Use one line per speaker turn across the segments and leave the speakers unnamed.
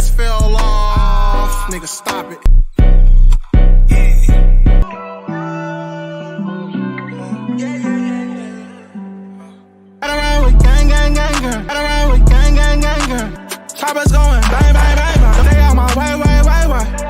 mask fell off. Nigga, stop it. Choppers going bang, bang, bang, bang. Stay out my way, way, way, way.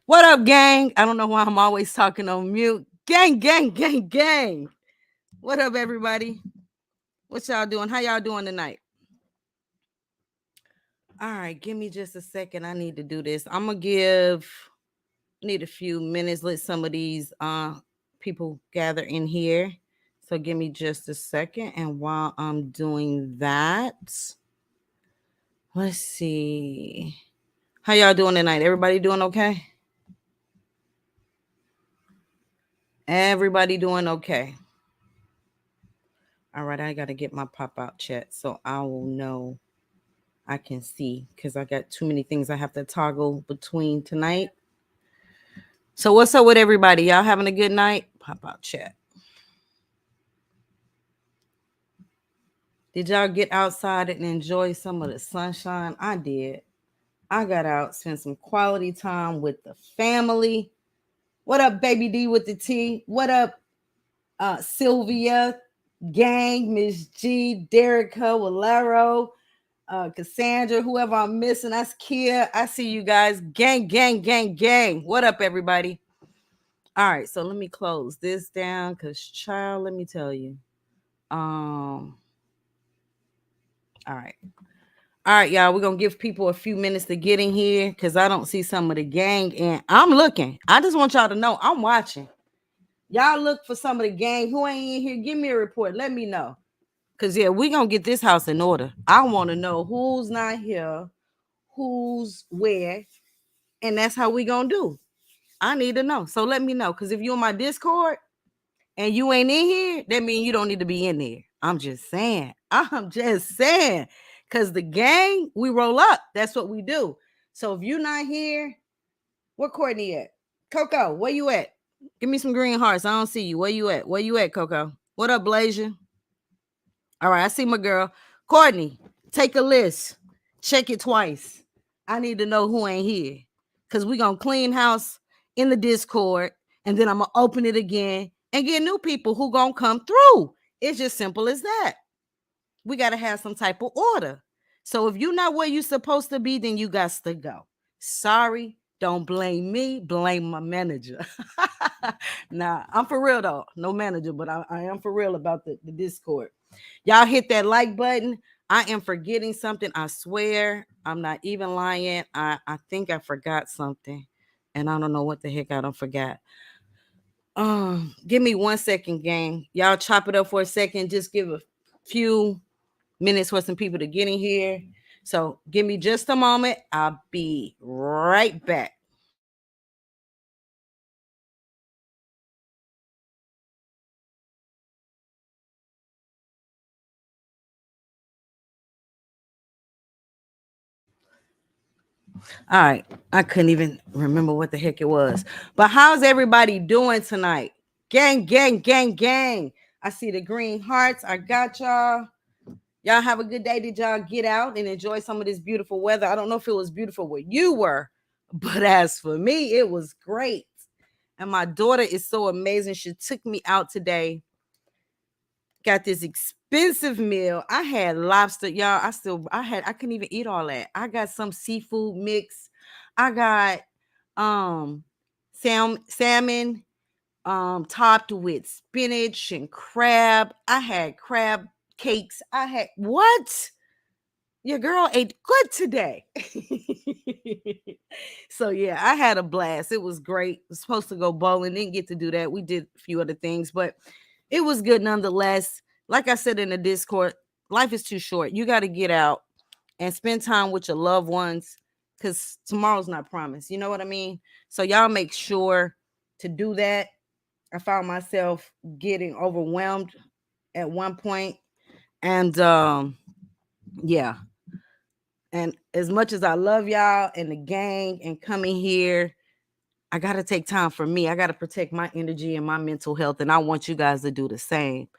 What up, gang? I don't know why I'm always talking on mute. Gang, gang, gang, gang. What up, everybody? What y'all doing? How y'all doing tonight? All right, give me just a second. I need to do this. I'm gonna need a few minutes. Let some of these people gather in here. So give me just a second. And while I'm doing that, let's see. How y'all doing tonight? Everybody doing okay? Everybody doing okay? All right, I got to get my pop-out chat so I will know I can see because I got too many things I have to toggle between tonight. So what's up with everybody? Y'all having a good night? Pop-out chat. Did y'all get outside and enjoy some of the sunshine? I did. I got out, spent some quality time with the family. What up, Baby D with the T? What up, Sylvia, gang, Miss G, Derica, Valero, Cassandra, whoever I'm missing. That's Kia. I see you guys. Gang, gang, gang, gang. What up, everybody? All right, so let me close this down because, child, let me tell you. All right, y'all. We're gonna give people a few minutes to get in here because I don't see some of the gang, and I'm looking. I just want y'all to know I'm watching. Y'all look for some of the gang who ain't in here. Give me a report. Let me know. Because, yeah, we're going to get this house in order. I want to know who's not here, who's where, and that's how we going to do. I need to know. So let me know. Because if you're on my Discord and you ain't in here, that means you don't need to be in there. I'm just saying. Because the gang, we roll up. That's what we do. So if you're not here, where Courtney at? Coco, where you at? Give me some green hearts. I don't see you. Where you at? Where you at, Coco? What up, Blazion? All right, I see my girl. Courtney, take a list. Check it twice. I need to know who ain't here. Because we're going to clean house in the Discord. And then I'm going to open it again and get new people who going to come through. It's just simple as that. We got to have some type of order. So if you're not where you're supposed to be, then you got to go. Sorry. Don't blame me. Blame my manager. Nah, I'm for real, though. No manager, but I am for real about the Discord. Y'all hit that like button. I am forgetting something. I swear. I'm not even lying. I think I forgot something. And I don't know what the heck I don't forgot. Give me 1 second, gang. Y'all chop it up for a second. Just give a few minutes for some people to get in here. So give me just a moment. I'll be right back. All right. I couldn't even remember what the heck it was. But how's everybody doing tonight? Gang, gang, gang, gang. I see the green hearts. I got y'all. Y'all have a good day. Did y'all get out and enjoy some of this beautiful weather? I don't know if it was beautiful where you were, but as for me, it was great. And my daughter is so amazing. She took me out today Got this expensive meal. I had lobster, y'all. I couldn't even eat all that. I got some seafood mix. I got salmon topped with spinach and crab. I had crab cakes. I had what? Your girl ate good today. So yeah, I had a blast. It was great. Was supposed to go bowling, didn't get to do that. We did a few other things, but it was good nonetheless. Like I said in the Discord, life is too short. You got to get out and spend time with your loved ones because tomorrow's not promised. You know what I mean? So y'all make sure to do that. I found myself getting overwhelmed at one point, and yeah. And as much as I love y'all and the gang and coming here, I got to take time for me. I got to protect my energy and my mental health. And I want you guys to do the same.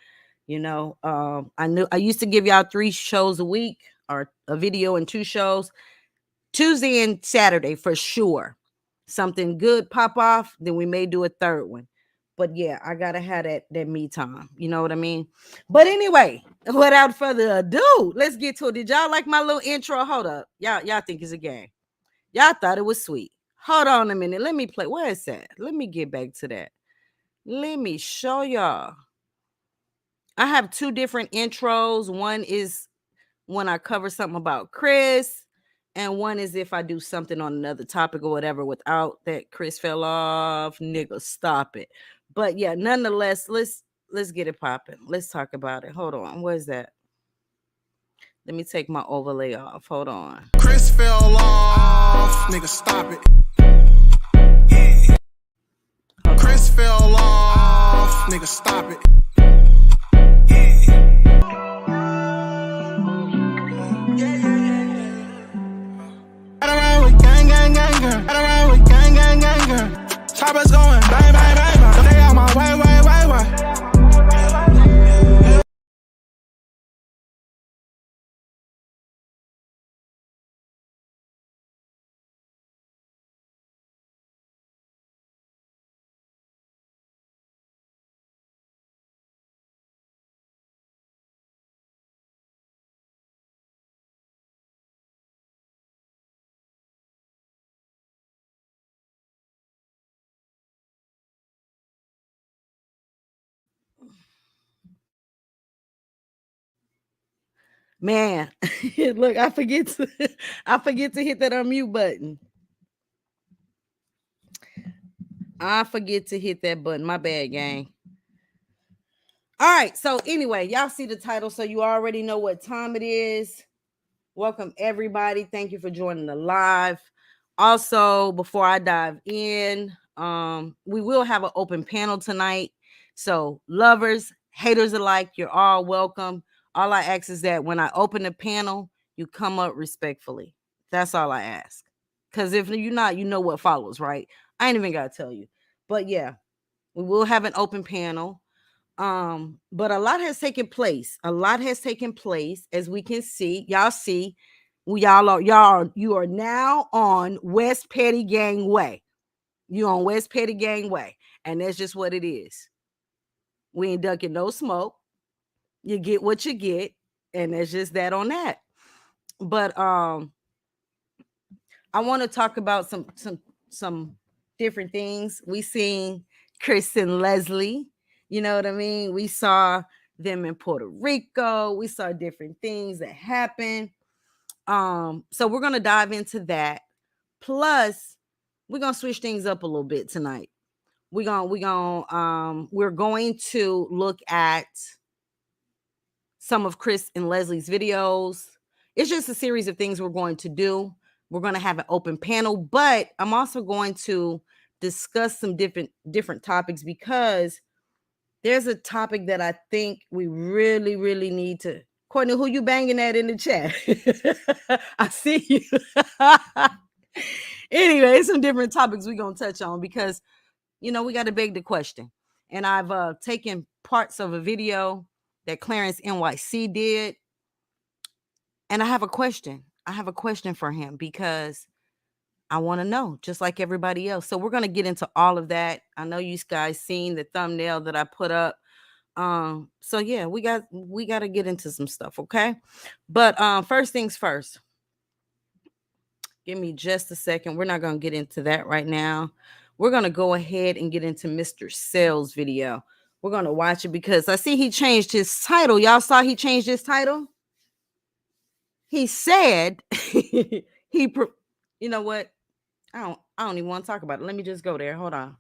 You know, I used to give y'all 3 shows a week or a video and 2 shows, Tuesday and Saturday for sure. Something good pop off, then we may do a 3rd one. But yeah, I gotta have that me time. You know what I mean? But anyway, without further ado, let's get to it. Did y'all like my little intro? Hold up. Y'all think it's a game. Y'all thought it was sweet. Hold on a minute. Let me play. Where is that? Let me get back to that. Let me show y'all. I have 2 different intros. One is when I cover something about Chris, and one is if I do something on another topic or whatever without that Chris fell off. Nigga, stop it. But yeah, nonetheless, let's get it popping. Let's talk about it. Hold on. What is that? Let me take my overlay off. Hold on.
Chris fell off. Nigga, stop it. Chris fell off. Nigga, stop it. Choppers going bang, bang, bang, bang. They out my way, way, way, way.
Man, look, I forget to hit that unmute button. I forget to hit that button. My bad, gang. All right. So anyway, y'all see the title, so you already know what time it is. Welcome everybody. Thank you for joining the live. Also, before I dive in, we will have an open panel tonight. So lovers, haters alike, you're all welcome. All I ask is that when I open the panel, you come up respectfully. That's all I ask. Because if you're not, you know what follows, right? I ain't even got to tell you. But yeah, we will have an open panel. But a lot has taken place. As we can see. Y'all see, you are now on West Petty Gang Way. You on West Petty Gang Way, and that's just what it is. We ain't ducking no smoke. You get what you get, and that's just that on that. But I want to talk about some different things. We seen Chris and Leslie. You know what I mean? We saw them in Puerto Rico. We saw different things that happened. So we're gonna dive into that. Plus, we're gonna switch things up a little bit tonight. We're going to look at some of Chris and Leslie's videos. It's just a series of things we're going to do. We're going to have an open panel, but I'm also going to discuss some different topics because there's a topic that I think we really, really need to. Courtney, who you banging at in the chat? I see you. Anyway, some different topics we're going to touch on because, we got to beg the question. And I've taken parts of a video that Clarence NYC did. And I have a question. For him because I want to know, just like everybody else. So we're going to get into all of that. I know you guys seen the thumbnail that I put up. So yeah, we got to get into some stuff, okay? But first things first. Give me just a second. We're not going to get into that right now. We're going to go ahead and get into Mr. Sales video. We're going to watch it because I see he changed his title. Y'all saw he changed his title? He said you know what? I don't even want to talk about it. Let me just go there. Hold on.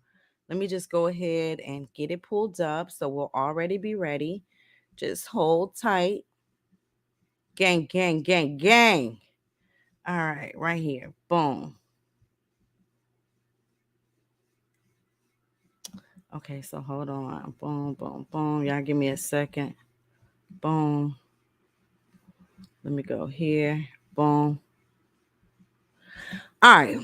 Let me just go ahead and get it pulled up so we'll already be ready. Just hold tight. Gang, gang, gang, gang. All right, right here. Boom. Okay, so hold on. Boom, boom, boom. Y'all give me a second. Boom. Let me go here. Boom. All right.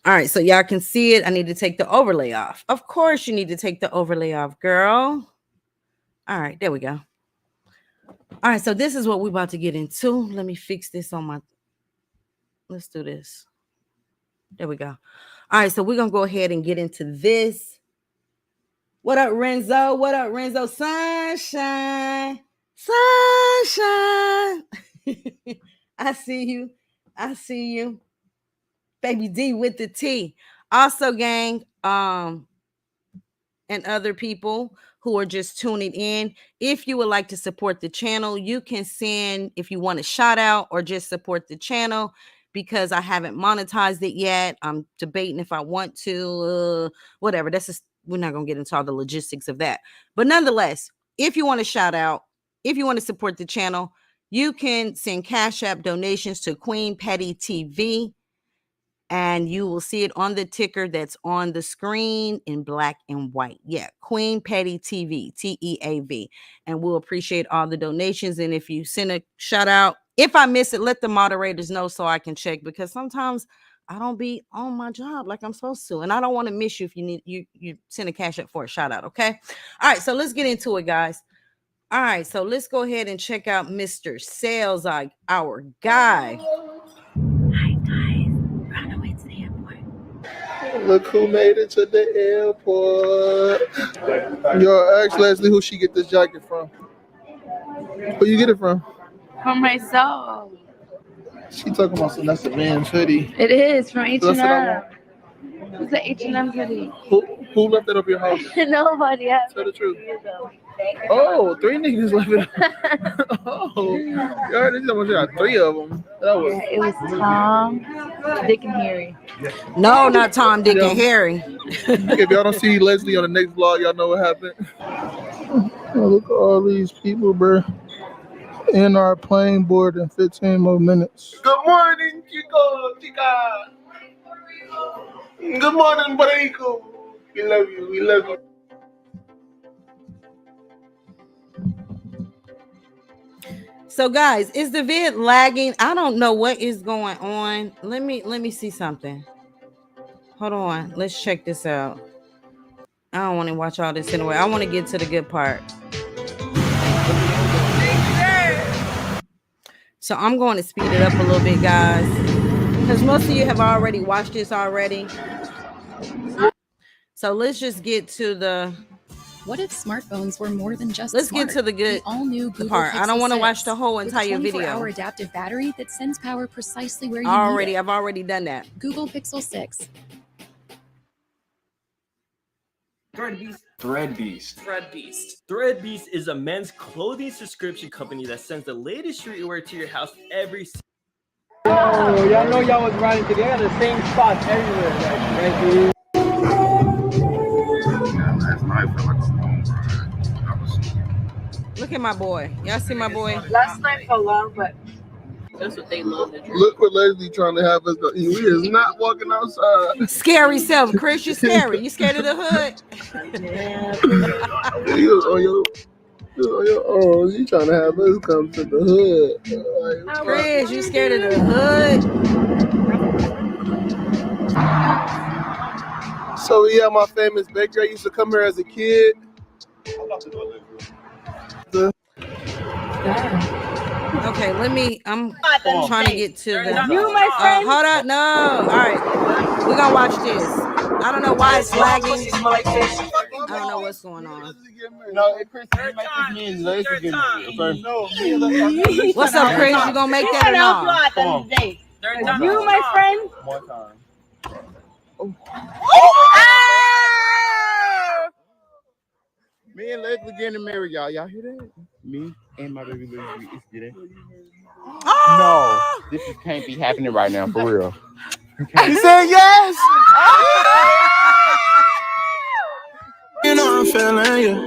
All right, so y'all can see it. I need to take the overlay off. Of course, you need to take the overlay off, girl. All right, there we go. All right, so this is what we're about to get into. Let me fix this on my... Let's do this. There we go. All right, so we're going to go ahead and get into this. What up, Renzo? What up, Renzo? Sunshine. Sunshine. I see you. I see you. Baby D with the T. Also, gang, and other people who are just tuning in, if you would like to support the channel, you can send, if you want a shout out or just support the channel, because I haven't monetized it yet. I'm debating if I want to, whatever. That's just, we're not going to get into all the logistics of that. But nonetheless, if you want to shout out, if you want to support the channel, you can send Cash App donations to Queen Petty TV. And you will see it on the ticker that's on the screen in black and white. Yeah, Queen Petty TV, TEAV. And we'll appreciate all the donations. And if you send a shout out, if I miss it, let the moderators know so I can check, because sometimes I don't be on my job like I'm supposed to. And I don't want to miss you if you need you send a cash up for a shout out. Okay. All right. So let's get into it, guys. All right. So let's go ahead and check out Mr. Sales, our guy.
Hi, guys. We're on our way to the airport.
Look who made it to the airport. Yo, ask Leslie who she get this jacket from. Who you get it from?
From myself.
She talking about something. That's a man's hoodie.
It is from
That's what I
H&M. It's an H&M hoodie.
Who left it up your house?
Nobody has.
Tell the truth. Oh, 3 niggas left it up. Oh, you heard this? You got 3 of them. That was.
Yeah, it was Tom, Dick, and Harry.
No, not Tom, Dick, and Harry.
If y'all don't see Leslie on the next vlog, y'all know what happened. Oh, look at all these people, bro. In our plane board in 15 more minutes. Good morning, chica. Good morning, Puerto Rico. We love you. We love you.
So guys, is the vid lagging? I don't know what is going on. Let me see something. Hold on. Let's check this out. I don't want to watch all this anyway. I want to get to the good part. So I'm going to speed it up a little bit, guys, because most of you have already watched this already. So let's just get to the...
What if smartphones were more than just
Let's
smart?
get to the good
all-new Google
part. I don't want to
Pixel
watch
6
the whole
with
entire video.
24-hour adaptive battery that sends power precisely where you
I've
need it.
already done that.
Google Pixel 6.
Threadbeast is a men's clothing subscription company that sends the latest streetwear to your house every.
Oh, y'all know y'all was riding together, the same spots everywhere, like, right here.
Look at my boy. Y'all see my boy?
Last night felt long, but that's what they love.
Look what Leslie trying to have us go. We is not walking outside.
Scary self, Chris. You scary. You scared of the hood?
You was on your own. You trying to have us come to the hood. Like,
Chris, you scared of the hood?
So yeah, my famous bakery. I used to come here as a kid.
Okay, I'm trying to get to the...
You, my friend.
Hold up, no. All right, we're gonna watch this. I don't know why it's lagging. don't know what's going on.
No, Chris, you make this me and Leslie get married. Okay? No, me and Leslie.
What's up, Chris? You gonna make that or not?
Come on.
You, my friend.
One time. Me and Leslie getting married, y'all. Y'all hear that? Me and my baby Leslie is getting. No, this can't be happening right now, for real.
He said yes.
You know I'm feeling you.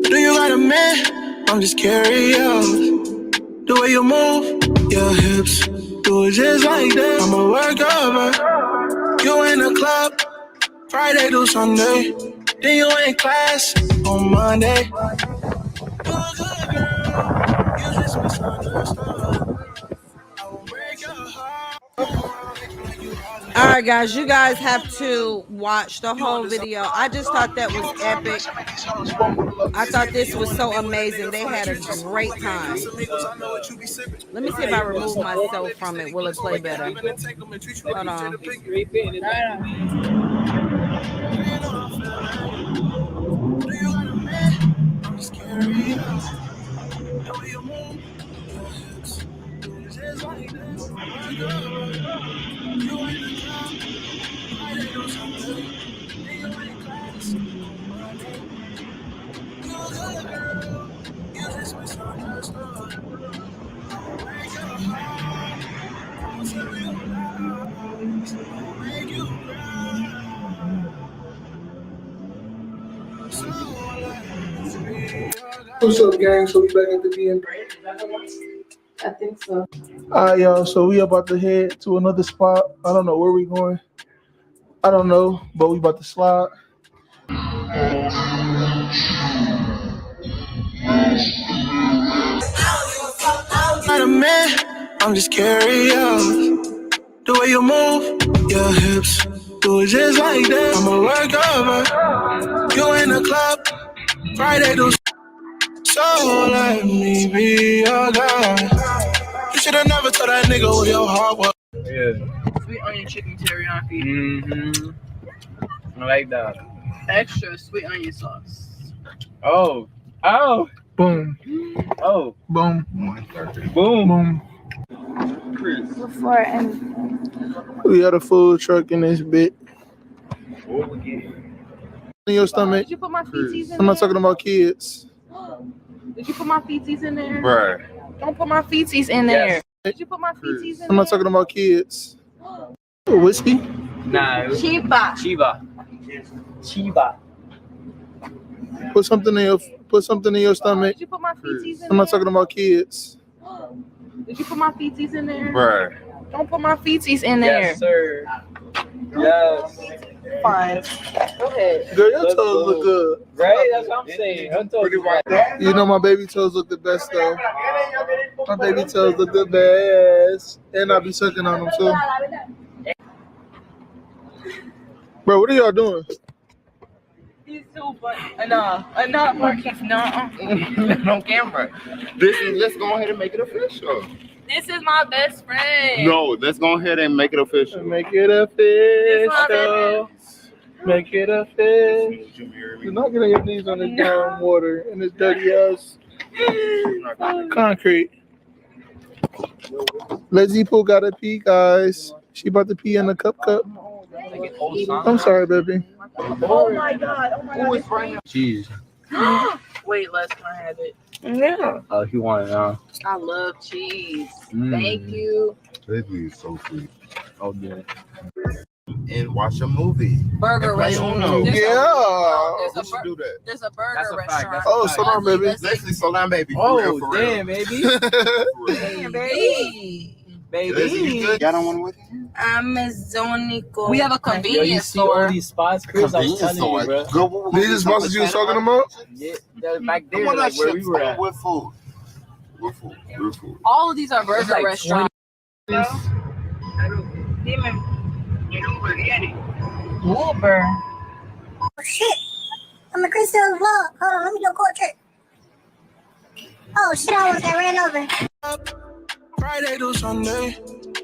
Do you got a man? I'm just curious. The way you move, your hips, do it just like that. I'ma work over. You in the club, Friday to Sunday. Then you in class on Monday. You a good girl, you just misunderstood. I will break your heart.
All right, guys, you guys have to watch the whole video. I just thought that was epic. I thought this was so amazing. They had a great time. Let me see if I remove myself from it. Will it play better? Hold on.
What's up, gang? So we back at the DMV.
I think so.
All right, y'all. So we about to head to another spot. I don't know where we going. I don't know, but we about to slide.
Not a man, I'm just curious. The way you move, your hips, do it just like that. I'ma work over. You in the club, Friday to. So let me be your guy. You should've never told that nigga where your heart was.
Yeah.
Sweet onion chicken teriyaki.
Mm-hmm. I like that.
Extra sweet onion sauce.
Oh. Oh.
Boom.
Oh.
Boom.
Boom.
Boom.
Before anything.
We got a food truck in this bit. In your stomach.
Did you put my feeties in
I'm not
there?
talking about kids.
Did you put my feeties in there?
Right.
Don't put my feeties in there. Did you put my feeties in there?
I'm not talking about kids. Whiskey?
Nah. It was
Chiba.
Chiba.
Put something in your stomach.
Did you put my feeties in
I'm not
there?
talking about kids.
Did you put my feeties in there?
Right.
Don't put my feeties in there.
Yes, sir. Yes.
Fine. Go ahead.
Girl, your toes look good.
Right? That's what I'm saying. Her toes
Pretty white.
You know my baby toes look the best though. My baby toes look the best. And I be sucking on them too. Bro, what are y'all doing?
These two, but enough, Marquise, no.
On camera. Let's go ahead and make it official.
This is my best friend.
No, let's go ahead and make it official.
Make it official. Make it official. You're not getting your knees on this damn water in this dirty ass concrete. Leslie Pooh gotta pee, guys. She about to pee in a cup. I'm sorry, baby.
Oh my god. Oh my god.
Cheese.
Wait, Les, can I have it?
Yeah.
Oh, he wanted it.
I love cheese. Thank you.
Leslie is so sweet.
Oh, yeah.
And watch a movie.
Burger
And play
restaurant.
Uno.
Yeah.
We should do that.
There's a burger
That's a fact.
restaurant.
That's a
Oh,
fact.
so long, baby.
Leslie, slow down, baby. For
Oh,
real, for real.
damn, baby.
For real.
Damn, baby.
Leslie, you good? Y'all don't want to with you?
Amazonico.
We have a
Yo, you
convenience
see all
store.
these spots, Chris? I was telling you, bro.
Go,
These are spots that you was talking about?
Yeah, they're back there, like where we were at.
With food. With food. With food.
All of these are burger
like
restaurants. Uber.
Oh, shit. I'm a Crystal vlog. Hold on, let me go call check. Oh shit, I almost got ran over.
Friday to Sunday.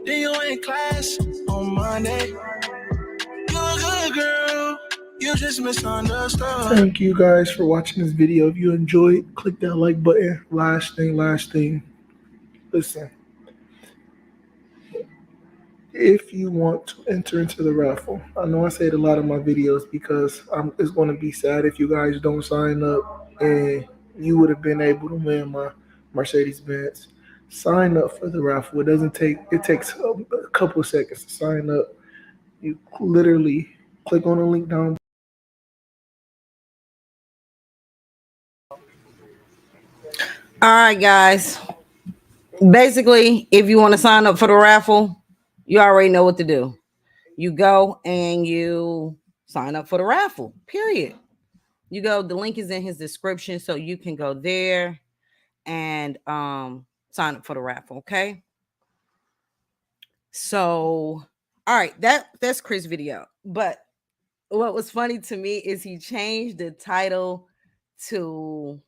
Then you in class on Monday. You a good girl, You just misunderstood.
Thank you guys for watching this video. If you enjoyed, click that like button. Last thing. Listen, if you want to enter into the raffle, I know I say it a lot in my videos because it's going to be sad if you guys don't sign up and you would have been able to win my Mercedes-Benz. Sign up for the raffle. It takes a couple of seconds to sign up. You literally click on the link down.
All right, guys. Basically, if you want to sign up for the raffle, you already know what to do. You go and you sign up for the raffle, period. You go, the link is in his description, so you can go there and sign up for the raffle, okay? So, all right, that's Chris' video. But what was funny to me is he changed the title to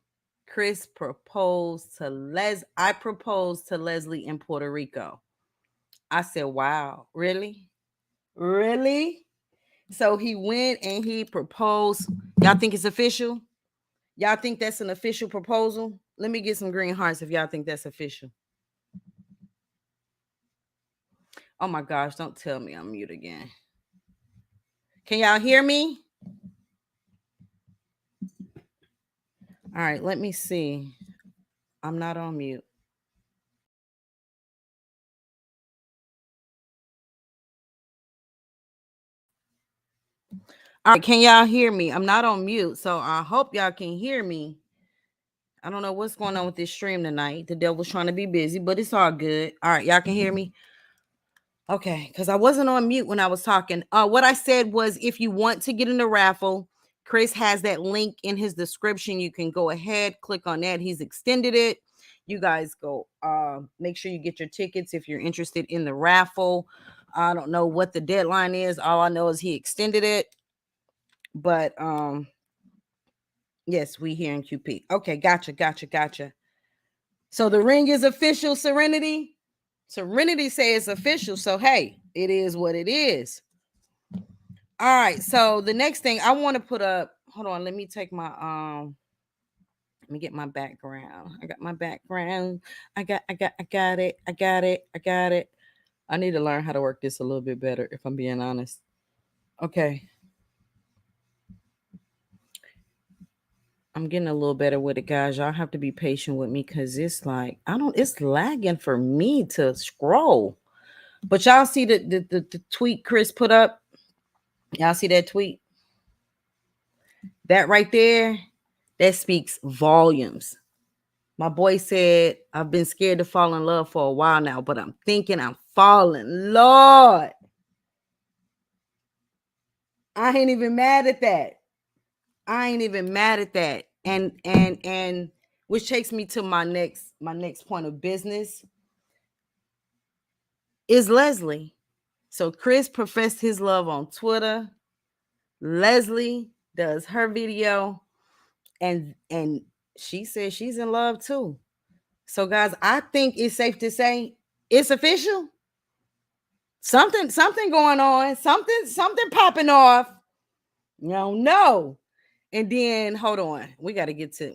Chris proposed to I proposed to Leslie in Puerto Rico. I said, wow, really? Really? So he went and he proposed. Y'all think it's official? Y'all think that's an official proposal? Let me get some green hearts if y'all think that's official. Oh my gosh, don't tell me I'm mute again. Can y'all hear me? All right, let me see. I'm not on mute. All right, can y'all hear me? I'm not on mute, so I hope y'all can hear me. I don't know what's going on with this stream tonight. The devil's trying to be busy, but it's all good. All right, y'all can hear me? Okay, because I wasn't on mute when I was talking. What I said was if you want to get in the raffle, Chris has that link in his description. You can go ahead, click on that. He's extended it. You guys go make sure you get your tickets if you're interested in the raffle. I don't know what the deadline is. All I know is he extended it. But yes, we here in QP. Okay, gotcha. So the ring is official, Serenity. Serenity says it's official. So hey, it is what it is. All right. So the next thing I want to put up, hold on, let me take my let me get my background. I got my background. I got it. I need to learn how to work this a little bit better, if I'm being honest. Okay. I'm getting a little better with it, guys. Y'all have to be patient with me because it's like, it's lagging for me to scroll. But y'all see the tweet Chris put up? Y'all see that tweet? That right there, that speaks volumes. My boy said, I've been scared to fall in love for a while now, but I'm thinking I'm falling. Lord. I ain't even mad at that. And which takes me to my next point of business is Leslie. So Chris professed his love on Twitter. Leslie does her video and she says she's in love too. So guys, I think it's safe to say it's official. Something going on, something popping off. No. And then hold on. We got to get to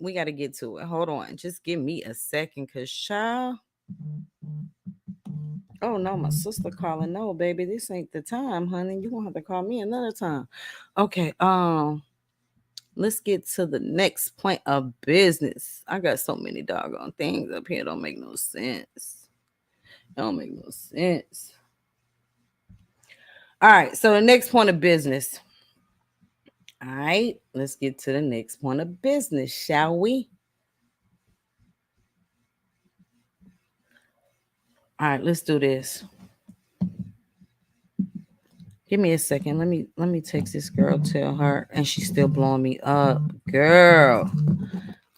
it. Hold on. Just give me a second, cause child. Oh no, my sister calling. No, baby, this ain't the time, honey. You're gonna have to call me another time. Okay. Let's get to the next point of business. I got so many doggone things up here. Don't make no sense. All right. So the next point of business. All right, let's get to the next point of business, shall we? All right, let's do this. Give me a second. Let me text this girl, tell her, and she's still blowing me up. Girl.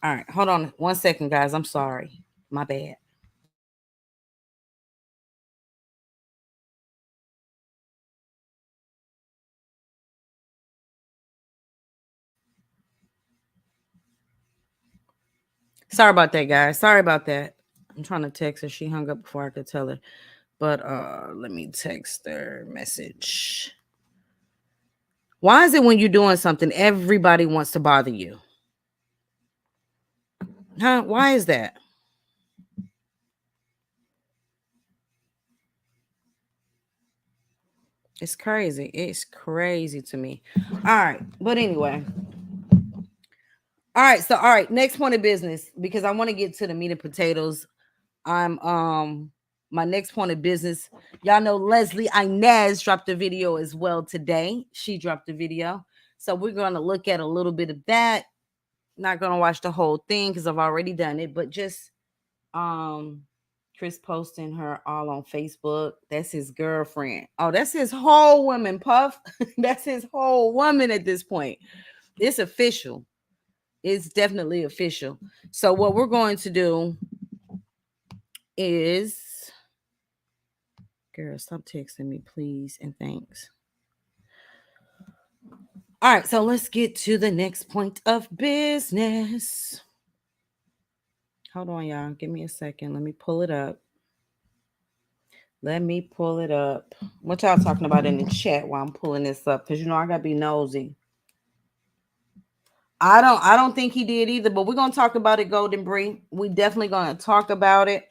All right, hold on 1 second, guys. I'm sorry. My bad. Sorry about that, guys. Sorry about that. I'm trying to text her. She hung up before I could tell her. But let me text her message. Why is it when you're doing something, everybody wants to bother you? Huh? Why is that? It's crazy. It's crazy to me. All right. But anyway. All right. So, all right. Next point of business, because I want to get to the meat and potatoes. My next point of business. Y'all know Leslie Inez dropped a video as well today. She dropped a video. So we're going to look at a little bit of that. Not going to watch the whole thing because I've already done it, but just Chris posting her all on Facebook. That's his girlfriend. Oh, that's his whole woman, Puff. That's his whole woman at this point. It's official. It's definitely official. So what we're going to do is, girl, stop texting me, please, and thanks. All right, so let's get to the next point of business. Hold on, y'all. Give me a second. Let me pull it up. What y'all talking about in the chat while I'm pulling this up? Because, you know, I got to be nosy. I don't think he did either, but we're going to talk about it, Golden Bree. We definitely going to talk about it.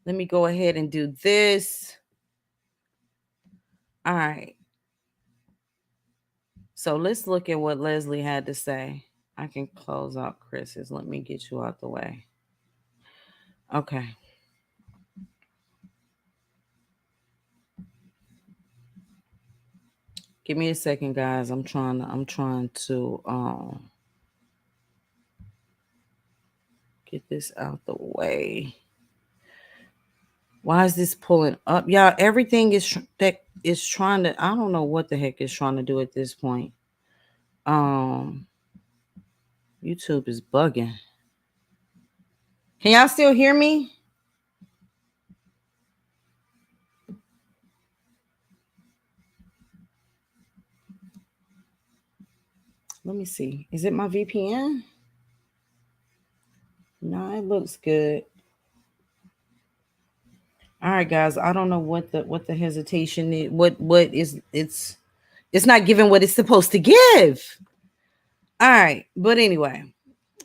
Let me go ahead and do this. All right. So let's look at what Leslie had to say. I can close out Chris's. Let me get you out the way. Okay. Give me a second, guys. I'm trying to get this out the way. Why is this pulling up? Y'all, everything is trying to, I don't know what the heck it's trying to do at this point. YouTube is bugging. Can y'all still hear me? Let me see. Is it my VPN? No, it looks good. All right, guys. I don't know what the hesitation is. What is it's not giving what it's supposed to give. All right, but anyway,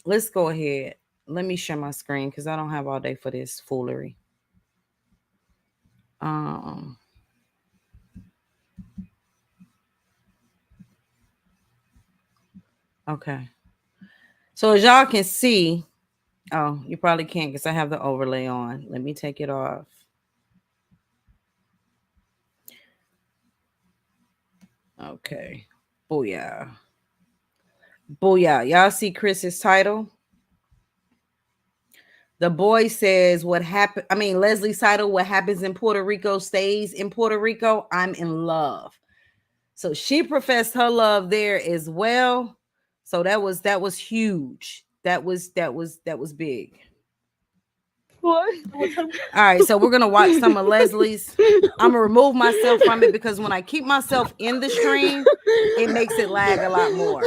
let's go ahead. Let me share my screen because I don't have all day for this foolery. Okay. So as y'all can see, oh, you probably can't because I have the overlay on. Let me take it off. Okay. Booyah. Booyah. Y'all see Chris's title? The boy says what happened. I mean, Leslie's title, what happens in Puerto Rico stays in Puerto Rico. I'm in love. So she professed her love there as well. So that was huge. That was big.
What?
All right, so we're gonna watch some of Leslie's. I'm gonna remove myself from it because when I keep myself in the stream, it makes it lag a lot more.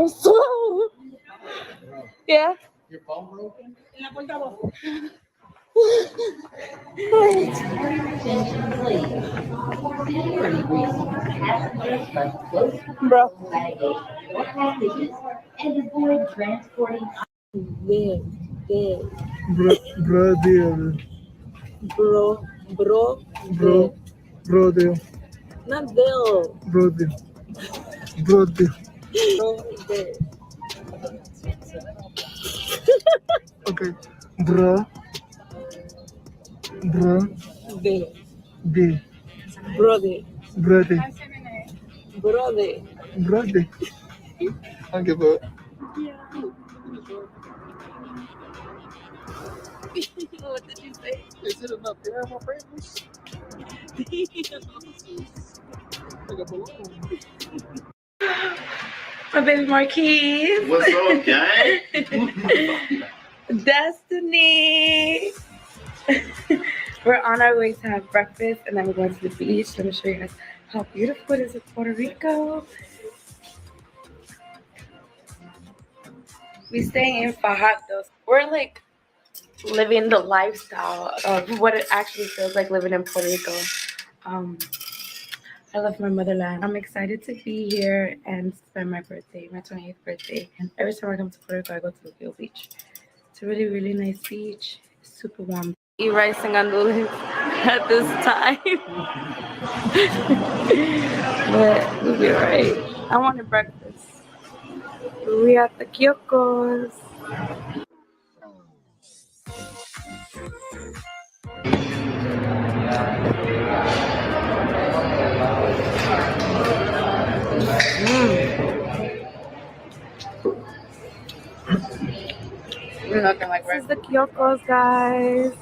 So, yeah.
Your phone broken?
Bro.
Brother.
Not Bill.
Brother. Okay. Brother. I give up.
What did you say?
Is it enough air, my friends?
My baby Marquise.
What's up, gang?
Destiny. We're on our way to have breakfast and then we're going to the beach. Let me show you guys how beautiful it is in Puerto Rico. We stay in Fajardo. We're like living the lifestyle of what it actually feels like living in Puerto Rico. I love my motherland. I'm excited to be here and spend my birthday, my 28th birthday. And every time I come to Puerto Rico, I go to Luquillo Beach. It's a really, really nice beach. It's super warm. Eat rice and gandules at this time. But we'll be alright. I wanted breakfast. We at the Kyokos. This is the Kyokos, guys.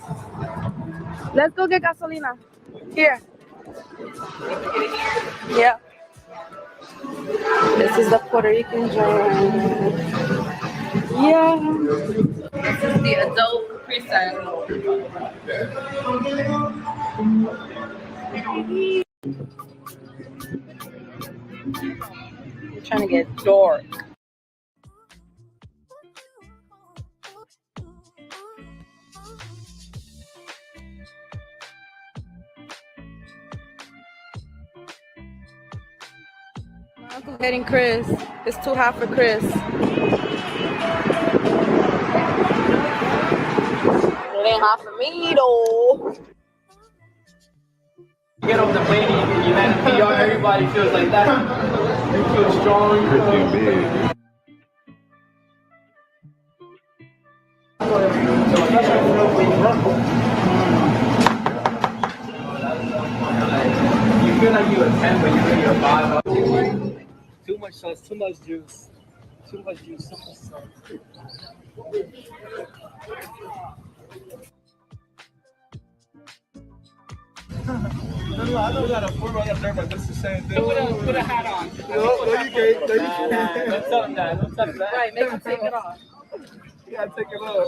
Let's go get gasolina. Here. Yeah. This is the Puerto Rican joint. Yeah. This is the adult Capri Sun. I'm trying to get dark. My uncle's getting Chris. It's too hot for Chris. It ain't hot for me though.
Get off the plane, you man in PR, everybody feels like that. You feel strong. Pretty big. You feel like you're a 10, but you're really a 5. Too much sauce, too much juice. Too much juice, too much sauce. I know we got a 4 right up there, but it's the same thing. Put a hat on. No, you can't. Don't tell him that. Don't tell him that. Right, make him take it off. You gotta take it off.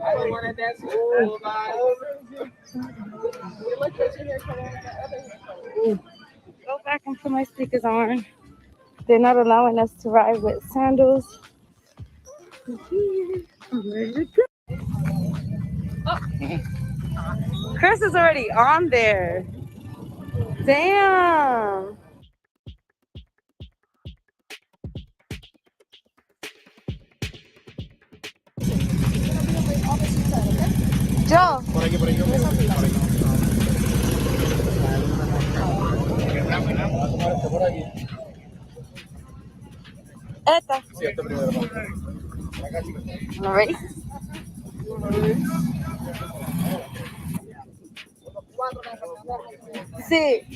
I don't want to dance with you guys.
Go back and put my sneakers on. They're not allowing us to ride with sandals. I'm ready to go. Oh. Chris is already on there. Damn. Joe. Esta. All right. Sí.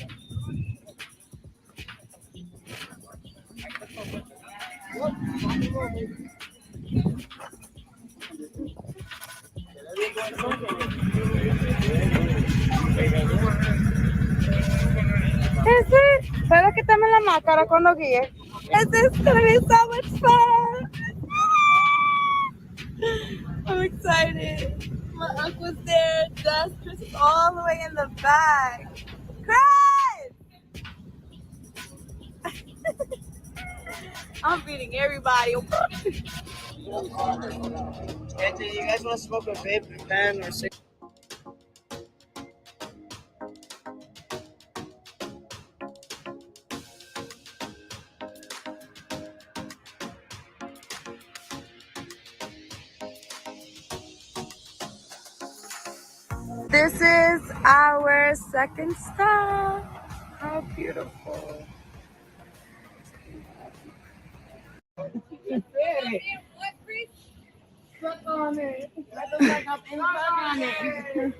Puedo quitarme la máscara cuando guíe. This is gonna be so much fun. I'm excited. My uncle's there. Chris is all the way in the back. Chris! I'm beating everybody.
Anthony, you guys want to smoke a vape, pen, or cigarette?
This is our second stop. How beautiful. Stuck on it. That looks like I'm stuck on it.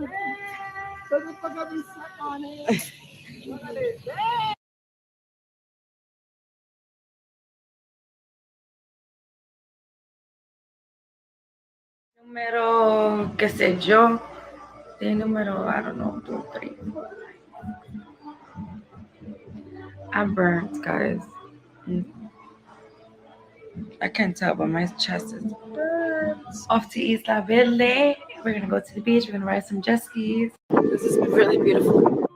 Does it look like I'm stuck on it? Número, qué sé yo. The número, I don't know, 2, 3, 4. I'm burnt, guys. I can't tell, but my chest is burnt. Off to Isla Verde. We're gonna go to the beach. We're gonna ride some jet skis. This is really beautiful.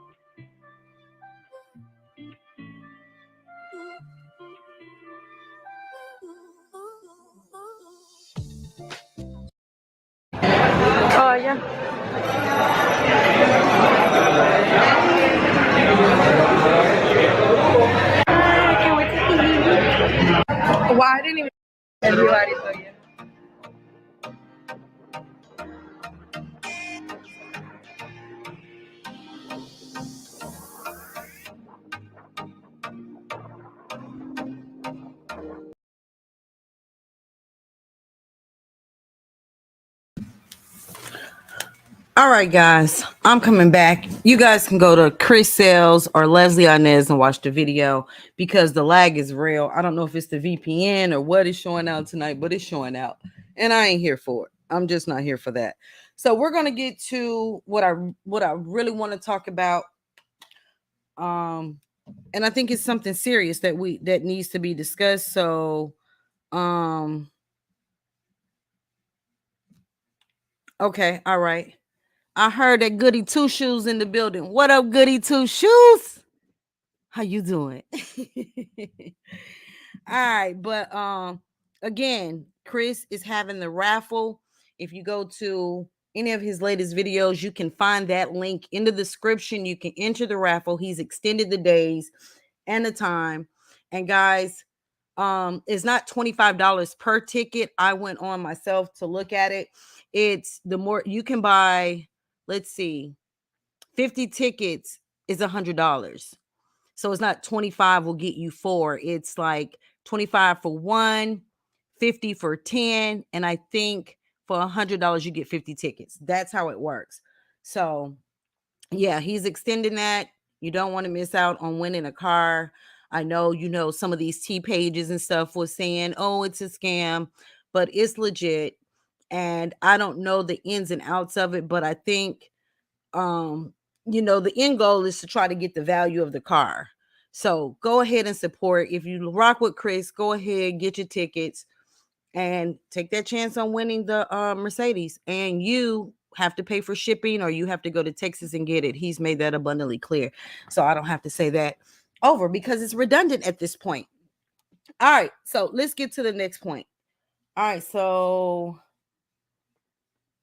Latoya. I can't wait to eat. Why I didn't even tell you Latoya.
All right, guys, I'm coming back. You guys can go to Chris Sales or Leslie Inez and watch the video because the lag is real. I don't know if it's the VPN or what is showing out tonight, but it's showing out. And I ain't here for it. I'm just not here for that. So we're going to get to what I really want to talk about. And I think it's something serious that needs to be discussed. So okay, all right. I heard that Goody Two Shoes in the building. What up, Goody Two Shoes? How you doing? All right, but again, Chris is having the raffle. If you go to any of his latest videos, you can find that link in the description. You can enter the raffle. He's extended the days and the time. And guys, it's not $25 per ticket. I went on myself to look at it. It's the more you can buy. Let's see, 50 tickets is $100. So it's not 25 will get you 4. It's like 25 for 1, 50 for 10. And I think for $100, you get 50 tickets. That's how it works. So yeah, he's extending that. You don't want to miss out on winning a car. I know, some of these T pages and stuff was saying, oh, it's a scam, but it's legit. And I don't know the ins and outs of it, but I think, the end goal is to try to get the value of the car. So go ahead and support. If you rock with Chris, go ahead, get your tickets and take that chance on winning the Mercedes. And you have to pay for shipping or you have to go to Texas and get it. He's made that abundantly clear. So I don't have to say that over because it's redundant at this point. All right. So let's get to the next point. All right. So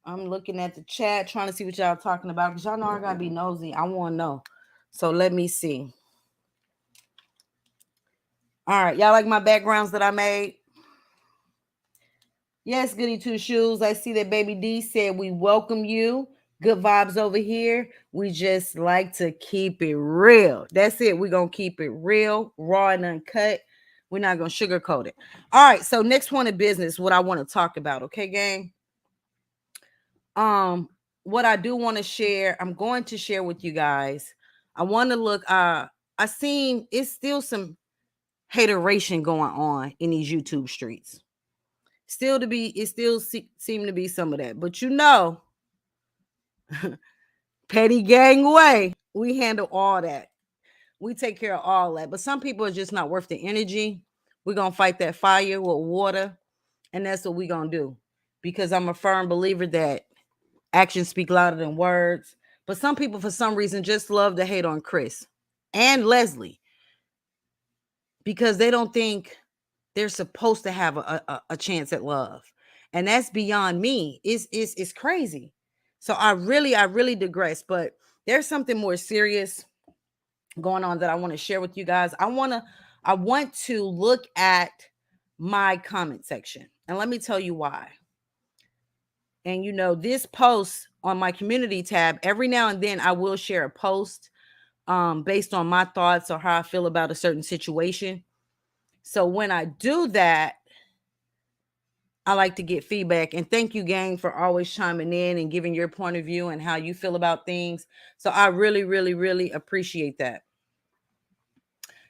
I'm looking at the chat, trying to see what y'all talking about because y'all know I gotta be nosy. I want to know. So let me see. All right, y'all like my backgrounds that I made? Yes, Goody Two Shoes. I see that Baby D said we welcome you. Good vibes over here. We just like to keep it real. That's it. We're gonna keep it real, raw and uncut. We're not gonna sugarcoat it. All right. So next one of business, what I want to talk about. Okay, gang. What I do want to share, I'm going to share with you guys. I want to look, I seen it's still some hateration going on in these YouTube streets. It still seem to be some of that, but petty gang way, we handle all that. We take care of all that, but some people are just not worth the energy. We're going to fight that fire with water. And that's what we're going to do because I'm a firm believer that actions speak louder than words. But some people, for some reason, just love to hate on Chris and Leslie because they don't think they're supposed to have a chance at love. And that's beyond me. It's crazy. So I really digress. But there's something more serious going on that I want to share with you guys. I want to look at my comment section. And let me tell you why. And this post on my community tab, every now and then I will share a post based on my thoughts or how I feel about a certain situation. So when I do that, I like to get feedback. And thank you, gang, for always chiming in and giving your point of view and how you feel about things. So I really appreciate that.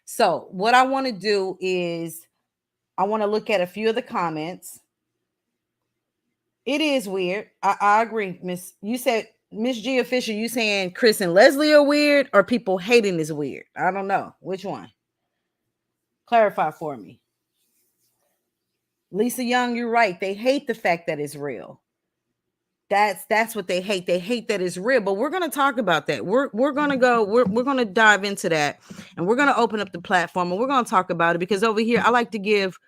So what I want to do is I want to look at a few of the comments. It is weird. I agree, Miss. You said, Miss G Official, you saying Chris and Leslie are weird or people hating is weird? I don't know. Which one? Clarify for me. Lisa Young, you're right. They hate the fact that it's real. That's what they hate. They hate that it's real. But we're going to talk about that. We're going to dive into that. And we're going to open up the platform and we're going to talk about it because over here, I like to give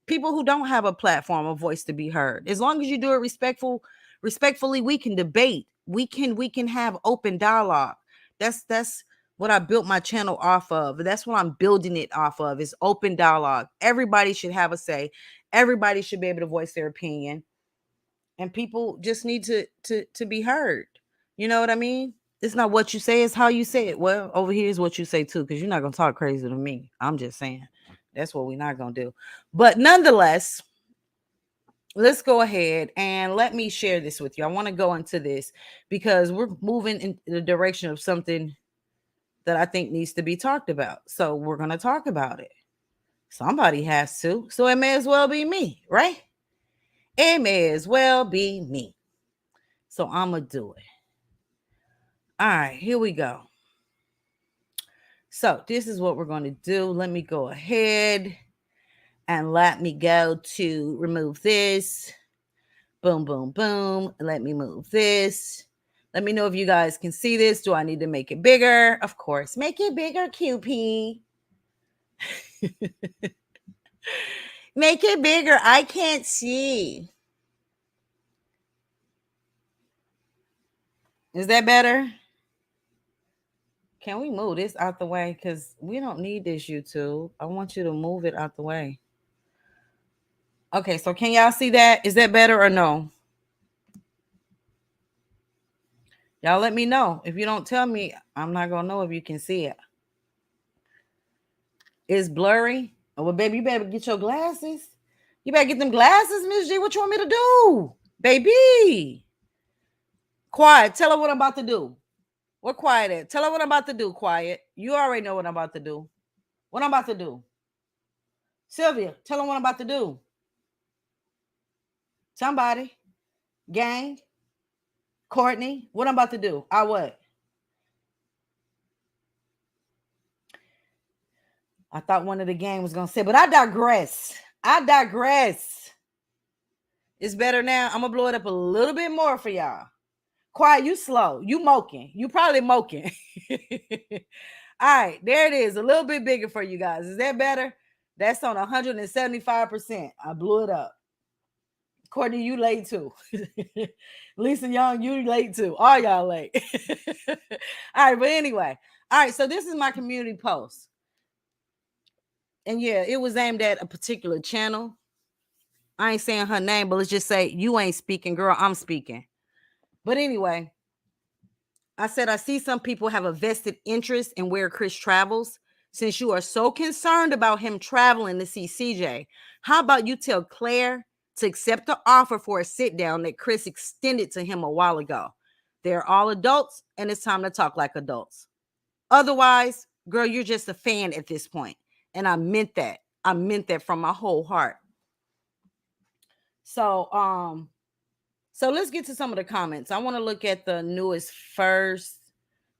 people who don't have a platform a voice to be heard. As long as you do it Respectfully, we can debate. We can have open dialogue. That's what I built my channel off of. That's what I'm building it off of, is open dialogue. Everybody should have a say. Everybody should be able to voice their opinion. And people just need to be heard. You know what I mean? It's not what you say, it's how you say it. Well, over here is what you say too, because you're not going to talk crazy to me. I'm just saying. That's what we're not going to do. But nonetheless, let's go ahead and let me share this with you. I want to go into this because we're moving in the direction of something that I think needs to be talked about. So we're going to talk about it. Somebody has to. So it may as well be me, right? It may as well be me. So I'm going to do it. All right, here we go. So this is what we're going to do. Let me go ahead and let me go to remove this. Boom, boom, boom. Let me move this. Let me know if you guys can see this. Do I need to make it bigger? Of course. Make it bigger, QP. Make it bigger. I can't see. Is that better? Can we move this out the way? Because we don't need this, YouTube. I want you to move it out the way. Okay, so can y'all see that? Is that better or no? Y'all let me know. If you don't tell me, I'm not going to know if you can see it. It's blurry. Oh, well, baby, you better get your glasses. You better get them glasses, Miss G. What you want me to do? Baby. Quiet. Tell her what I'm about to do. What quiet at? Tell her what I'm about to do, quiet. You already know what I'm about to do. What I'm about to do. Sylvia, tell her what I'm about to do. Somebody. Gang. Courtney, what I'm about to do. I what? I thought one of the gang was going to say, but I digress. I digress. It's better now. I'm going to blow it up a little bit more for y'all. Quiet, you slow. You moking. You probably moking. All right, there it is. A little bit bigger for you guys. Is that better? That's on 175%. I blew it up. Courtney, you late too. Lisa Young, you late too. All y'all late. All right, but anyway. All right, so this is my community post. And yeah, it was aimed at a particular channel. I ain't saying her name, but let's just say you ain't speaking, girl. I'm speaking. But anyway, I said, I see some people have a vested interest in where Chris travels. Since you are so concerned about him traveling to see CJ, how about you tell Claire to accept the offer for a sit down that Chris extended to him a while ago? They're all adults, and it's time to talk like adults. Otherwise, girl, you're just a fan at this point. And I meant that. I meant that from my whole heart. So let's get to some of the comments. I want to look at the newest first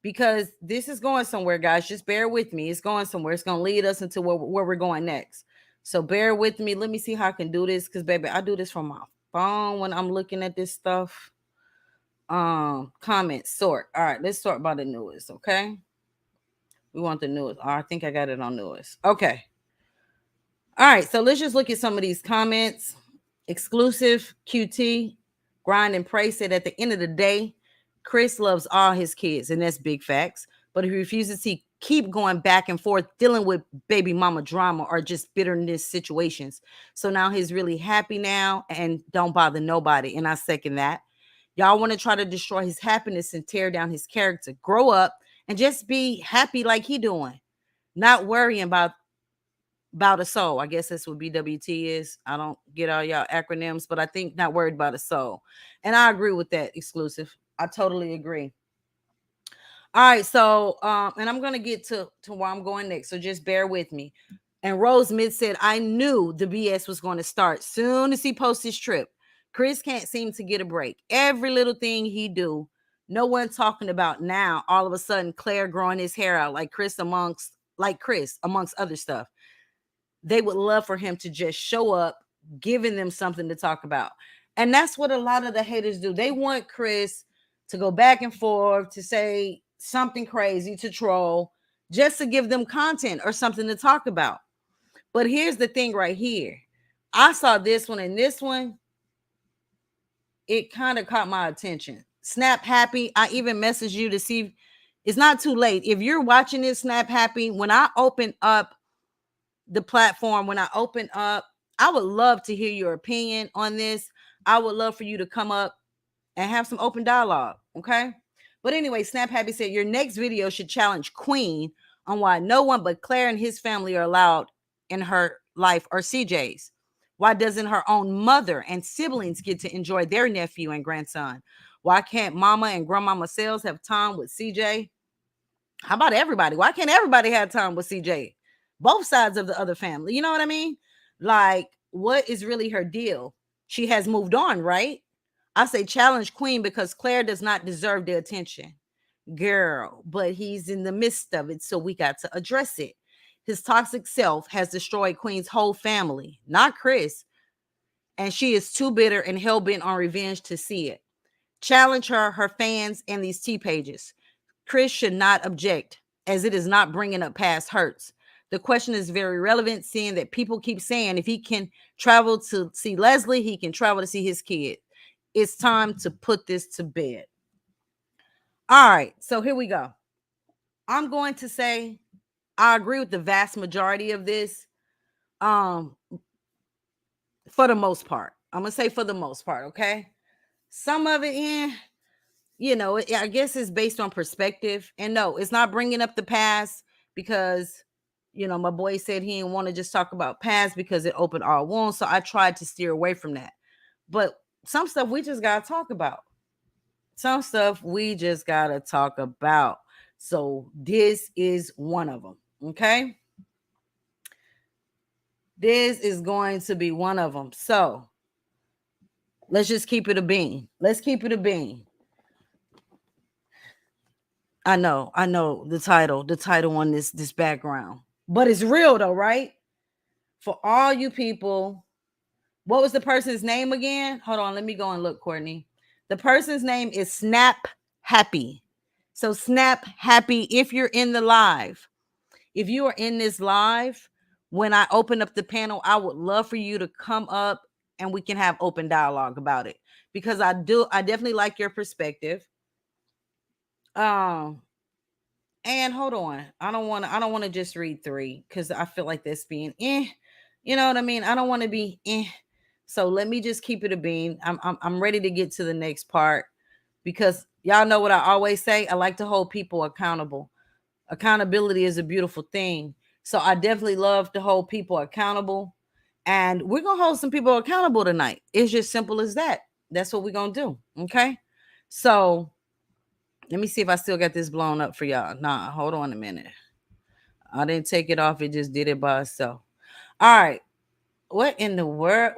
because this is going somewhere, guys. Just bear with me. It's going somewhere. It's going to lead us into where we're going next. So bear with me. Let me see how I can do this because, baby, I do this from my phone when I'm looking at this stuff. Comment, sort. All right, let's sort by the newest, okay? We want the newest. Oh, I think I got it on newest. Okay. All right, so let's just look at some of these comments. Exclusive QT. Grind and Pray said at the end of the day, Chris loves all his kids, and that's big facts. But he refuses to keep going back and forth, dealing with baby mama drama or just bitterness situations. So now he's really happy now and don't bother nobody. And I second that. Y'all want to try to destroy his happiness and tear down his character. Grow up and just be happy like he doing. Not worrying about a soul. I guess that's what BWT is. I don't get all y'all acronyms, but I think not worried about a soul. And I agree with that, Exclusive. I totally agree. All right, so and I'm gonna get to where I'm going next. So just bear with me. And Rose Mid said, I knew the BS was going to start soon as he posts his trip. Chris can't seem to get a break. Every little thing he do, no one talking about now. All of a sudden, Claire growing his hair out like Chris amongst other stuff. They would love for him to just show up, giving them something to talk about. And that's what a lot of the haters do. They want Chris to go back and forth, to say something crazy, to troll, just to give them content or something to talk about. But here's the thing right here. I saw this one and this one. it kind of caught my attention. Snap Happy, I even messaged you to see if it's not too late. If you're watching this, Snap Happy, when I open up the platform, I would love to hear your opinion on this. I would love for you to come up and have some open dialogue, okay? But anyway, Snap Happy said your next video should challenge Queen on why no one but Claire and his family are allowed in her life or CJ's. Why doesn't her own mother and siblings get to enjoy their nephew and grandson? Why can't mama and grandmama Sales have time with CJ? How about everybody? Why can't everybody have time with CJ? Both sides of the other family. You know what I mean? Like, what is really her deal? She has moved on, right? I say challenge Queen because Claire does not deserve the attention. Girl, but he's in the midst of it, so we got to address it. His toxic self has destroyed Queen's whole family, not Chris. And she is too bitter and hell-bent on revenge to see it. Challenge her fans, and these T pages. Chris should not object, as it is not bringing up past hurts. The question is very relevant, seeing that people keep saying if he can travel to see Leslie, he can travel to see his kid. It's time to put this to bed. All right, so here we go. I'm going to say I agree with the vast majority of this. For the most part. I'm going to say for the most part, okay? Some of it, I guess it's based on perspective. And no, it's not bringing up the past because, my boy said he didn't want to just talk about past because it opened all wounds. So I tried to steer away from that. But some stuff we just got to talk about. So this is one of them, okay? This is going to be one of them. So let's just keep it a bean. Let's keep it a bean. I know the title on this background, but it's real though, right? For all you people, what was the person's name again? Hold on, let me go and look, Courtney. The person's name is Snap Happy. So Snap Happy, if you're in the live, if you are in this live, when I open up the panel, I would love for you to come up and we can have open dialogue about it because I definitely like your perspective. And hold on, I don't want to just read 3 because I feel like that's being you know what I mean? I don't want to be so let me just keep it a bean. I'm ready to get to the next part because y'all know what I always say. I like to hold people accountable. Accountability is a beautiful thing. So I definitely love to hold people accountable. And we're going to hold some people accountable tonight. It's just simple as that. That's what we're going to do. Okay. So let me see if I still got this blown up for y'all. Nah, hold on a minute. I didn't take it off. It just did it by itself. All right. What in the world?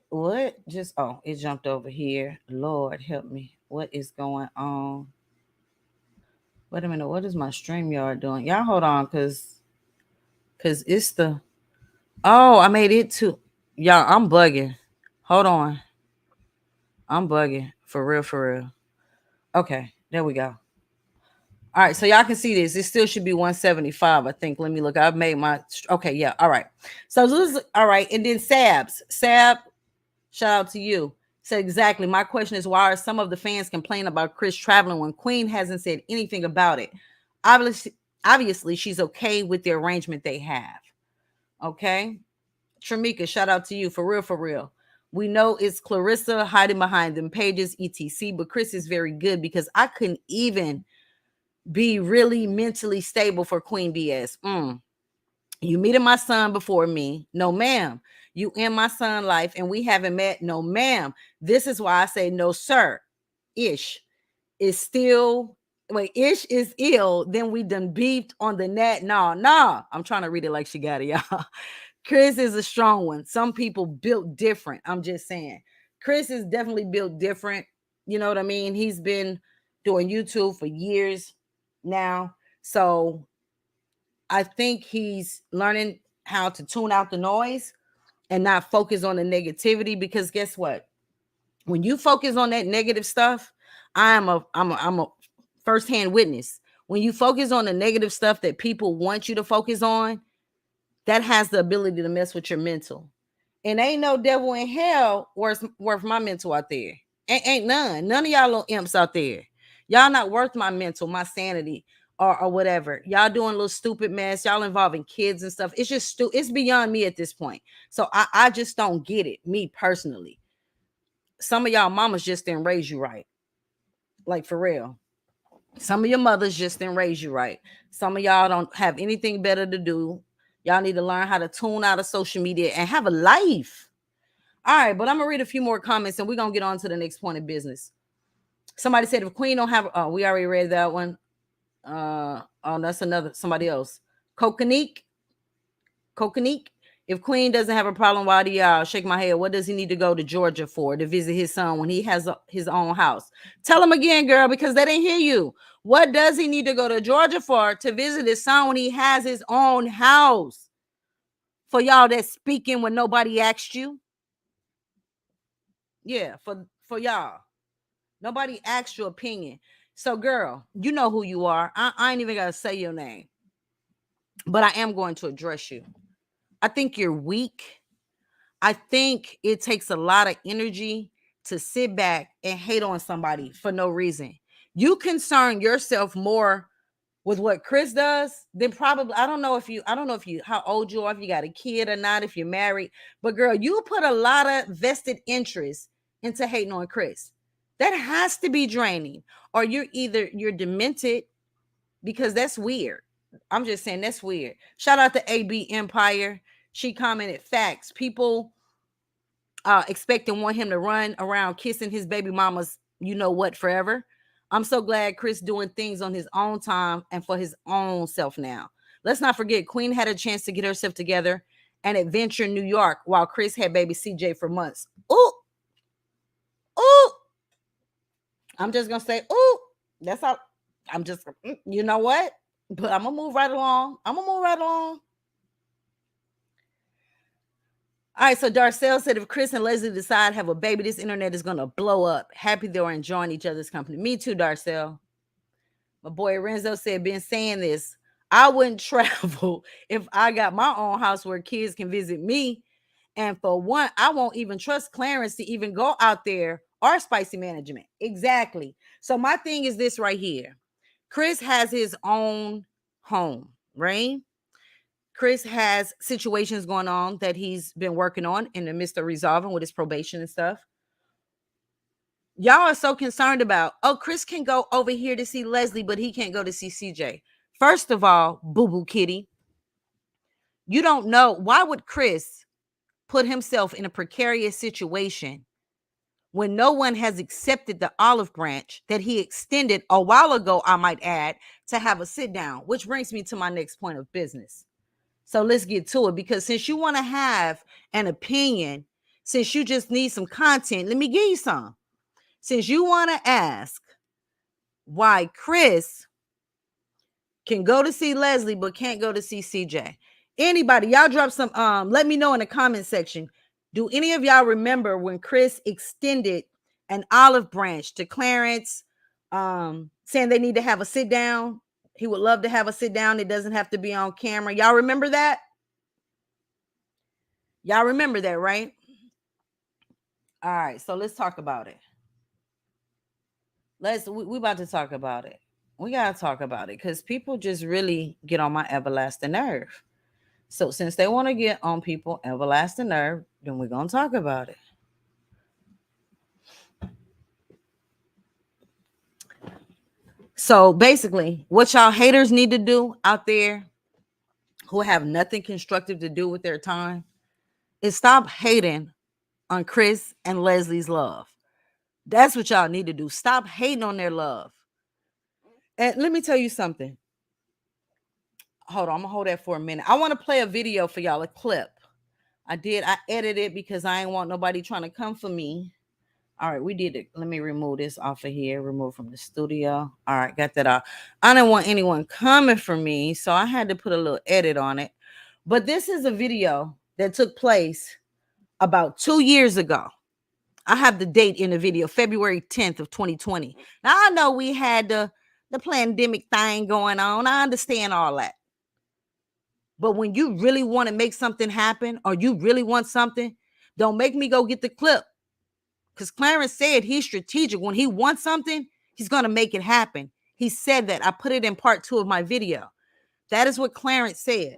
What? Just, it jumped over here. Lord, help me. What is going on? Wait a minute. What is my StreamYard doing? Y'all hold on because it's the... Oh, I made it too. Y'all, I'm bugging. Hold on. I'm bugging. For real. Okay, there we go. All right, so y'all can see this. It still should be 175, I think. Let me look. I've made my... Okay, yeah, all right. So this is... All right, and then Sab, shout out to you. Said exactly. My question is, why are some of the fans complaining about Chris traveling when Queen hasn't said anything about it? Obviously, she's okay with the arrangement they have. Okay. Tramika, shout out to you. For real. We know it's Clarissa hiding behind them pages, etc. But Chris is very good because I couldn't even be really mentally stable for Queen BS. You meeting my son before me? No, ma'am. You in my son's life and we haven't met? No, ma'am. This is why I say no, sir. Ish is still... Wait, Ish is ill. Then we done beefed on the net. Nah. I'm trying to read it like she got it, y'all. Chris is a strong one. Some people built different. I'm just saying. Chris is definitely built different. You know what I mean? He's been doing YouTube for years now. So I think he's learning how to tune out the noise and not focus on the negativity, because guess what? When you focus on that negative stuff, I'm a firsthand witness. When you focus on the negative stuff that people want you to focus on, that has the ability to mess with your mental. And ain't no devil in hell worth my mental out there. Ain't none. None of y'all little imps out there. Y'all not worth my mental, my sanity, or whatever. Y'all doing a little stupid mess. Y'all involving kids and stuff. It's just it's beyond me at this point. So I just don't get it. Me personally. Some of y'all mamas just didn't raise you right. Like for real. Some of your mothers just didn't raise you right. Some of y'all don't have anything better to do. Y'all need to learn how to tune out of social media and have a life. All right, but I'm gonna read a few more comments and we're gonna get on to the next point of business. Somebody said if Queen don't have, oh, we already read that one. Oh, that's another somebody else. Kokanique. If Queen doesn't have a problem, why do y'all shake my head? What does he need to go to Georgia for to visit his son when he has his own house? Tell him again, girl, because they didn't hear you. What does he need to go to Georgia for to visit his son when he has his own house? For y'all that's speaking when nobody asked you. Yeah, for y'all. Nobody asked your opinion. So, girl, you know who you are. I ain't even got to say your name. But I am going to address you. I think you're weak. I think it takes a lot of energy to sit back and hate on somebody for no reason. You concern yourself more with what Chris does than probably, I don't know if you, how old you are, if you got a kid or not, if you're married. But, girl, you put a lot of vested interest into hating on Chris. That has to be draining. Or you're demented, because that's weird. I'm just saying that's weird. Shout out to AB Empire. She commented facts. People expect and want him to run around kissing his baby mama's you know what forever. I'm so glad Chris doing things on his own time and for his own self now. Let's not forget Queen had a chance to get herself together and adventure in New York while Chris had baby CJ for months. Ooh. I'm just going to say, ooh, that's all. I'm just, you know what? But I'm going to move right along. All right, so Darcel said if Chris and Leslie decide to have a baby, this internet is going to blow up. Happy they are enjoying each other's company. Me too, Darcel. My boy Renzo said, been saying this. I wouldn't travel if I got my own house where kids can visit me. And for one, I won't even trust Clarence to even go out there or Spicy Management. Exactly. So my thing is this right here. Chris has his own home, right? Chris has situations going on that he's been working on in the midst of resolving with his probation and stuff. Y'all are so concerned about, oh, Chris can go over here to see Leslie, but he can't go to see CJ. First of all, boo-boo kitty, you don't know. Why would Chris put himself in a precarious situation when no one has accepted the olive branch that he extended a while ago, I might add, to have a sit down, which brings me to my next point of business. So let's get to it, because since you want to have an opinion, since you just need some content, let me give you some. Since you want to ask why Chris can go to see Leslie but can't go to see CJ. Anybody, y'all drop some, let me know in the comment section. Do any of y'all remember when Chris extended an olive branch to Clarence, saying they need to have a sit down? He would love to have a sit down. It doesn't have to be on camera. Y'all remember that? Y'all remember that, right? All right, so let's talk about it. We about to talk about it. We got to talk about it because people just really get on my everlasting nerve. So since they want to get on people everlasting nerve, then we're going to talk about it. So basically, what y'all haters need to do out there who have nothing constructive to do with their time is stop hating on Chris and Leslie's love. That's what y'all need to do. Stop hating on their love. And let me tell you something. Hold on, I'm gonna hold that for a minute. I want to play a video for y'all, a clip. I edited it because I ain't want nobody trying to come for me. All right, we did it. Let me remove this off of here. Remove from the studio. All right, got that off. I didn't want anyone coming for me, so I had to put a little edit on it. But this is a video that took place about 2 years ago. I have the date in the video, February 10th of 2020. Now, I know we had the pandemic thing going on. I understand all that. But when you really want to make something happen or you really want something, don't make me go get the clip. because Clarence said he's strategic. When he wants something, he's going to make it happen. He said that. I put it in part 2 of my video. That is what Clarence said.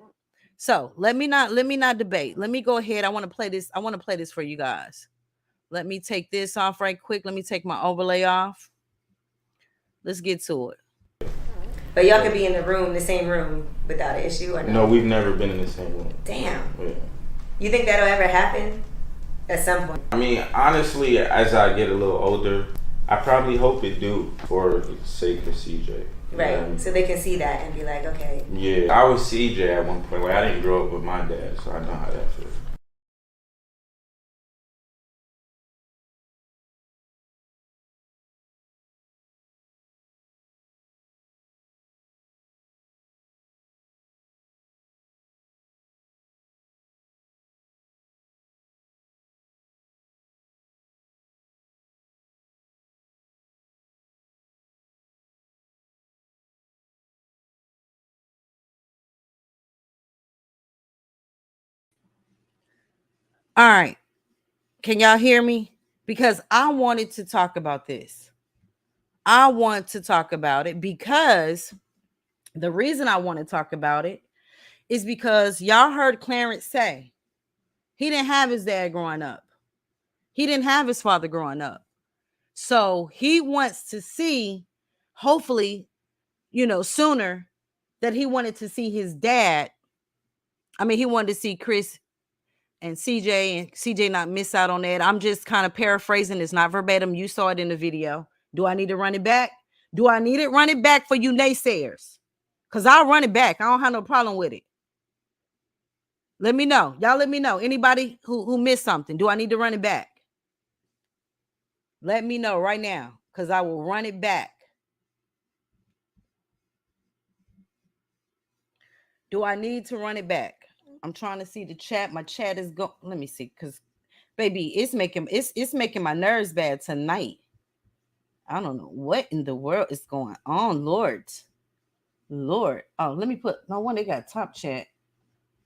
So let me not debate. Let me go ahead. I want to play this. I want to play this for you guys. Let me take this off right quick. Let me take my overlay off. Let's get to it.
But y'all could be in the same room without an issue or no?
No, we've never been in the same room.
Damn.
Yeah.
You think that'll ever happen at some point?
I mean, honestly, as I get a little older, I probably hope it do for the sake of CJ.
Right, so they can see that and be like, okay.
Yeah, I was CJ at one point. Like, I didn't grow up with my dad, so I know how that feels.
All right. Can y'all hear me? Because I wanted to talk about this. I want to talk about it because the reason I want to talk about it is because y'all heard Clarence say he didn't have his dad growing up. He didn't have his father growing up. So he wants to see, hopefully, sooner, that he wanted to see his dad. I mean, he wanted to see Chris and CJ not miss out on that. I'm just kind of paraphrasing. It's not verbatim. You saw it in the video. Do I need to run it back? Do I need it? Run it back for you naysayers. Because I'll run it back. I don't have no problem with it. Let me know. Y'all let me know. Anybody who missed something, do I need to run it back? Let me know right now, because I will run it back. Do I need to run it back? I'm trying to see the chat. My chat is going. Let me see, because baby, it's making my nerves bad tonight. I don't know what in the world is going on, Lord. Oh, let me put. No wonder they got top chat.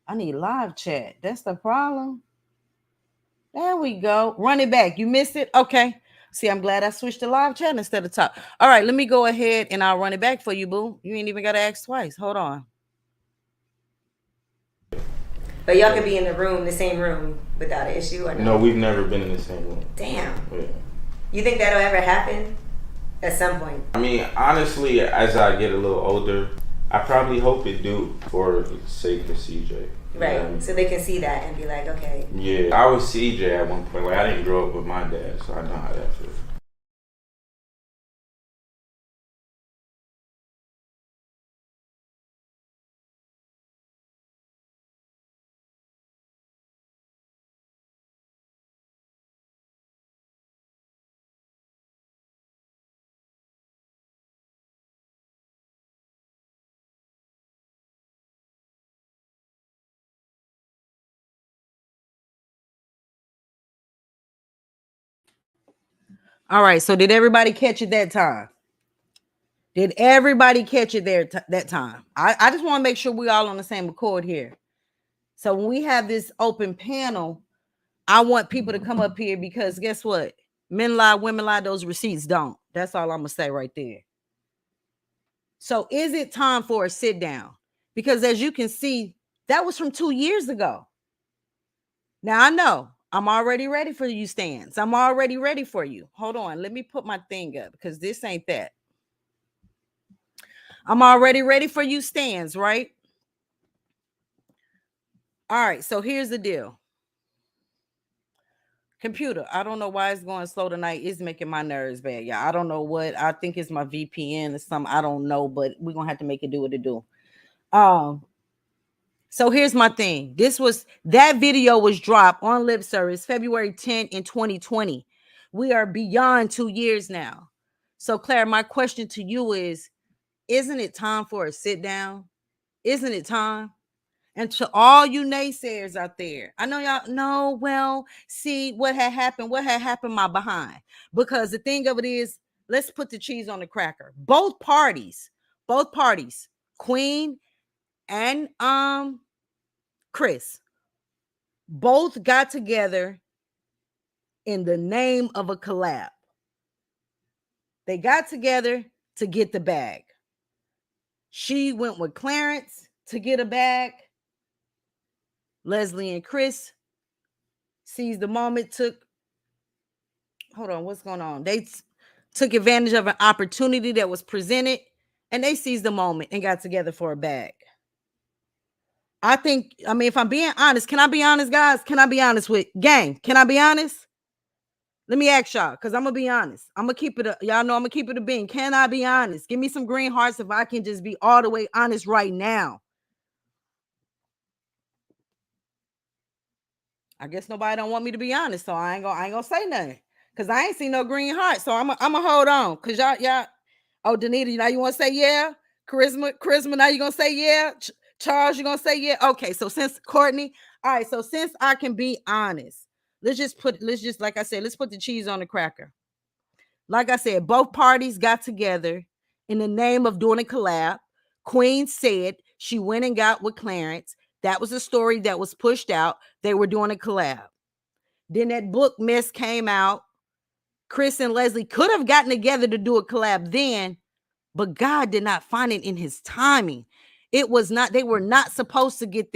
I need live chat. That's the problem. There we go. Run it back. You missed it? Okay. See, I'm glad I switched to live chat instead of top. All right, let me go ahead and I'll run it back for you, boo. You ain't even got to ask twice. Hold on.
But y'all could be in the same room without an issue or no?
No, we've never been in the same room.
Damn.
Yeah.
You think that'll ever happen at some point?
I mean, honestly, as I get a little older, I probably hope it do for the sake of CJ.
Right, so they can see that and be like, okay.
Yeah, I was CJ at one point. Like, I didn't grow up with my dad, so I know how that feels.
All right, so did everybody catch it that time? Did everybody catch it there that time? I just want to make sure we all on the same accord here. So when we have this open panel, I want people to come up here because guess what? Men lie, women lie, those receipts don't. That's all I'm going to say right there. So is it time for a sit down? Because as you can see, that was from 2 years ago. Now I know I'm already ready for you, Stans. I'm already ready for you. Hold on. Let me put my thing up because this ain't that. I'm already ready for you, Stans, right? All right. So here's the deal. Computer, I don't know why it's going slow tonight. It's making my nerves bad, y'all. I don't know what. I think it's my VPN or something. I don't know, but we're going to have to make it do what it do. So here's my thing. That video was dropped on lip service February 10th in 2020. We are beyond 2 years now. So Claire, my question to you is, isn't it time for a sit down? Isn't it time? And to all you naysayers out there, I know y'all know, well, see what had happened my behind. Because the thing of it is, let's put the cheese on the cracker. Both parties, Queen and Chris, both got together in the name of a collab. They got together to get the bag. She went with Clarence to get a bag. Leslie and Chris seized the moment, hold on, what's going on? They took advantage of an opportunity that was presented, and they seized the moment and got together for a bag. I mean, if I'm being honest, can I be honest, guys? Can I be honest with gang? Can I be honest? Let me ask y'all, because I'm going to be honest. I'm going to keep it, y'all know I'm going to keep it a bean. Can I be honest? Give me some green hearts if I can just be all the way honest right now. I guess nobody don't want me to be honest, so I ain't gonna say nothing. Because I ain't seen no green heart, so I'm gonna hold on. Because y'all, oh, Danita, now you want to say yeah? Charisma, now you going to say yeah? Charles, you going to say yeah? Okay, so since Courtney, all right, so since I can be honest, let's just, like I said, let's put the cheese on the cracker. Like I said, both parties got together in the name of doing a collab. Queen said she went and got with Clarence. That was a story that was pushed out. They were doing a collab. Then that book mess came out. Chris and Leslie could have gotten together to do a collab then, but God did not find it in his timing. It was not, they were not supposed to get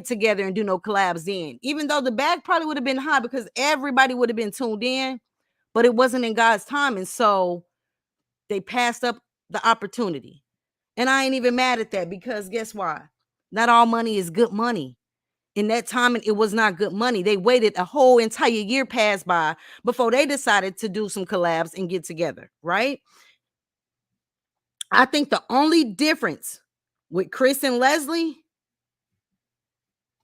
together and do no collabs then. Even though the bag probably would have been high because everybody would have been tuned in, but it wasn't in God's timing. So they passed up the opportunity. And I ain't even mad at that because guess why? Not all money is good money. In that time, it was not good money. They waited a whole entire year passed by before they decided to do some collabs and get together, right? I think the only difference with Chris and Leslie,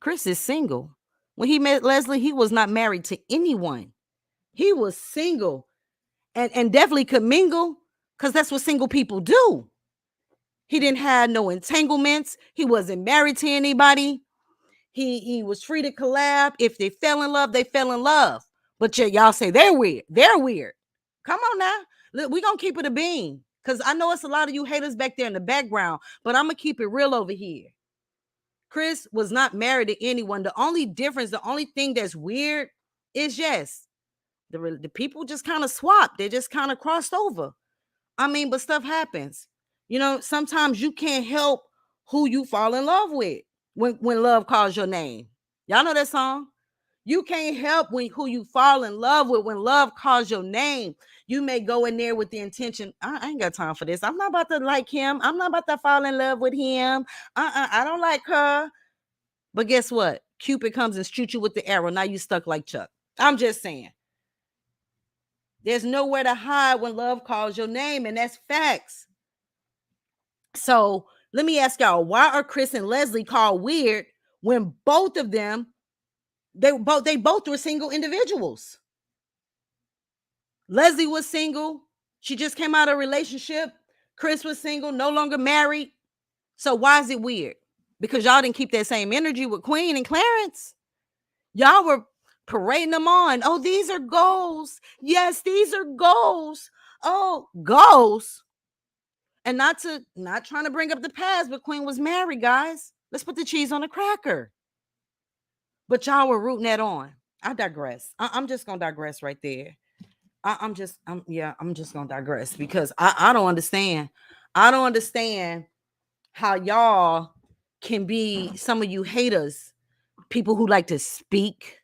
Chris is single. When he met Leslie, he was not married to anyone. He was single and definitely could mingle because that's what single people do. He didn't have no entanglements. He wasn't married to anybody. He was free to collab. If they fell in love, they fell in love. But y'all say they're weird. They're weird. Come on now. We're going to keep it a bean. Because I know it's a lot of you haters back there in the background. But I'm going to keep it real over here. Chris was not married to anyone. The only difference, the only thing that's weird is, yes, the people just kind of swapped. They just kind of crossed over. I mean, but stuff happens. You know, sometimes you can't help who you fall in love with. When love calls your name. Y'all know that song? You can't help who you fall in love with when love calls your name. You may go in there with the intention, I ain't got time for this. I'm not about to like him. I'm not about to fall in love with him. I don't like her. But guess what? Cupid comes and shoots you with the arrow. Now you stuck like Chuck. I'm just saying. There's nowhere to hide when love calls your name, and that's facts. So let me ask y'all, why are Chris and Leslie called weird when both of them, they both were single individuals? Leslie was single. She just came out of a relationship. Chris was single, no longer married. So why is it weird? Because y'all didn't keep that same energy with Queen and Clarence. Y'all were parading them on. Oh, these are goals. Yes, these are goals. Oh, goals. And not trying to bring up the past, but Queen was married, guys. Let's put the cheese on the cracker. But y'all were rooting that on. I digress. I'm just gonna digress right there. I'm just gonna digress because I don't understand. I don't understand how y'all can be, some of you haters, people who like to speak,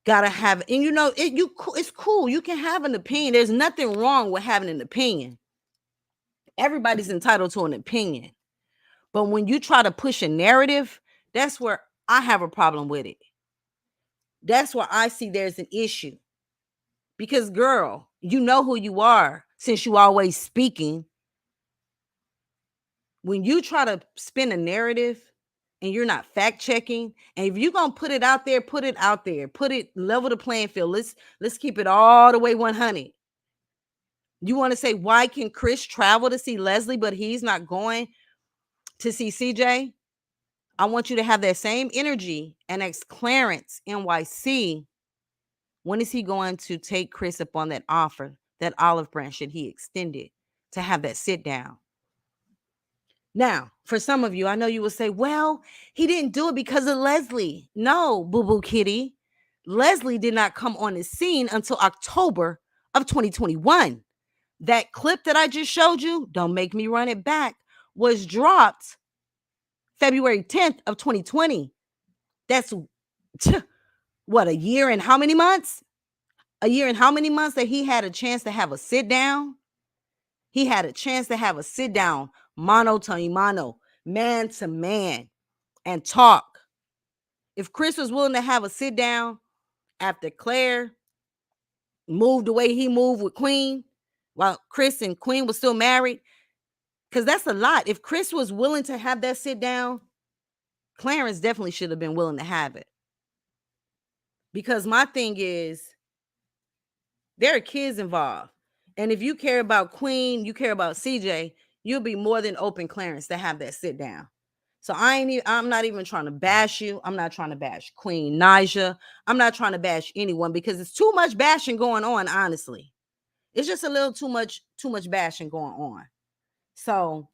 gotta have, and you know it's cool. You can have an opinion. There's nothing wrong with having an opinion. Everybody's entitled to an opinion. But when you try to push a narrative, that's where I have a problem with it. That's where I see there's an issue. Because, girl, you know who you are since you always speaking. When you try to spin a narrative and you're not fact checking, and if you're going to put it out there, put it out there. Put it, level the playing field. Let's keep it all the way 100. You want to say, why can Chris travel to see Leslie, but he's not going to see CJ? I want you to have that same energy and ask Clarence, NYC, when is he going to take Chris up on that offer, that olive branch that he extended to have that sit down? Now, for some of you, I know you will say, well, he didn't do it because of Leslie. No, boo-boo kitty. Leslie did not come on the scene until October of 2021. That clip that I just showed you, don't make me run it back, was dropped February 10th of 2020. That's what, a year and how many months? A year and how many months that he had a chance to have a sit down? He had a chance to have a sit down, mano to mano, man to man, and talk. If Chris was willing to have a sit down after Claire moved the way he moved with Queen, while Chris and Queen was still married, because that's a lot. If Chris was willing to have that sit down, Clarence definitely should have been willing to have it. Because my thing is, there are kids involved. And if you care about Queen, you care about CJ, you'll be more than open, Clarence, to have that sit down. So I'm not even trying to bash you. I'm not trying to bash Queen Naija. I'm not trying to bash anyone because it's too much bashing going on, honestly. It's just a little too much bashing going on. So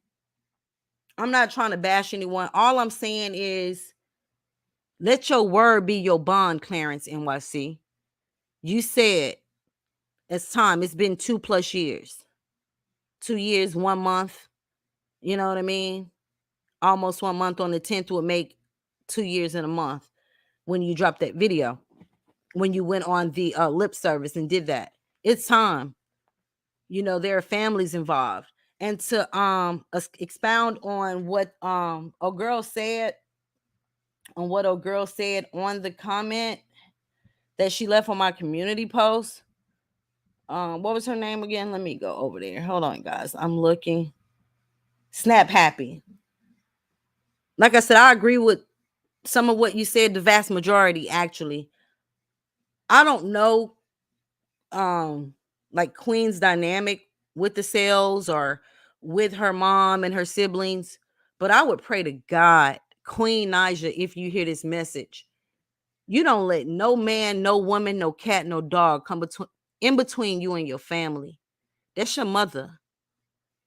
I'm not trying to bash anyone. All I'm saying is let your word be your bond, Clarence NYC. You said it's time. It's been 2+ years. 2 years, 1 month. You know what I mean? Almost 1 month. On the 10th would make 2 years and a month when you dropped that video. When you went on the lip service and did that. It's time. You know, there are families involved. And to expound on what old girl said, on the comment that she left on my community post. What was her name again? Let me go over there. Hold on, guys. I'm looking. Snap Happy. Like I said, I agree with some of what you said, the vast majority, actually. I don't know like Queen's dynamic with the sales or with her mom and her siblings, but I would pray to God, Queen Naija, if you hear this message, you don't let no man, no woman, no cat, no dog come in between you and your family. That's your mother.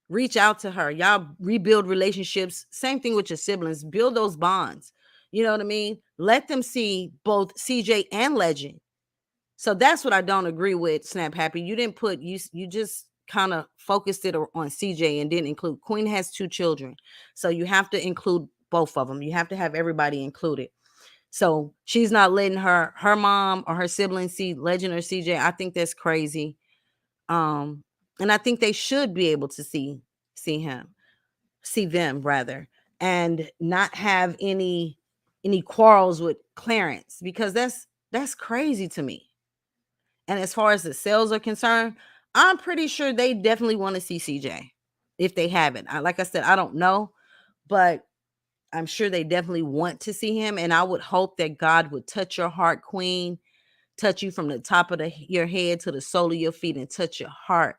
Reach out to her. Y'all rebuild relationships. Same thing with your siblings. Build those bonds. You know what I mean? Let them see both CJ and Legend. So that's what I don't agree with, Snap Happy. You didn't put, you just kind of focused it on CJ and didn't include. Queen has 2 children. So you have to include both of them. You have to have everybody included. So she's not letting her mom or her siblings see Legend or CJ. I think that's crazy. And I think they should be able to see them rather, and not have any quarrels with Clarence, because that's crazy to me. And as far as the sales are concerned, I'm pretty sure they definitely want to see CJ if they haven't. Like I said, I don't know, but I'm sure they definitely want to see him. And I would hope that God would touch your heart, Queen, touch you from the top of your head to the sole of your feet, and touch your heart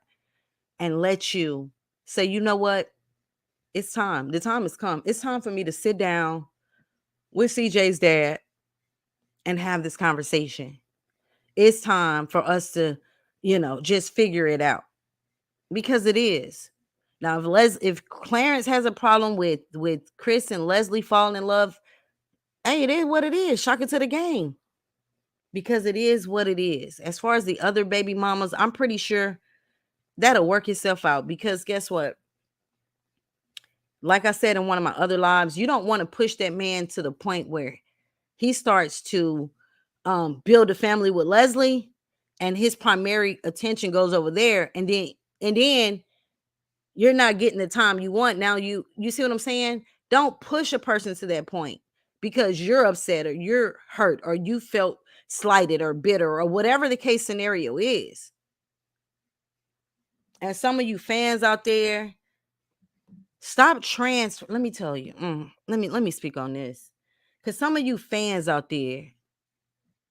and let you say, you know what? It's time. The time has come. It's time for me to sit down with CJ's dad and have this conversation. It's time for us to, just figure it out, because it is. Now, if Clarence has a problem with Chris and Leslie falling in love, hey, it is what it is. Shock it to the game, because it is what it is. As far as the other baby mamas, I'm pretty sure that'll work itself out, because guess what? Like I said in one of my other lives, you don't want to push that man to the point where he starts to build a family with Leslie and his primary attention goes over there, and then you're not getting the time you want. Now you see what I'm saying? Don't push a person to that point because you're upset or you're hurt or you felt slighted or bitter or whatever the case scenario is. And some of you fans out there, stop let me tell you, let me speak on this. Because some of you fans out there,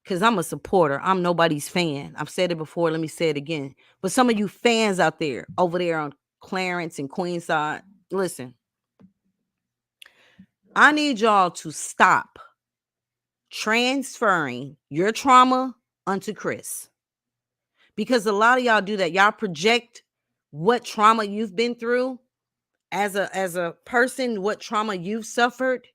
because I'm a supporter, I'm nobody's fan. I've said it before, let me say it again. But some of you fans out there, over there on Clarence and Queen's side, listen. I need y'all to stop transferring your trauma onto Chris. Because a lot of y'all do that. Y'all project what trauma you've been through as a person, what trauma you've suffered.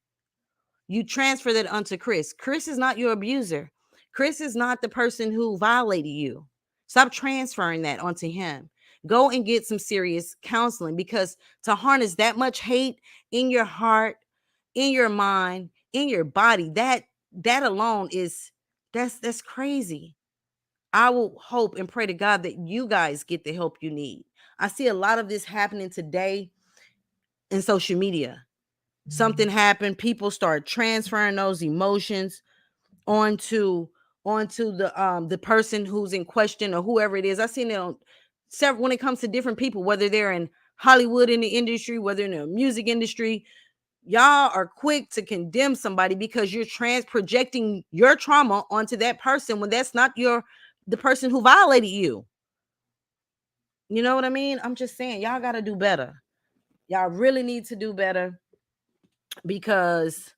You transfer that onto Chris. Chris is not your abuser. Chris is not the person who violated you. Stop transferring that onto him. Go and get some serious counseling, because to harness that much hate in your heart, in your mind, in your body, that alone is that's crazy. I will hope and pray to God that you guys get the help you need. I see a lot of this happening today in social media. Something happened, people start transferring those emotions onto the person who's in question or whoever it is. I've seen it on several when it comes to different people, whether they're in Hollywood in the industry, whether in the music industry. Y'all are quick to condemn somebody because you're projecting your trauma onto that person when that's not the person who violated you. You know what I mean? I'm just saying, y'all got to do better. Y'all really need to do better, because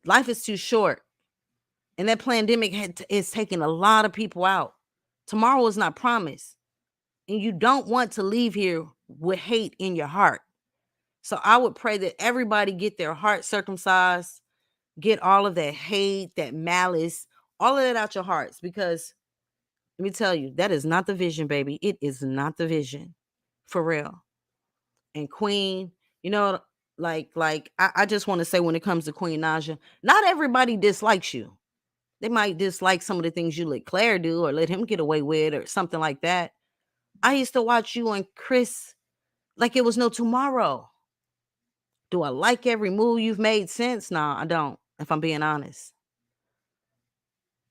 life is too short. And that pandemic is taking a lot of people out. Tomorrow is not promised. And you don't want to leave here with hate in your heart. So I would pray that everybody get their heart circumcised, get all of that hate, that malice, all of that out your hearts. Because let me tell you, that is not the vision, baby. It is not the vision. For real. And Queen, you know, like I just want to say, when it comes to Queen Naija, not everybody dislikes you. They might dislike some of the things you let Claire do or let him get away with or something like that. I used to watch you and Chris like it was no tomorrow. Do I like every move you've made since? No, I don't, if I'm being honest.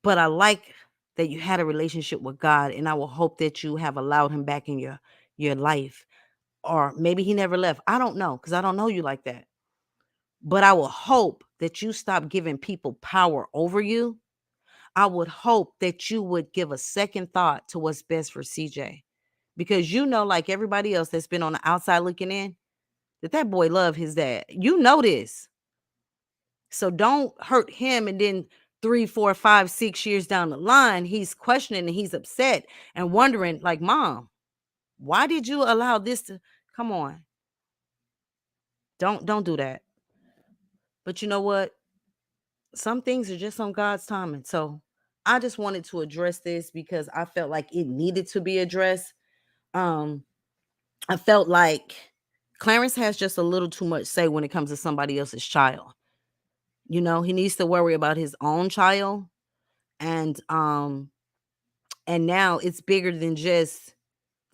But I like that you had a relationship with God, and I will hope that you have allowed him back in your life. Or maybe he never left. I don't know, because I don't know you like that. But I will hope that you stop giving people power over you. I would hope that you would give a second thought to what's best for CJ. Because you know, like everybody else that's been on the outside looking in, that boy loved his dad. You know this. So don't hurt him, and then 3, 4, 5, 6 years down the line, he's questioning and he's upset and wondering, like, Mom, why did you allow this to come on? Don't do that. But you know what? Some things are just on God's timing. So I just wanted to address this because I felt like it needed to be addressed. I felt like Clarence has just a little too much say when it comes to somebody else's child. You know, he needs to worry about his own child. And now it's bigger than just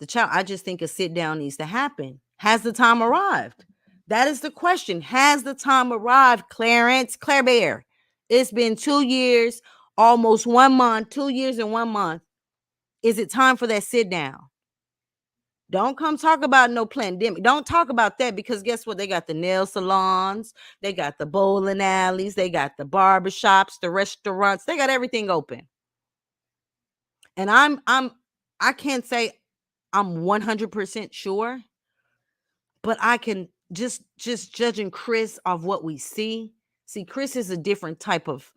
the child. I just think a sit down needs to happen. Has the time arrived? That is the question. Has the time arrived, Clarence? Claire Bear. It's been 2 years, almost 1 month, 2 years and 1 month. Is it time for that sit down? Don't come talk about no pandemic. Don't talk about that, because guess what? They got the nail salons. They got the bowling alleys. They got the barbershops, the restaurants. They got everything open. And I can't say I'm 100% sure, but I can just judging Chris of what we see. See, Chris is a different type of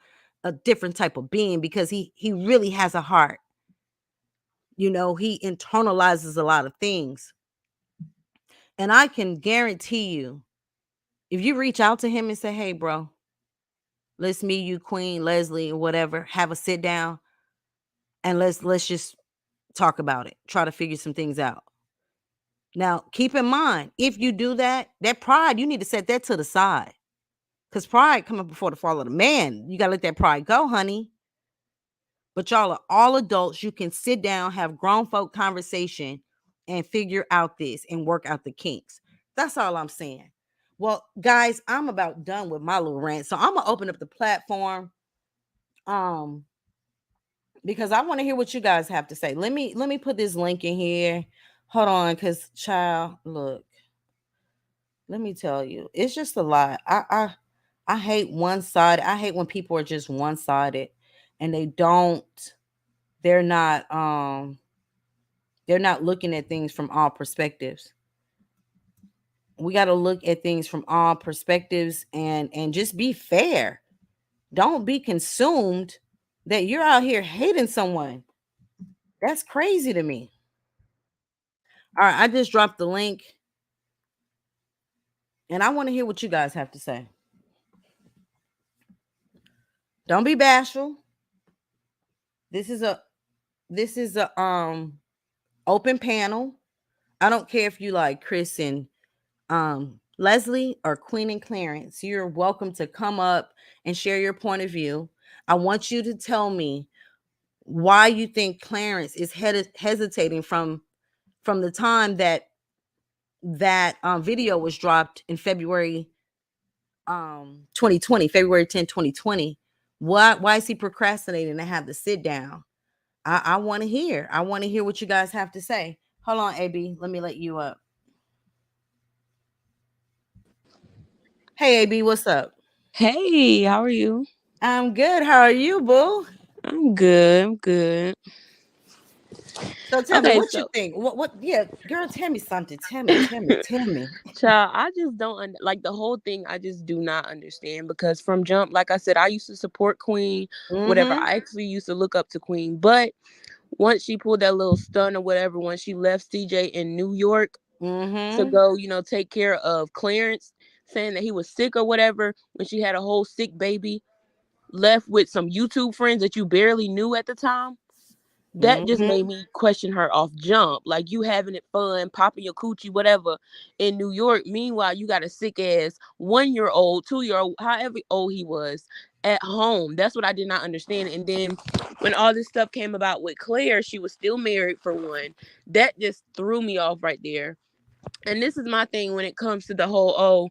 being, because he really has a heart. You know, he internalizes a lot of things. And I can guarantee you, if you reach out to him and say, hey, bro, let's meet you, Queen, Leslie, or whatever, have a sit down, and let's just talk about it. Try to figure some things out. Now, keep in mind, if you do that pride, you need to set that to the side. Because pride coming before the fall of the man. You got to let that pride go, honey. But y'all are all adults. You can sit down, have grown folk conversation, and figure out this and work out the kinks. That's all I'm saying. Well, guys, I'm about done with my little rant. So I'm going to open up the platform because I want to hear what you guys have to say. Let me put this link in here. Hold on, because child, look. Let me tell you, it's just a lot. I hate one-sided. I hate when people are just one-sided and they're not looking at things from all perspectives. We got to look at things from all perspectives and just be fair. Don't be consumed that you're out here hating someone. That's crazy to me. All right, I just dropped the link and I want to hear what you guys have to say. Don't be bashful. This is a open panel. I don't care if you like Chris and Leslie or Queen and Clarence. You're welcome to come up and share your point of view. I want you to tell me why you think Clarence is hesitating from the time that video was dropped in February 2020, February 10, 2020. Why is he procrastinating to have the sit down? I want to hear. I want to hear what you guys have to say. Hold on, AB. Let me let you up. Hey, AB, what's up?
Hey, how are you?
I'm good. How are you, boo?
I'm good.
So tell me what you think. What? Yeah, girl, tell me something. Tell me.
Child, I just don't like the whole thing. I just do not understand because from jump, like I said, I used to support Queen, whatever. I actually used to look up to Queen, but once she pulled that little stunt or whatever, when she left CJ in New York to go, take care of Clarence, saying that he was sick or whatever, when she had a whole sick baby, left with some YouTube friends that you barely knew at the time. That just made me question her off jump. Like, you having it fun, popping your coochie, whatever, in New York. Meanwhile, you got a sick ass 1-year-old, 2-year-old, however old he was, at home. That's what I did not understand. And then when all this stuff came about with Claire, she was still married for one. That just threw me off right there. And this is my thing when it comes to the whole,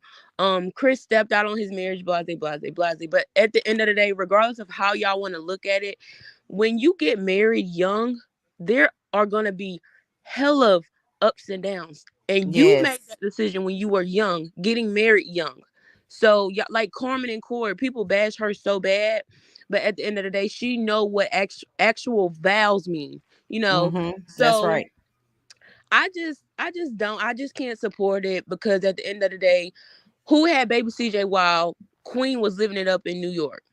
Chris stepped out on his marriage, blase. But at the end of the day, regardless of how y'all want to look at it, when you get married young, there are going to be hell of ups and downs. And you made that decision when you were young, getting married young. So, yeah, like Carmen and Corey, people bash her so bad. But at the end of the day, she know what actual vows mean, So
that's right.
I just can't support it because at the end of the day, who had baby CJ while Queen was living it up in New York?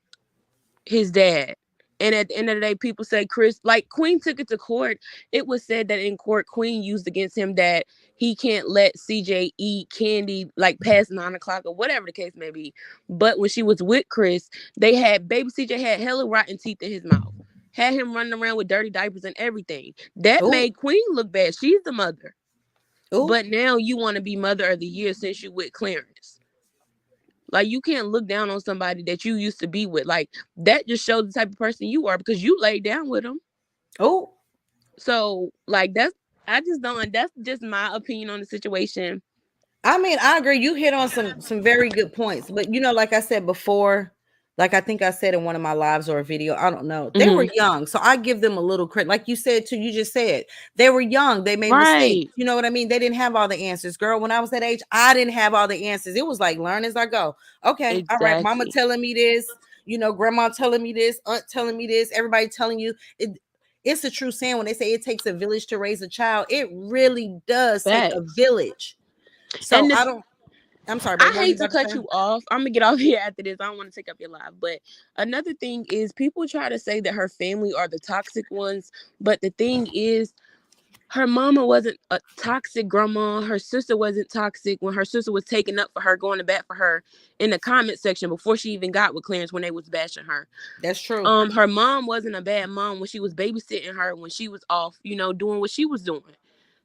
His dad. And at the end of the day, people say Chris, like Queen took it to court. It was said that in court, Queen used against him that he can't let CJ eat candy like past 9 o'clock or whatever the case may be. But when she was with Chris, baby CJ had hella rotten teeth in his mouth. Had him running around with dirty diapers and everything. That made Queen look bad. She's the mother. But now you want to be mother of the year since you with Clarence. Like, you can't look down on somebody that you used to be with. Like, that just shows the type of person you are because you laid down with him. So, like, that's just my opinion on the situation.
I mean, I agree. You hit on some very good points. But, like I said before, like I think I said in one of my lives or a video, I don't know. They were young. So I give them a little credit. Like you said, too, you just said they were young. They made mistakes. You know what I mean? They didn't have all the answers. Girl, when I was that age, I didn't have all the answers. It was like, learn as I go. Okay. All right. Mama telling me this, grandma telling me this, aunt telling me this, everybody telling you. It's a true saying when they say it takes a village to raise a child. It really does take a village. So I'm sorry, baby.
I hate to cut you off. I'm gonna get off here after this. I don't want to take up your life. But another thing is people try to say that her family are the toxic ones. But the thing is, her mama wasn't a toxic grandma. Her sister wasn't toxic when her sister was taking up for her, going to bat for her in the comment section before she even got with Clarence when they was bashing her.
That's true.
Her mom wasn't a bad mom when she was babysitting her when she was off, doing what she was doing.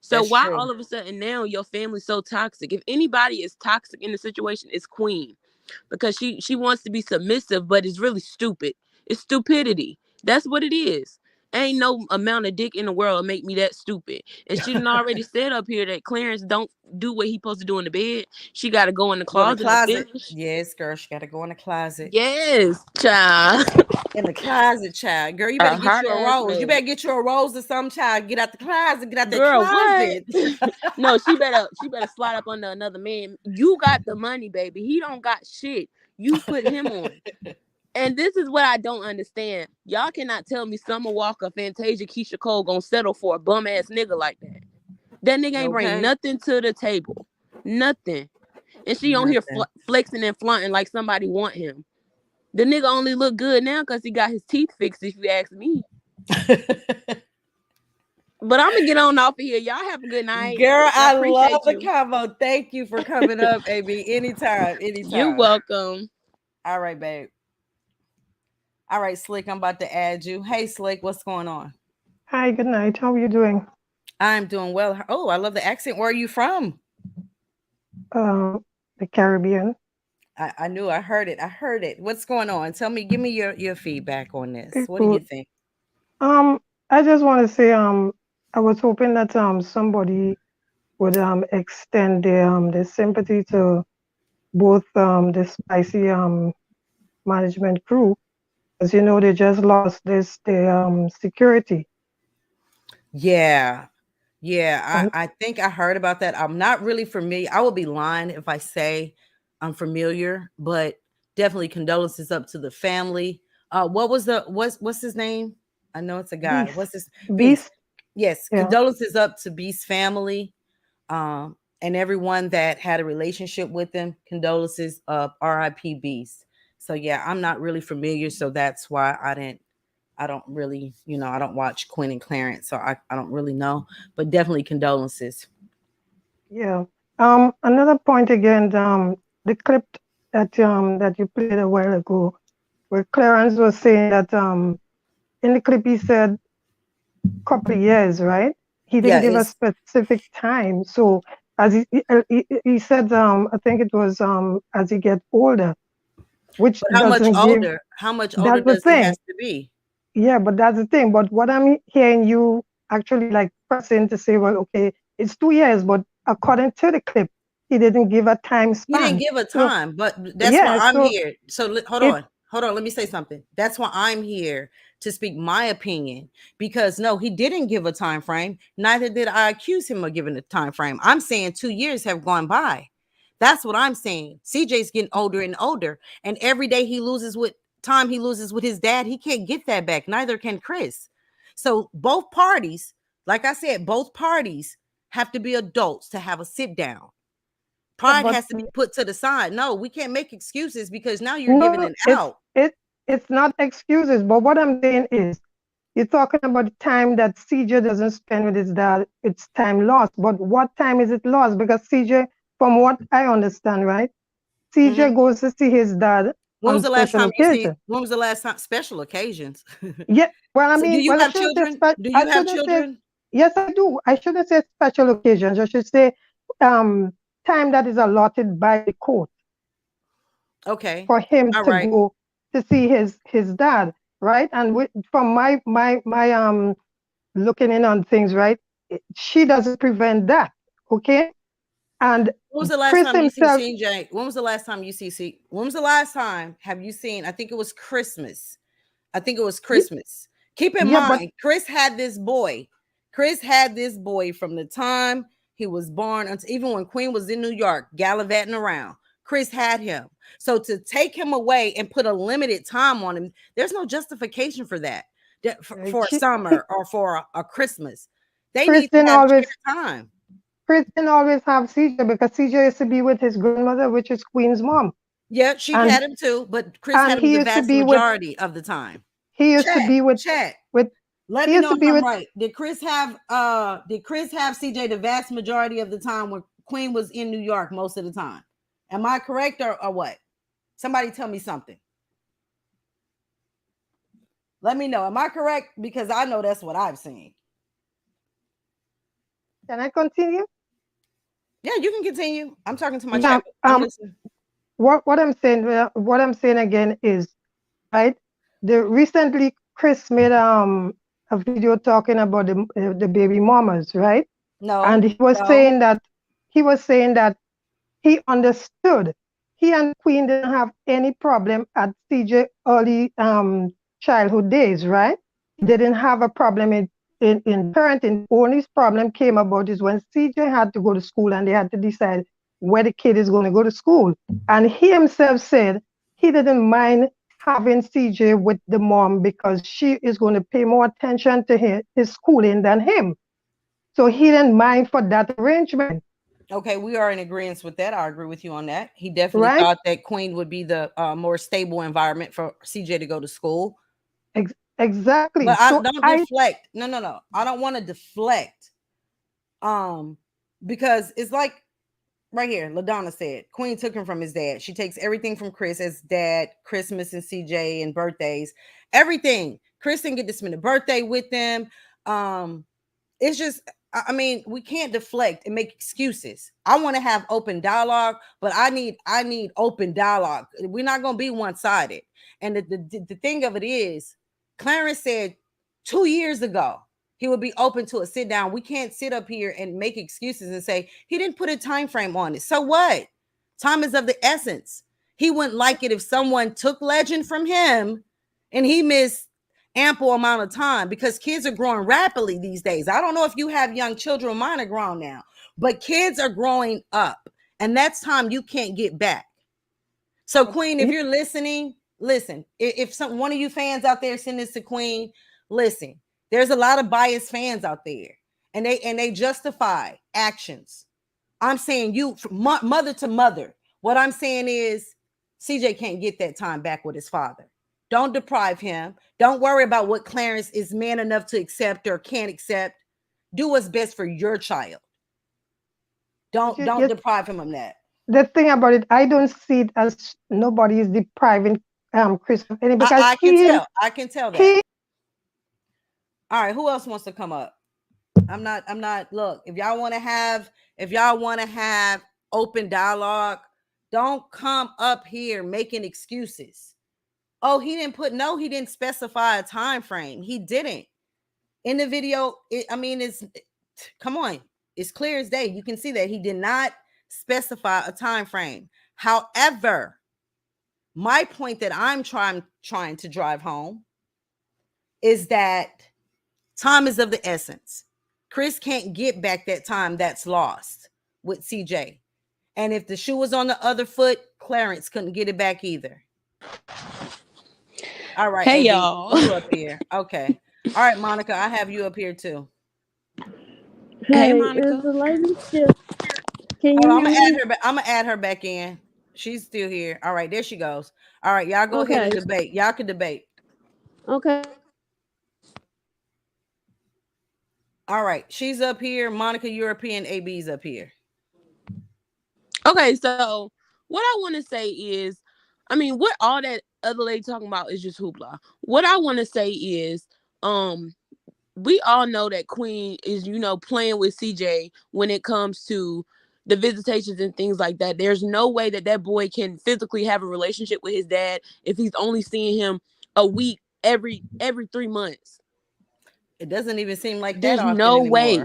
So why all of a sudden now your family's so toxic? If anybody is toxic in the situation, it's Queen. Because she wants to be submissive, but it's really stupid. It's stupidity. That's what it is. Ain't no amount of dick in the world make me that stupid. And she done already said up here that Clarence don't do what he supposed to do in the bed. She got to go in the closet.
Yes, girl. She got to go in the closet.
Yes, child.
In the closet, child. Girl, you better get you a rose. You better get you a rose or some child. Get out the closet. Get out the closet.
What? No, she better slide up under another man. You got the money, baby. He don't got shit. You put him on. And this is what I don't understand. Y'all cannot tell me Summer Walker, Fantasia, Keisha Cole gonna settle for a bum ass nigga like that. That nigga ain't bring nothing to the table. Nothing. And she on here flexing and flaunting like somebody want him. The nigga only look good now because he got his teeth fixed, if you ask me. But I'm going to get on off of here. Y'all have a good night.
Girl, I love the combo. Thank you for coming up, AB. Anytime.
You're welcome.
All right, babe. All right, Slick, I'm about to add you. Hey, Slick, what's going on?
Hi, good night. How are you doing?
I'm doing well. Oh, I love the accent. Where are you from?
The Caribbean.
I knew. I heard it. I heard it. What's going on? Tell me. Give me your feedback on this.
Okay,
What do you
cool.
think?
I just want to say, I was hoping that somebody would extend their sympathy to both the spicy management crew, as you know, they just lost their security.
Yeah. I think I heard about that. I'm not really familiar. I would be lying if I say I'm familiar, but definitely condolences up to the family. What's his name? I know it's a guy.
Beast.
What's his
Beast?
Yes,
Yeah.
condolences up to Beast's family, and everyone that had a relationship with them. Condolences of R.I.P. Beast. So yeah, I'm not really familiar, so that's why I don't really, I don't watch Quinn and Clarence, so I don't really know, but definitely condolences.
Yeah. Another point again, the clip that you played a while ago, where Clarence was saying that in the clip he said couple of years, right? He didn't give a specific time. So as he said, I think it was as he gets older, which
But how much
doesn't give.
older? How much older
That's the
does he
thing.
has to be?
Yeah, but that's the thing. But what I'm hearing you actually like pressing to say, well, okay, it's 2 years, but according to the clip, he didn't give a time
He didn't
span.
give a
So
time, but that's why
yeah,
I'm
so
here. So hold
it
on. Let me say something. That's why I'm here to speak my opinion, because no, he didn't give a time frame. Neither did I accuse him of giving a time frame. I'm saying 2 years have gone by. That's what I'm saying. CJ's getting older and older, and every day he loses with his dad, he can't get that back. Neither can Chris. So both parties, like I said, both parties have to be adults to have a sit down. Pride
but
has to be put to the side. No, we can't make excuses, because now you're giving
no,
an out.
it's not excuses. But what I'm saying is, you're talking about the time that CJ doesn't spend with his dad. It's time lost. But what time is it lost? Because CJ, from what I understand, right? CJ goes to see his dad
When was
on
the last
special
time you see?
occasions.
When was the last time? Special occasions.
Yeah. Well, I
So do
mean,
you
well, I
have
shouldn't say
children? Do you
I
have
shouldn't say.
children?
Yes, I do. I shouldn't say special occasions. I should say time that is allotted by the court
Okay.
for him
All
to
right.
go to see his dad, right? And from my looking in on things, right? She doesn't prevent that, okay? And
When was the last
Chris
time you
himself,
see CJ? When was the last time you see? When was the last time have you seen? I think it was Christmas. Keep in
yeah, but
mind, Chris had this boy. Chris had this boy from the time he was born until even when Queen was in New York gallivanting around. Chris had him. So to take him away and put a limited time on him, there's no justification for that. For a summer or for a Christmas. They
Chris
need to
didn't
have
always
shared time.
Chris didn't always have CJ because CJ used to be with his grandmother, which is Queen's mom.
Yeah, she
And
had him too, but Chris
and
had him
he
the
used to
vast
be with
majority of the time.
he used to be with
Let
he
me
used
know
to
if
be
I'm
with
right. Did Chris have CJ the vast majority of the time when Queen was in New York most of the time? Am I correct or what? Somebody tell me something. Let me know. Am I correct? Because I know that's what I've seen.
Can I continue?
Yeah, you can continue. I'm talking to my
Yeah,
chat. I'm listening.
what I'm saying again is, right? Recently Chris made a video talking about the baby mamas, right? And he was saying that he understood. He and Queen didn't have any problem at CJ early childhood days, right? He didn't have a problem in parenting. Only problem came about is when CJ had to go to school and they had to decide where the kid is going to go to school. And he himself said he didn't mind having CJ with the mom because she is going to pay more attention to his schooling than him. So he didn't mind for that arrangement.
Okay, we are in agreement with that. I agree with you on that. He definitely thought that Queen would be the more stable environment for CJ to go to school.
Exactly.
But I don't deflect. No. I don't want to deflect. Because it's like Right here, LaDonna said, Queen took him from his dad. She takes everything from Chris as dad, Christmas and CJ and birthdays, everything. Chris didn't get to spend a birthday with them. It's just, I mean, we can't deflect and make excuses. I want to have open dialogue, but I need open dialogue. We're not going to be one-sided. And the thing of it is, Clarence said 2 years ago, he would be open to a sit down. We can't sit up here and make excuses and say he didn't put a time frame on it. So what? Time is of the essence. He wouldn't like it if someone took Legend from him and he missed ample amount of time, because kids are growing rapidly these days. I don't know if you have young children. Mine are grown now, but kids are growing up, and that's time you can't get back. So Queen, if you're listening, listen. If one of you fans out there send this to Queen, listen. There's a lot of biased fans out there, and they justify actions. I'm saying you from mother to mother. What I'm saying is CJ can't get that time back with his father. Don't deprive him. Don't worry about what Clarence is man enough to accept or can't accept. Do what's best for your child. Don't deprive him of that.
The thing about it, I don't see it as nobody is depriving Chris of any, because
I can tell that. All right, who else wants to come up? I'm not. Look, if y'all want to have open dialogue, don't come up here making excuses. Oh, he didn't specify a time frame. He didn't. In the video, come on. It's clear as day. You can see that he did not specify a time frame. However, my point that I'm trying to drive home is that time is of the essence. Chris can't get back that time that's lost with CJ. And if the shoe was on the other foot, Clarence couldn't get it back either. All right.
Hey,
AB,
y'all.
you up here. Okay. All right, Monica, I have you up here too.
Hey, Monica.
Is the lady still? Can you
I'm
hear
gonna
me?
I'm gonna add her back in. She's still here. All right, there she goes. All right, y'all go ahead and debate. Y'all can debate.
Okay.
All right, she's up here. Monica European, AB's up here.
Okay, so what I want to say is, what all that other lady talking about is just hoopla. What I want to say is, we all know that Queen is, playing with CJ when it comes to the visitations and things like that. There's no way that boy can physically have a relationship with his dad if he's only seeing him a week every 3 months.
It doesn't even seem like
there's
that often
no
anymore.
way.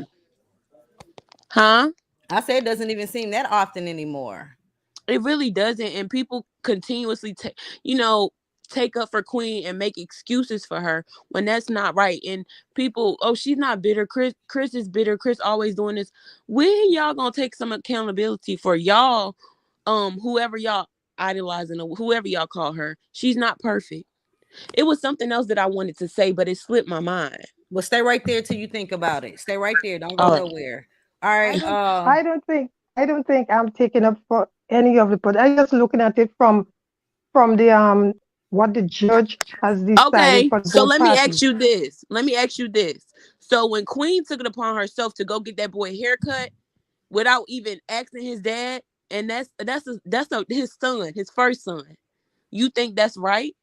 Huh?
I said it doesn't even seem that often anymore.
It really doesn't, and people continuously take up for Queen and make excuses for her when that's not right. And people, oh, she's not bitter. Chris is bitter. Chris always doing this. When y'all gonna take some accountability for y'all? Whoever y'all idolizing, or whoever y'all call her, she's not perfect. It was something else that I wanted to say, but it slipped my mind.
Well, stay right there till you think about it. Stay right there. Don't go nowhere. All right.
I don't think I'm taking up for any of the part. I'm just looking at it from the what the judge has decided.
Okay,
for
so let me
parties.
ask you this. So when Queen took it upon herself to go get that boy a haircut without even asking his dad, and that's his son, his first son, you think that's right?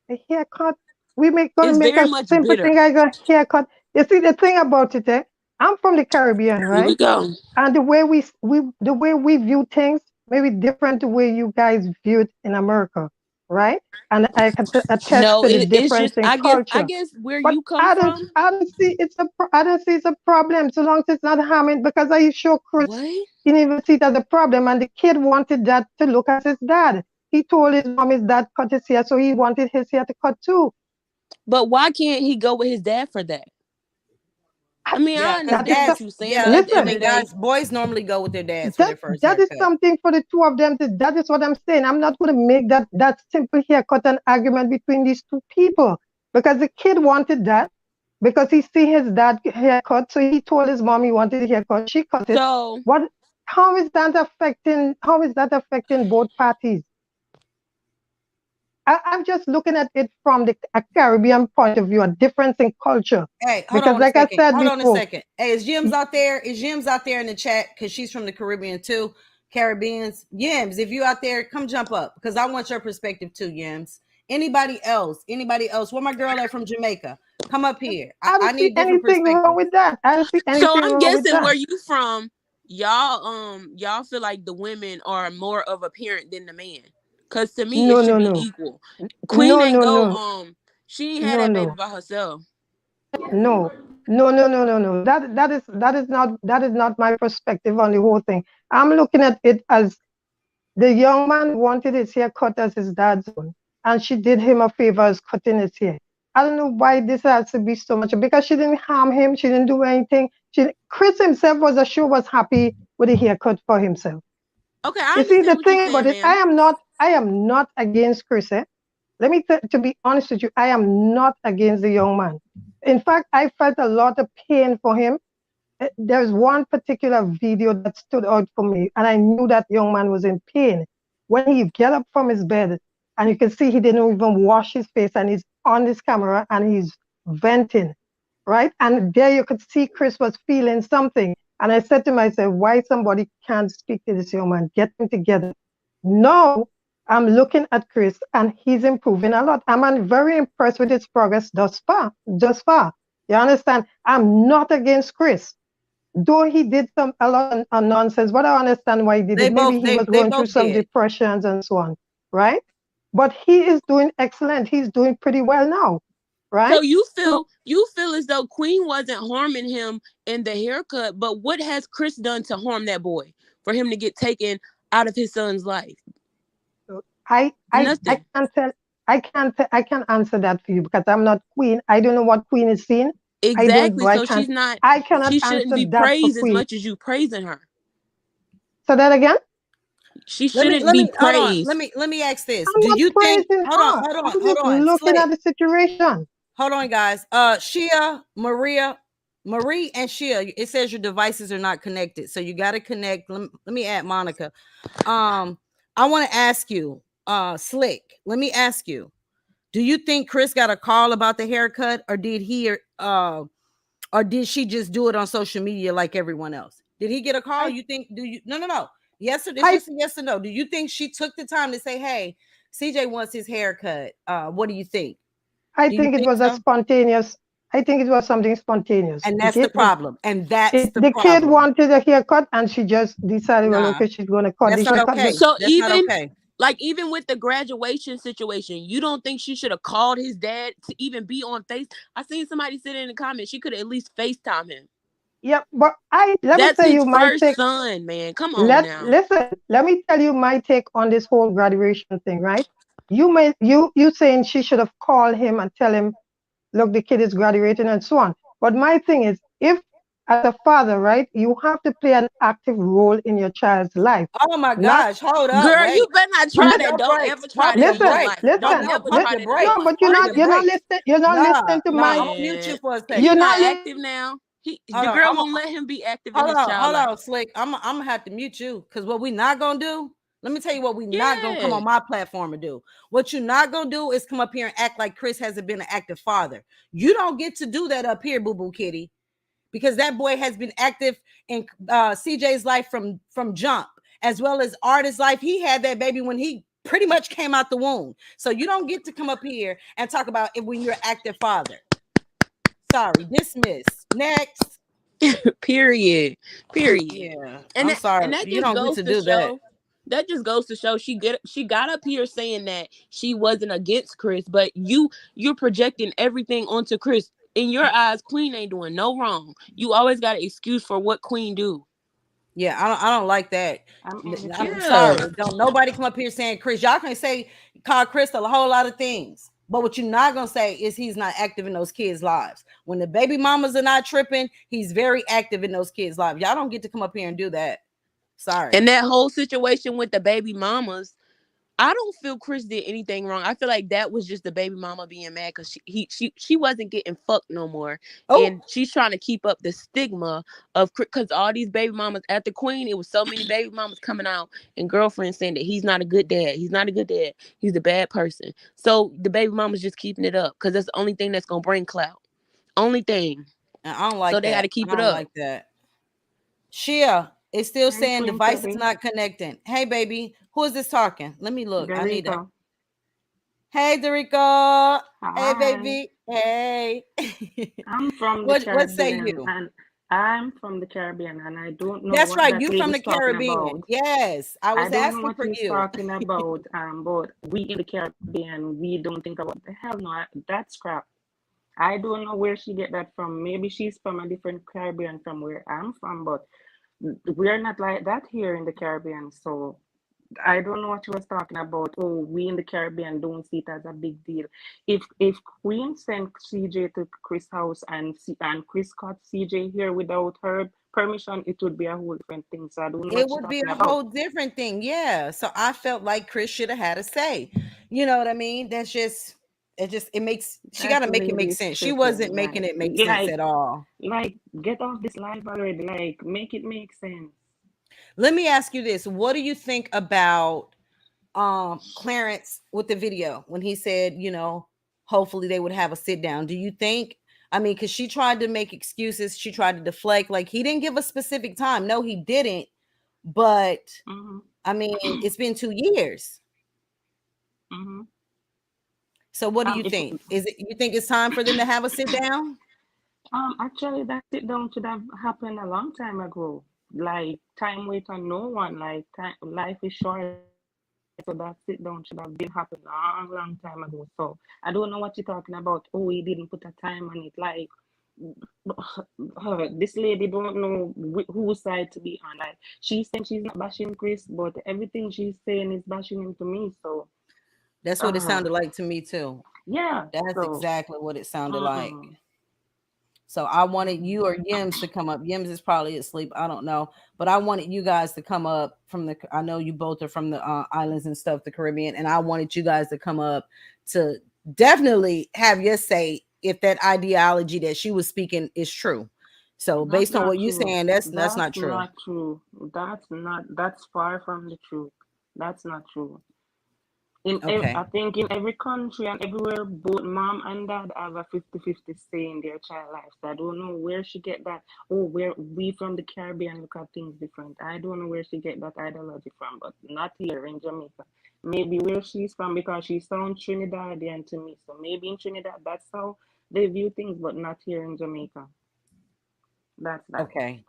A haircut. Gonna make
very
a
much
simple
bitter.
thing. I got haircut. You see, the thing about it, I'm from the Caribbean, right?
Here we go.
And the way we view things maybe different the way you guys view it in America, right? And I can attest to the difference in culture.
I guess where
but
you come from.
I don't see it's a problem so long as it's not harming, because I sure Chris didn't even see it as a problem, and the kid wanted that to look at his dad. He told his mom his dad cut his hair, so he wanted his hair to cut too.
But why can't he go with his dad for that? I understand what you're saying.
Yeah, listen, guys, boys normally go with their dads for their first
haircut. That is something for the two of them. That is what I'm saying. I'm not going to make that simple haircut an argument between these two people, because the kid wanted that because he see his dad haircut, so he told his mom he wanted a haircut. She cut it.
So
how is that affecting both parties? I'm just looking at it from a Caribbean point of view, a difference in culture.
Hey, hold
because
on
like
a second.
I said
hold
before,
on a second. Hey, is Yims out there? Is Yims out there in the chat? Because she's from the Caribbean too. Caribbeans. Yims, if you out there, come jump up because I want your perspective too, Yims. Anybody else? Anybody else? Where my girl at from Jamaica? Come up here.
I don't see
need different
anything wrong
perspectives.
with that. I don't see anything
So I'm
wrong with
guessing
that.
where you from, y'all feel like the women are more of a parent than the man. Cause to me it should be equal. Queen ain't she ain't had that baby by herself.
No. That is not my perspective on the whole thing. I'm looking at it as the young man wanted his hair cut as his dad's own, and she did him a favor as cutting his hair. I don't know why this has to be so much, because she didn't harm him, she didn't do anything. Chris himself was happy with the haircut for himself.
Okay, I
you see the
what
thing
saying,
about it, I am not against Chris. Let me to be honest with you, I am not against the young man. In fact, I felt a lot of pain for him. There's one particular video that stood out for me, and I knew that young man was in pain. When he get up from his bed, and you can see he didn't even wash his face, and he's on this camera, and he's venting, right? And there you could see Chris was feeling something. And I said to myself, why somebody can't speak to this young man? Get him together. No. I'm looking at Chris, and he's improving a lot. I'm very impressed with his progress thus far. You understand? I'm not against Chris. Though he did a lot of nonsense, but I understand why he did it. Maybe he was going through some depressions and so on, right? But he is doing excellent. He's doing pretty well now, right?
So you feel as though Queen wasn't harming him in the haircut, but what has Chris done to harm that boy for him to get taken out of his son's life?
I can't answer that for you because I'm not Queen. I don't know what Queen is seeing.
Exactly. So she's not.
I cannot.
She shouldn't be praised as much as you praising her.
So that again.
She shouldn't be praised.
Let me ask this.
I'm
Do
not
you think?
praising her. I'm just looking at the situation.
Hold on, guys. Shia, Marie, and Shia. It says your devices are not connected, so you got to connect. Let me add Monica. I want to ask you. Slick, let me ask you, do you think Chris got a call about the haircut, or did she just do it on social media like everyone else? Did he get a call? No. Yes or just a yes or no. Do you think she took the time to say, hey, CJ wants his haircut? What do you think?
I think it was a spontaneous. I think it was something spontaneous.
And that's the problem.
The kid wanted a haircut, and she just decided, well, okay, she's going to cut the haircut.
Okay.
So
that's
even
not okay.
Like even with the graduation situation, you don't think she should have called his dad to even be on Face? I seen somebody sit in the comments. She could have at least FaceTime him.
Yeah, but let
That's
me tell
his
you my
first
take.
son, man. Come on now.
Listen, let me tell you my take on this whole graduation thing, right? You saying she should have called him and tell him, look, the kid is graduating and so on. But my thing is, if as a father, right, you have to play an active role in your child's life.
Oh my gosh, hold up.
Girl,
wait.
you better not try that. Don't ever try that.
No, but you're not listening. You're not listening to my.
I'm gonna mute you for a second.
You're not active now. The girl won't let him be active in his child
Hold
life.
on, Slick. I'm gonna have to mute you because what we not gonna do. Let me tell you what we not gonna come on my platform and do. What you're not gonna do is come up here and act like Chris hasn't been an active father. You don't get to do that up here, Boo Boo Kitty, because that boy has been active in CJ's life from jump, as well as Artist's life. He had that baby when he pretty much came out the womb. So you don't get to come up here and talk about it when you're an active father. Sorry, dismiss. Next.
Period.
Yeah, I'm sorry.
And that
you
just
don't
goes
get to do
show,
that.
That just goes to show she got up here saying that she wasn't against Chris, but you're projecting everything onto Chris. In your eyes, Queen ain't doing no wrong. You always got an excuse for what Queen do.
Yeah, I don't like that. I'm sorry. Don't nobody come up here saying Chris. Y'all can call Chris a whole lot of things. But what you're not gonna say is he's not active in those kids' lives. When the baby mamas are not tripping, he's very active in those kids' lives. Y'all don't get to come up here and do that. Sorry.
And that whole situation with the baby mamas, I don't feel Chris did anything wrong. I feel like that was just the baby mama being mad because she wasn't getting fucked no more, and she's trying to keep up the stigma of because all these baby mamas at the Queen, it was so many baby mamas coming out and girlfriends saying that he's not a good dad. He's not a good dad. He's a bad person. So the baby mama's just keeping it up because that's the only thing that's gonna bring clout. Only thing.
And I don't like
so they got to keep it up.
Like that. Shia, it's still saying device is not connecting. Hey, baby, who is this talking? Let me look.
Dorico.
I need it. Hey, Dorico.
Hi.
Hey, baby. Hey.
I'm from the Caribbean.
What say you?
And I'm from the Caribbean, and I don't know.
That's
what
right.
that
You from the
lady's talking
Caribbean?
about.
Yes, I was
don't
asking
know what
for
he's
you.
talking about. But we in the Caribbean, we don't think about the hell no. That's crap. I don't know where she get that from. Maybe she's from a different Caribbean from where I'm from, but we're not like that here in the Caribbean. So I don't know what she was talking about. Oh, we in the Caribbean don't see it as a big deal. If Queen sent CJ to Chris' house and Chris caught CJ here without her permission, it would be a whole different thing. So I don't know.
It would be a whole different thing. Yeah. So I felt like Chris should have had a say. You know what I mean? That's just. It makes she got to make it make sense. She wasn't making it make sense at all.
Like, get off this live already. Like, make it make sense.
Let me ask you this: what do you think about Clarence with the video when he said, you know, hopefully they would have a sit down? Do you think? I mean, because she tried to make excuses, she tried to deflect. Like, he didn't give a specific time. No, he didn't. But I mean, it's been 2 years. So what do you think? You think it's time for them to have a sit down?
Actually, that sit down should have happened a long time ago. Like, time wait on no one. Like, life is short. So that sit down should have been happened a long time ago. So I don't know what you're talking about. Oh, he didn't put a time on it. Like, this lady don't know whose side to be on. Like, she's saying she's not bashing Chris, but everything she's saying is bashing him to me. So
that's what it sounded like to me too.
Yeah,
that's exactly what it sounded like. So I wanted you or Yims to come up. Yims is probably asleep. I don't know, but I wanted you guys to come up from the. I know you both are from the islands and stuff, the Caribbean, and I wanted you guys to come up to definitely have your say if that ideology that she was speaking is true. So based on what you're saying, that's not true.
Not true. That's far from the truth. That's not true. I think in every country and everywhere, both mom and dad have a 50-50 say in their child life. So I don't know where she get that. Oh, where we from the Caribbean look at things different. I don't know where she get that ideology from, but not here in Jamaica. Maybe where she's from, because she sounds Trinidadian to me. So maybe in Trinidad, that's how they view things, but not here in Jamaica. That's that.
Okay,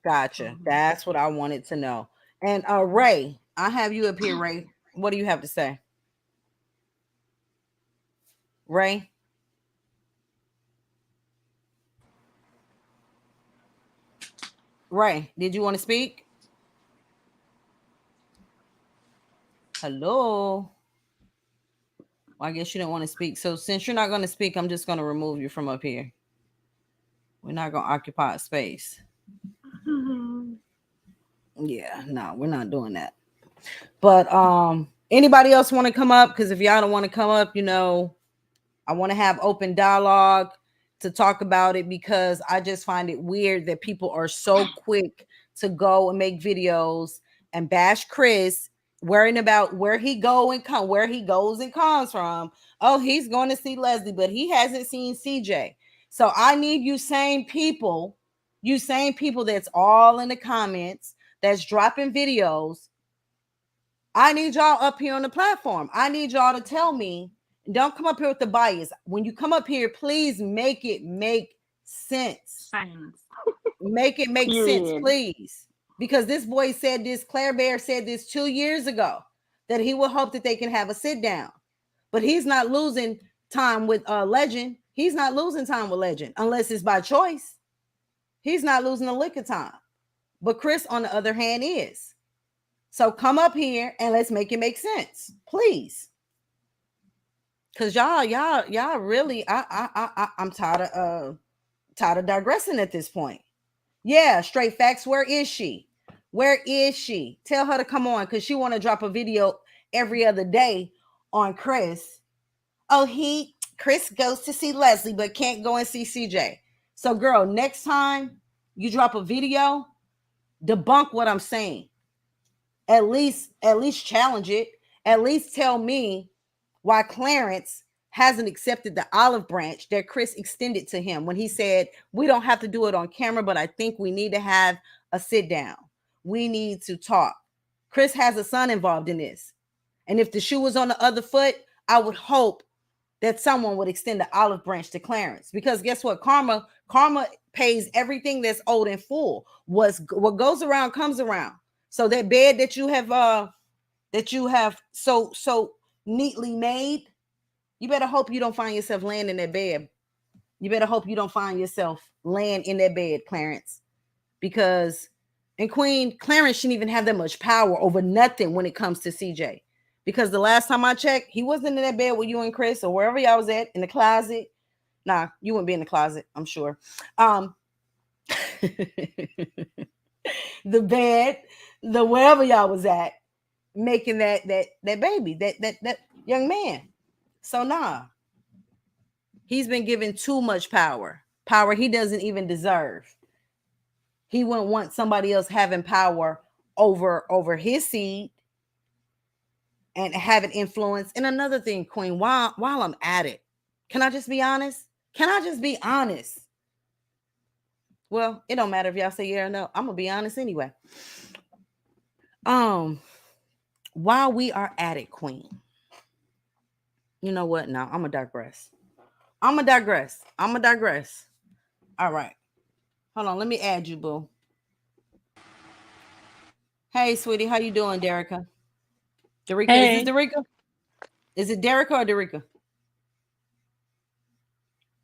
gotcha. That's what I wanted to know. And Ray, I have you up here, Ray. What do you have to say? Ray? Ray, did you want to speak? Hello? Well, I guess you don't want to speak. So since you're not going to speak, I'm just going to remove you from up here. We're not going to occupy space. Yeah, no, we're not doing that. But anybody else want to come up? Because if y'all don't want to come up, you know, I want to have open dialogue to talk about it, because I just find it weird that people are so quick to go and make videos and bash Chris, worrying about where he goes and comes from. Oh, he's going to see Leslie, but he hasn't seen CJ. So I need you same people that's all in the comments, that's dropping videos. I need y'all up here on the platform. I need y'all to tell me. Don't come up here with the bias. When you come up here, please make it make sense. Make it make sense, please. Because this boy said this, Claire Bear said this 2 years ago, that he will hope that they can have a sit down. But he's not losing time with Legend. He's not losing time with Legend unless it's by choice. He's not losing a lick of time. But Chris, on the other hand, is. So come up here and let's make it make sense, please. Cause y'all really, I'm tired of digressing at this point. Yeah, straight facts. Where is she? Where is she? Tell her to come on, because she want to drop a video every other day on Chris. Oh, Chris goes to see Leslie, but can't go and see CJ. So, girl, next time you drop a video, debunk what I'm saying. At least challenge it. At least tell me why Clarence hasn't accepted the olive branch that Chris extended to him when he said, we don't have to do it on camera, but I think we need to have a sit down. We need to talk. Chris has a son involved in this. And if the shoe was on the other foot, I would hope that someone would extend the olive branch to Clarence, because guess what? Karma pays everything that's owed in full. What goes around comes around. So that bed that you have so neatly made, you better hope you don't find yourself laying in that bed. You better hope you don't find yourself laying in that bed, Clarence, because and Queen, Clarence shouldn't even have that much power over nothing when it comes to CJ. Because the last time I checked, he wasn't in that bed with you and Chris or wherever y'all was at, in the closet. Nah, you wouldn't be in the closet, I'm sure. The bed, the wherever y'all was at, making that baby, that young man. So nah, he's been given too much power he doesn't even deserve. He wouldn't want somebody else having power over his seed and having influence. And another thing, Queen, while I'm at it, can I just be honest? Well, it don't matter if y'all say yeah or no. I'm gonna be honest anyway. While we are at it, Queen, you know what? No, I'm gonna digress. All right. Hold on. Let me add you, boo. Hey, sweetie. How you doing, Derica? Derica, hey. Is it Derica? Is it Derica or Derica?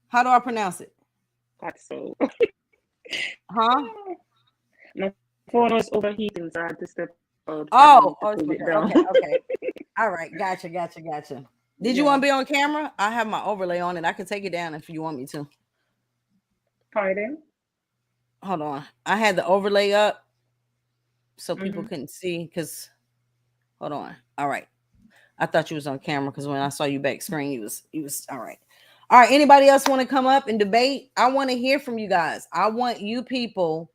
How do I pronounce it?
So.
Huh?
My phone was overheating, so I had to step out.
Okay. All right. Gotcha. Did you want to be on camera? I have my overlay on and I can take it down if you want me to.
Pardon?
Hold on. I had the overlay up so people couldn't see because hold on. All right. I thought you was on camera because when I saw you back screen, you was all right. All right. Anybody else want to come up and debate? I want to hear from you guys. I want you people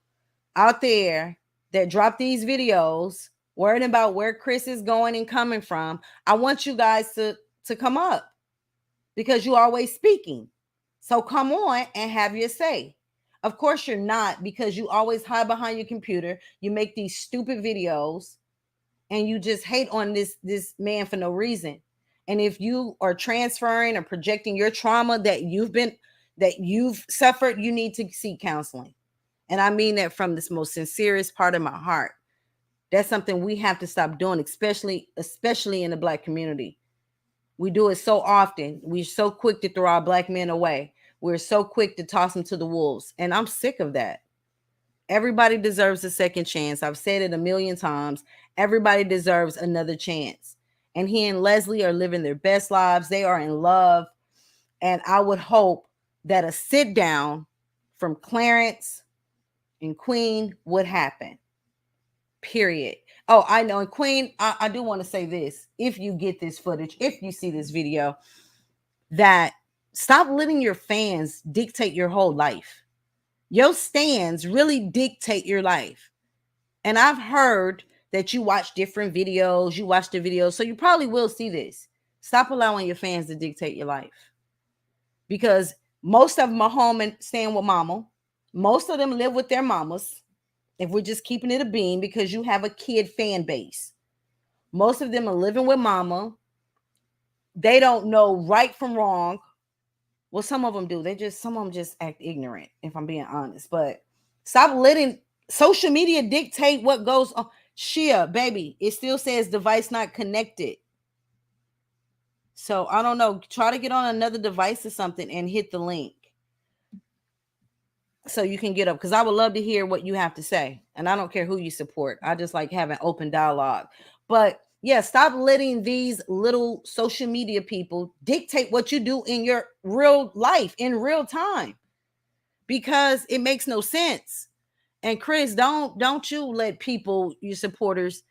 out there that drop these videos worrying about where Chris is going and coming from. I want you guys to come up because you're always speaking. So come on and have your say. Of course you're not, because you always hide behind your computer. You make these stupid videos and you just hate on this man for no reason. And if you are transferring or projecting your trauma that you've suffered, you need to seek counseling. And I mean that from this most sincerest part of my heart. That's something we have to stop doing, especially in the Black community. We do it so often. We're so quick to throw our Black men away. We're so quick to toss them to the wolves. And I'm sick of that. Everybody deserves a second chance. I've said it a million times. Everybody deserves another chance. And he and Leslie are living their best lives. They are in love. And I would hope that a sit down from Clarence and Queen would happen. Period. Oh, I know. And Queen, I do want to say this. If you get this footage, if you see this video, that stop letting your fans dictate your whole life. Your stands really dictate your life. And I've heard that you watch different videos. You watch the videos. So you probably will see this. Stop allowing your fans to dictate your life. Because most of them are home and staying with mama. Most of them live with their mamas. If we're just keeping it a bean, because you have a kid fan base. Most of them are living with mama. They don't know right from wrong. Well, some of them do. Some of them just act ignorant, if I'm being honest. But stop letting social media dictate what goes on. Shia, baby, it still says device not connected. So I don't know. Try to get on another device or something and hit the link so you can get up, because I would love to hear what you have to say. And I don't care who you support. I just like having open dialogue. But yeah, stop letting these little social media people dictate what you do in your real life in real time, because it makes no sense. And Chris, don't you let people, your supporters,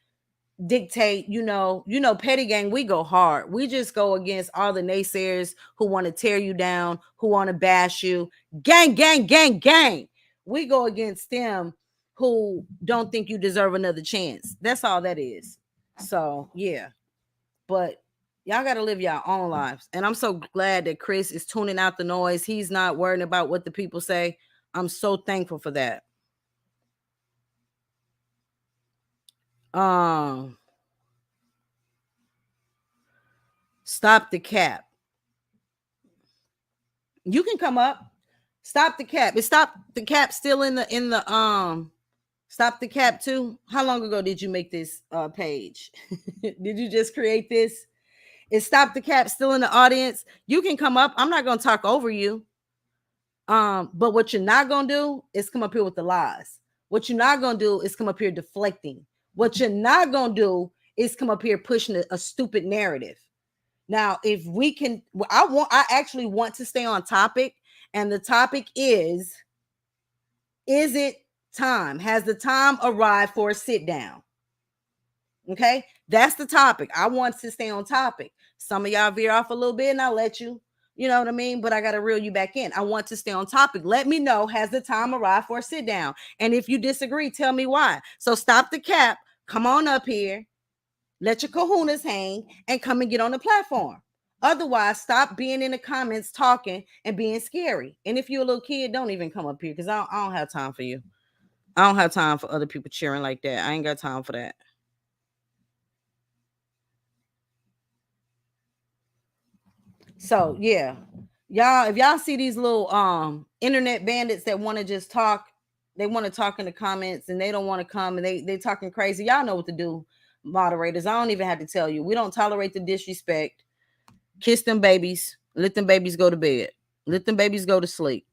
dictate, Petty Gang, we go hard. We just go against all the naysayers who want to tear you down, who want to bash you. Gang, gang, gang, gang. We go against them who don't think you deserve another chance. That's all that is. So, yeah. But y'all got to live your own lives. And I'm so glad that Chris is tuning out the noise. He's not worrying about what the people say. I'm so thankful for that. Stop the cap. You can come up. Stop the cap. Is Stop the Cap still in the Stop the Cap too? How long ago did you make this page? Did you just create this? Is Stop the Cap still in the audience? You can come up. I'm not gonna talk over you. But what you're not gonna do is come up here with the lies. What you're not gonna do is come up here deflecting. What you're not gonna do is come up here pushing a stupid narrative. Now, if we can, I actually want to stay on topic, and the topic is it time? Has the time arrived for a sit down? Okay, that's the topic. I want to stay on topic. Some of y'all veer off a little bit, and I'll let you. You know what I mean? But I got to reel you back in. I want to stay on topic. Let me know, has the time arrived for a sit down? And if you disagree, tell me why. So Stop the Cap. Come on up here. Let your kahunas hang and come and get on the platform. Otherwise, stop being in the comments talking and being scary. And if you're a little kid, don't even come up here because I don't have time for you. I don't have time for other people cheering like that. I ain't got time for that. So yeah, y'all, if y'all see these little internet bandits that want to just talk, they want to talk in the comments and they don't want to come and they talking crazy. Y'all know what to do, moderators. I don't even have to tell you. We don't tolerate the disrespect. Kiss them babies. Let them babies go to bed. Let them babies go to sleep.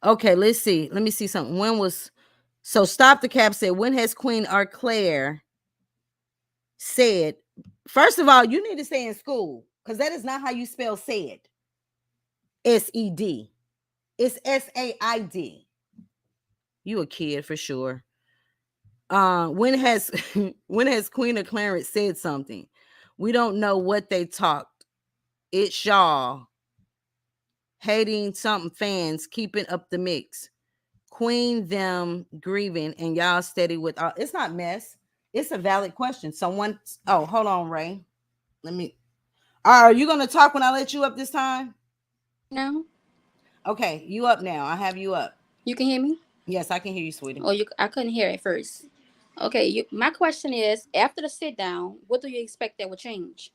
Okay, let's see. Let me see something. So Stop the Cap said, when has Queen Arclair said, first of all, you need to stay in school because that is not how you spell said. S-E-D. It's S-A-I-D. You a kid for sure. When has Queen of Clarence said something? We don't know what they talked. It's y'all hating something fans keeping up the mix. Queen them grieving and y'all steady with it's not mess. It's a valid question. Hold on, Ray. Are you gonna talk when I let you up this time?
No.
Okay, you up now. I have you up.
You can hear me?
Yes, I can hear you, sweetie.
Oh, I couldn't hear it first. Okay, my question is, after the sit down, what do you expect that will change?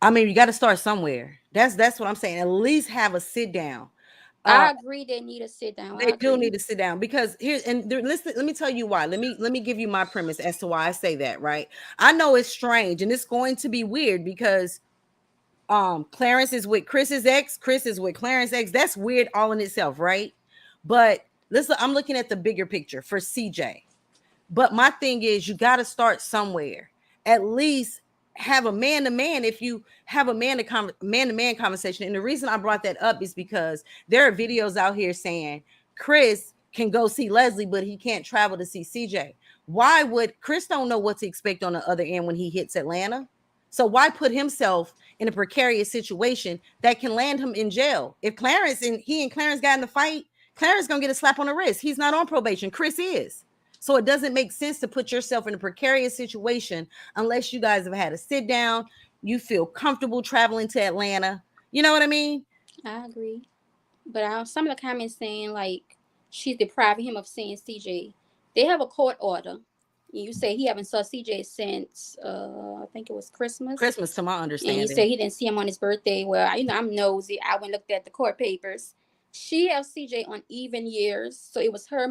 I mean, you got to start somewhere. That's what I'm saying. At least have a sit down.
I agree they need a sit down.
They do need to sit down because listen, let me tell you why. Let me give you my premise as to why I say that, right? I know it's strange and it's going to be weird because Clarence is with Chris's ex, Chris is with Clarence's ex. That's weird all in itself, right? But listen, I'm looking at the bigger picture for CJ. But my thing is, you got to start somewhere. At least have a man-to-man. If you have a man-to-man conversation, and the reason I brought that up is because there are videos out here saying Chris can go see Leslie, but he can't travel to see CJ. Why would Chris don't know what to expect on the other end when he hits Atlanta? So why put himself in a precarious situation that can land him in jail? If Clarence and Clarence got in the fight, Clarence gonna get a slap on the wrist. He's not on probation. Chris is. So it doesn't make sense to put yourself in a precarious situation unless you guys have had a sit down, you feel comfortable traveling to Atlanta. You know what I mean?
I agree. But some of the comments saying like she's depriving him of seeing CJ. They have a court order. You say he haven't saw CJ since I think it was Christmas.
Christmas, to my understanding.
And you say he didn't see him on his birthday. Well, I'm nosy. I went and looked at the court papers. She has CJ on even years, so it was her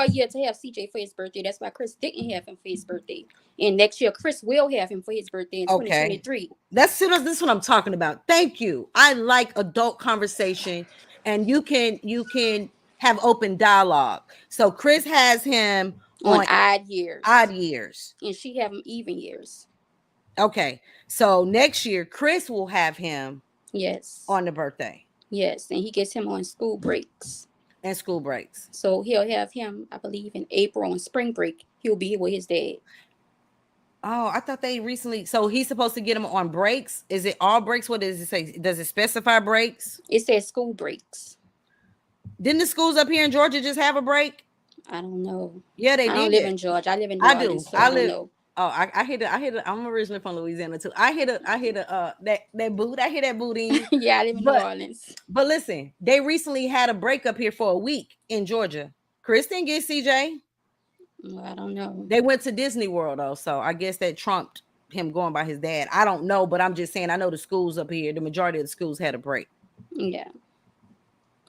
year to have CJ for his birthday. That's why Chris didn't have him for his birthday. And next year, Chris will have him for his birthday in 2023.
This is what I'm talking about. Thank you. I like adult conversation, and you can have open dialogue. So Chris has him on
odd years.
And
she have him even years.
Okay. So next year, Chris will have him
yes
on the birthday.
Yes, and he gets him on school breaks.
And school breaks.
So he'll have him, I believe, in April on spring break. He'll be here with his dad.
Oh, I thought they recently. So he's supposed to get him on breaks. Is it all breaks? What does it say? Does it specify breaks?
It says school breaks.
Didn't the schools up here in Georgia just have a break?
I don't know.
Yeah, they
I
did.
don't live in Georgia. I live in New Orleans, so I don't know.
Oh, I hit it. I'm originally from Louisiana too. I hit that boot. I hit that boot in.
Yeah, I live in New Orleans.
But listen, they recently had a break up here for a week in Georgia. Chris didn't get CJ.
Well, I don't know.
They went to Disney World though, so I guess that trumped him going by his dad. I don't know, but I'm just saying I know the schools up here, the majority of the schools had a break.
Yeah.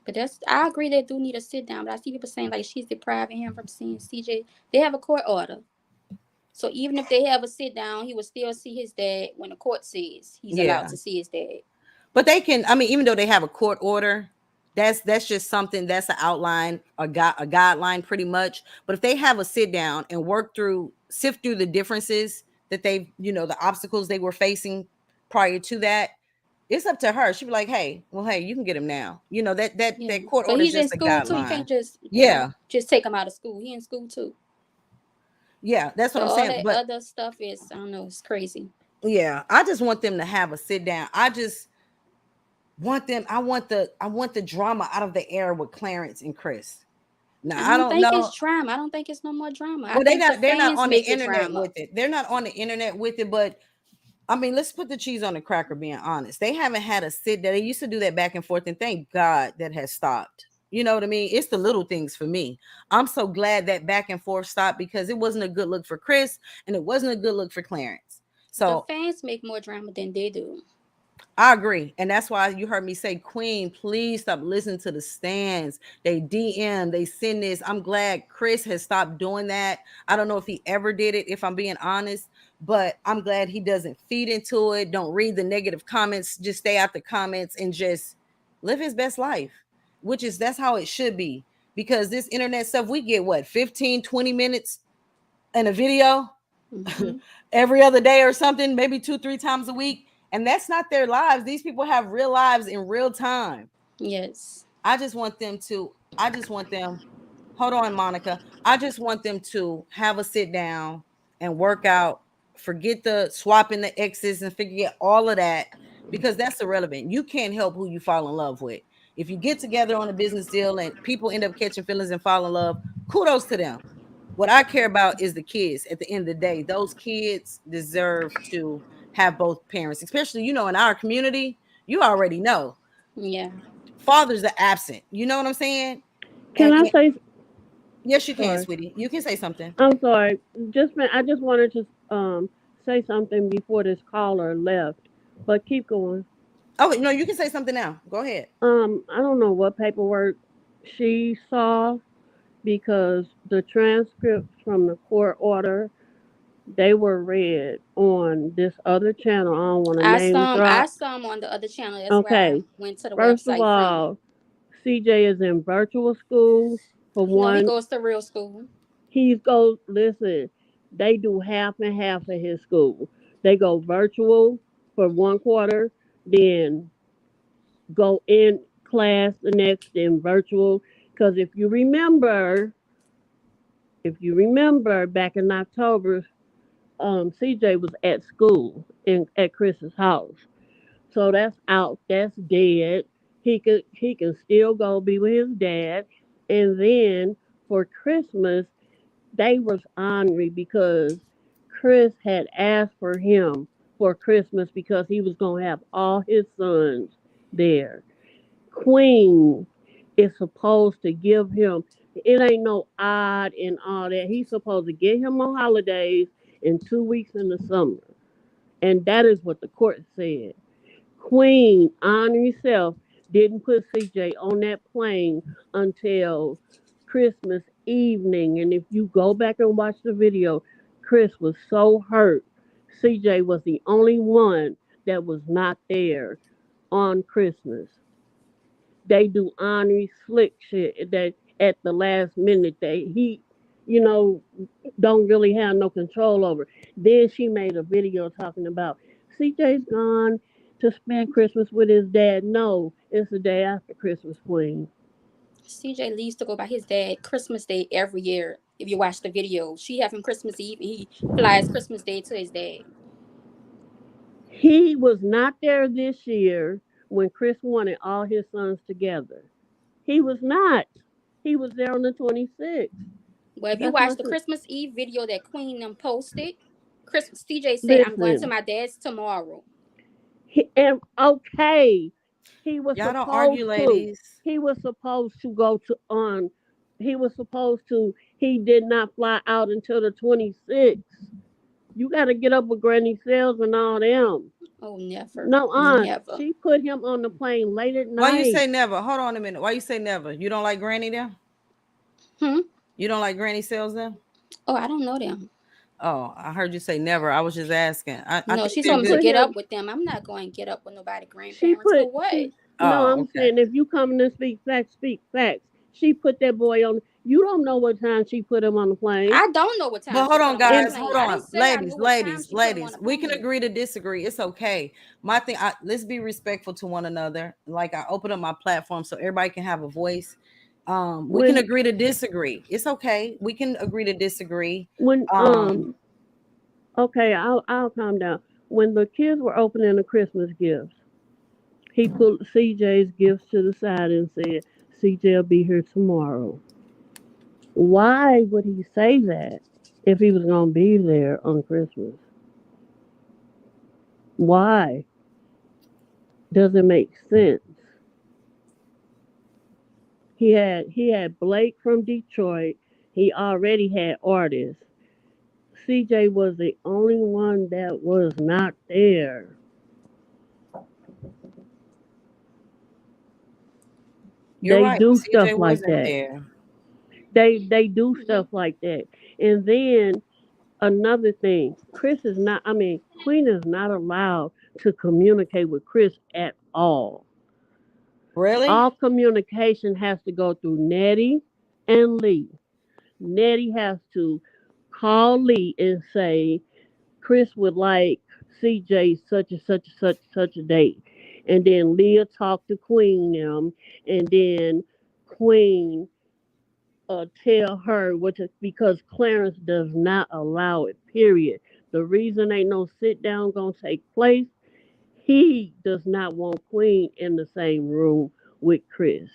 But I agree they do need a sit down, but I see people saying like she's depriving him from seeing CJ. They have a court order. So even if they have a sit down, he will still see his dad when the court says he's allowed to see his dad.
But they can, I mean, even though they have a court order, that's just something, that's an outline, a guideline pretty much. But if they have a sit down and sift through the differences that they've, the obstacles they were facing prior to that, it's up to her. She'd be like, hey, you can get him now. That court order is just a guideline. Too.
You can't just just take him out of school. He in school too.
Yeah, that's what I'm saying.
But other stuff is, I don't know, it's crazy.
Yeah, I just want them to have a sit down. I just want them. I want the drama out of the air with Clarence and Chris. Now I don't think
it's drama. I don't think it's no more drama.
Well, they're not on the internet with it. They're not on the internet with it, but I mean, let's put the cheese on the cracker, being honest. They haven't had a sit down. They used to do that back and forth, and thank God that has stopped. You know what I mean? It's the little things for me. I'm so glad that back and forth stopped because it wasn't a good look for Chris and it wasn't a good look for Clarence. So
the fans make more drama than they do.
I agree. And that's why you heard me say, Queen, please stop listening to the stands. They DM, they send this. I'm glad Chris has stopped doing that. I don't know if he ever did it, if I'm being honest, but I'm glad he doesn't feed into it. Don't read the negative comments. Just stay out the comments and just live his best life. That's how it should be, because this internet stuff, we get 15, 20 minutes in a video every other day or something, maybe 2-3 times a week. And that's not their lives. These people have real lives in real time.
Yes.
I just want them, hold on, Monica. I just want them to have a sit down and work out, forget the swapping the exes and forget all of that, because that's irrelevant. You can't help who you fall in love with. If you get together on a business deal and people end up catching feelings and fall in love, kudos to them. What I care about is the kids. At the end of the day, those kids deserve to have both parents, especially, in our community. You already know.
Yeah.
Fathers are absent. You know what I'm saying?
Can I say?
Yes, you can, sweetie. You can say something.
I'm sorry. I just wanted to say something before this caller left, but keep going.
Oh, no, you can say something now. Go ahead.
I don't know what paperwork she saw, because the transcripts from the court order, they were read on this other channel. I don't want to name drop.
I saw them on the other channel. That's
okay.
Why I went to the
First
website.
Of all, CJ is in virtual school for one.
No, he goes to real school.
Listen, they do half and half of his school. They go virtual for one quarter, then go in class the next, then virtual. Because if you remember back in October, CJ was at school at Chris's house. So that's out, that's dead. He can still go be with his dad. And then for Christmas, they was ornery because Chris had asked for him for Christmas because he was going to have all his sons there. Queen is supposed to give him, it ain't no odd and all that. He's supposed to get him on holidays in 2 weeks in the summer. And that is what the court said. Queen on herself didn't put CJ on that plane until Christmas evening. And if you go back and watch the video, Chris was so hurt. CJ was the only one that was not there on Christmas. They do ornery slick shit that at the last minute he don't really have no control over. Then she made a video talking about CJ's gone to spend Christmas with his dad. No, it's the day after Christmas, Queen.
CJ Lee used to go by his dad Christmas Day every year. If you watch the video, she have him Christmas Eve and he flies Christmas Day to his dad.
He was not there this year when Chris wanted all his sons together. He was not. He was there on the 26th.
Well, if you
That's
watch
what
the
I said.
Christmas Eve video that Queen them posted, CJ said, "I'm going to
Listen,
my dad's tomorrow."
and okay, he was
Y'all don't
supposed
argue,
to.
ladies.
He was supposed to go to He was supposed to. He did not fly out until the 26th. You got to get up with Granny Sales and all them.
Oh, never.
No,
Never.
she put him on the plane late at night.
Why you say never? Hold on a minute. Why you say never? You don't like Granny them? You don't like Granny Sales them?
Oh, I don't know them.
Oh, I heard you say never. I was just asking.
No, she told me to get up with them. I'm not going to get up with nobody grandparents. For what?
No, I'm saying if you come to speak facts, speak facts. She put that boy on. You don't know what time she put him on the plane.
I don't know what time.
But hold on, guys. Hold on.
Ladies.
Ladies. We can agree to disagree. It's okay. My thing, let's be respectful to one another. Like, I open up my platform so everybody can have a voice. We can agree to disagree. It's okay. We can agree to disagree.
Okay, I'll calm down. When the kids were opening the Christmas gifts, he pulled CJ's gifts to the side and said, CJ will be here tomorrow. Why would he say that if he was going to be there on Christmas? Why? Doesn't make sense. He had Blake from Detroit. He already had artists. CJ was the only one that was not there.
You're right.
Do
CJ
stuff like
wasn't
that.
there.
They do stuff like that. And then another thing, Queen is not allowed to communicate with Chris at all.
Really?
All communication has to go through Nettie and Lee. Nettie has to call Lee and say, Chris would like CJ such and such and such a date. And then Leah talk to Queen them, and then Queen tell her because Clarence does not allow it, period. The reason ain't no sit down gonna take place, he does not want Queen in the same room with Chris.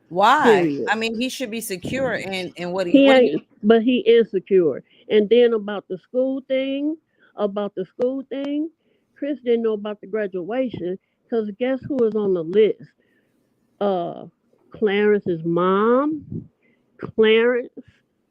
Why?
Period.
I mean, he should be secure in what
but he is secure. And then about the school thing, Chris didn't know about the graduation because guess who was on the list? Clarence's mom, Clarence,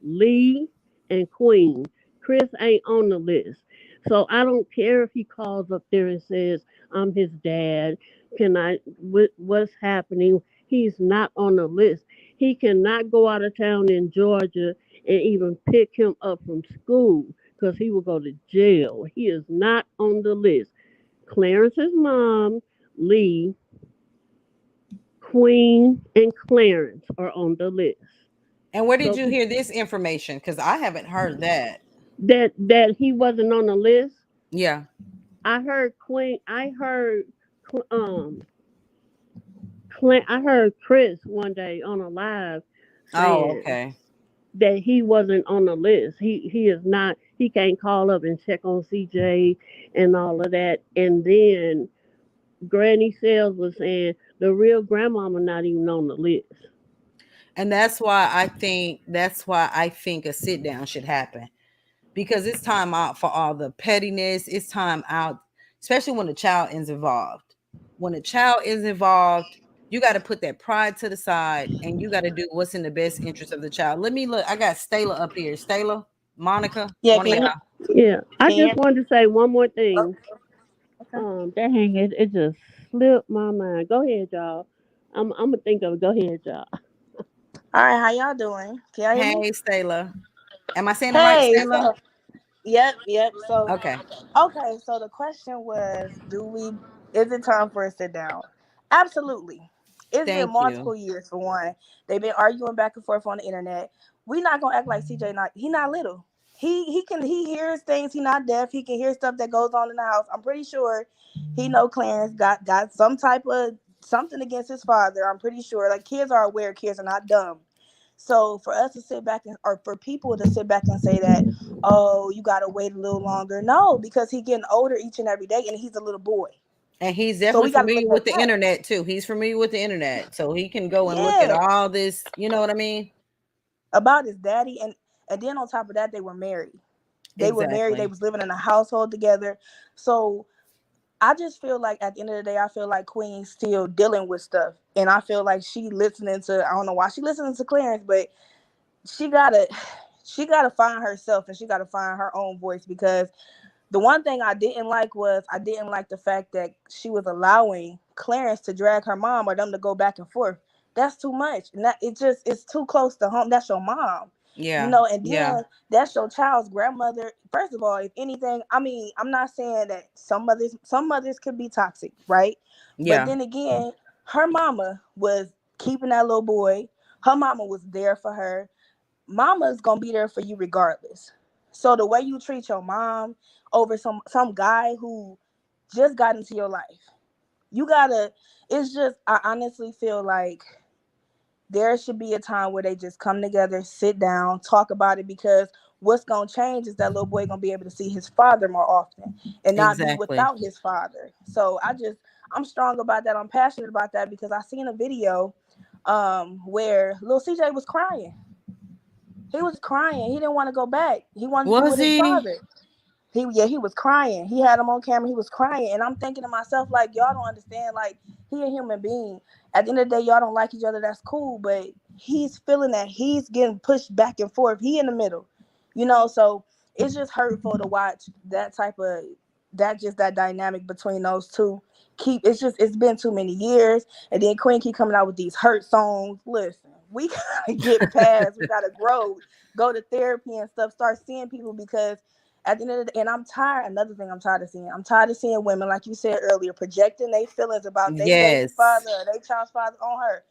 Lee, and Queen. Chris ain't on the list. So I don't care if he calls up there and says, I'm his dad. What's happening? He's not on the list. He cannot go out of town in Georgia and even pick him up from school because he will go to jail. He is not on the list. Clarence's mom, Lee, Queen, and Clarence are on the list.
And where did you hear this information? Because I haven't heard that.
That he wasn't on the list?
Yeah.
I heard Chris one day on a live say that he wasn't on the list. He is not. He can't call up and check on CJ and all of that. And then Granny Sales was saying the real grandmama not even on the list.
And that's why I think a sit down should happen, because it's time out for all the pettiness. It's time out, especially when the child is involved. When the child is involved, you got to put that pride to the side and you got to do what's in the best interest of the child. Let me look. I got Stella up here. Stella, Monica.
I just wanted to say one more thing. That hang it just slipped my mind. Go ahead, y'all. I'm gonna think of it. Go ahead, y'all.
All right, how y'all doing? Can y'all hear me?
Hey, Stella. Am I saying it right, Stella?
Yep. So
okay.
So the question was, is it time for a sit down? Absolutely. It's been multiple years for one. They've been arguing back and forth on the internet. We're not gonna act like CJ he's not little. He hears things, he's not deaf, he can hear stuff that goes on in the house. I'm pretty sure he know Clarence got some type of something against his father. I'm pretty sure. Like, kids are aware, kids are not dumb. So for us to sit back or for people to sit back and say that, oh, you gotta wait a little longer. No, because he's getting older each and every day, and he's a little boy.
And he's definitely familiar with the internet too. He's familiar with the internet, so he can go and look at all this. You know what I mean?
About his daddy, and then on top of that, they were married. They were married. They was living in a household together. So I just feel like at the end of the day, I feel like Queen's still dealing with stuff. And I feel like she listening to, I don't know why she listening to Clarence, but she gotta find herself and she gotta find her own voice, because the one thing I didn't like was I didn't like the fact that she was allowing Clarence to drag her mom or them to go back and forth. That's too much. And that it's too close to home. That's your mom.
Yeah.
You know, and then that's your child's grandmother. First of all, if anything, I mean, I'm not saying that some mothers could be toxic, right?
Yeah.
But then again, her mama was keeping that little boy. Her mama was there for her. Mama's gonna be there for you regardless. So the way you treat your mom over some guy who just got into your life, it's just, I honestly feel like there should be a time where they just come together, sit down, talk about it, because what's going to change is that little boy going to be able to see his father more often and not be without his father. So I'm strong about that. I'm passionate about that, because I seen a video where little CJ was crying. He was crying. He didn't want to go back. He wanted to be with his father. He was crying. He had him on camera. He was crying. And I'm thinking to myself, like, y'all don't understand. Like, he a human being. At the end of the day, y'all don't like each other. That's cool. But he's feeling that he's getting pushed back and forth. He in the middle, you know? So it's just hurtful to watch that dynamic between those two. It's been too many years. And then Queen keep coming out with these hurt songs. Listen, we gotta get past. We gotta grow, go to therapy and stuff, start seeing people, because at the end of the day, and I'm tired. Another thing I'm tired of seeing women, like you said earlier, projecting their feelings about their baby father or their child's father on her.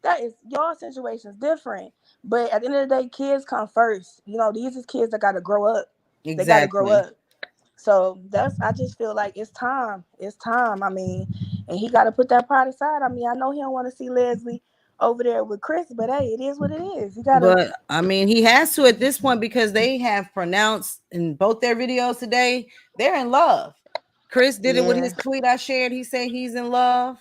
That is, your situation's different. But at the end of the day, kids come first. You know, these is kids that got to grow up. They got to grow up. So I just feel like it's time. It's time. I mean, and he got to put that pride aside. I mean, I know he don't want to see Leslie over there with Chris, but hey, it is what it is. You gotta.
But I mean, he has to at this point, because they have pronounced in both their videos today they're in love. Chris did it with his tweet I shared. He said he's in love,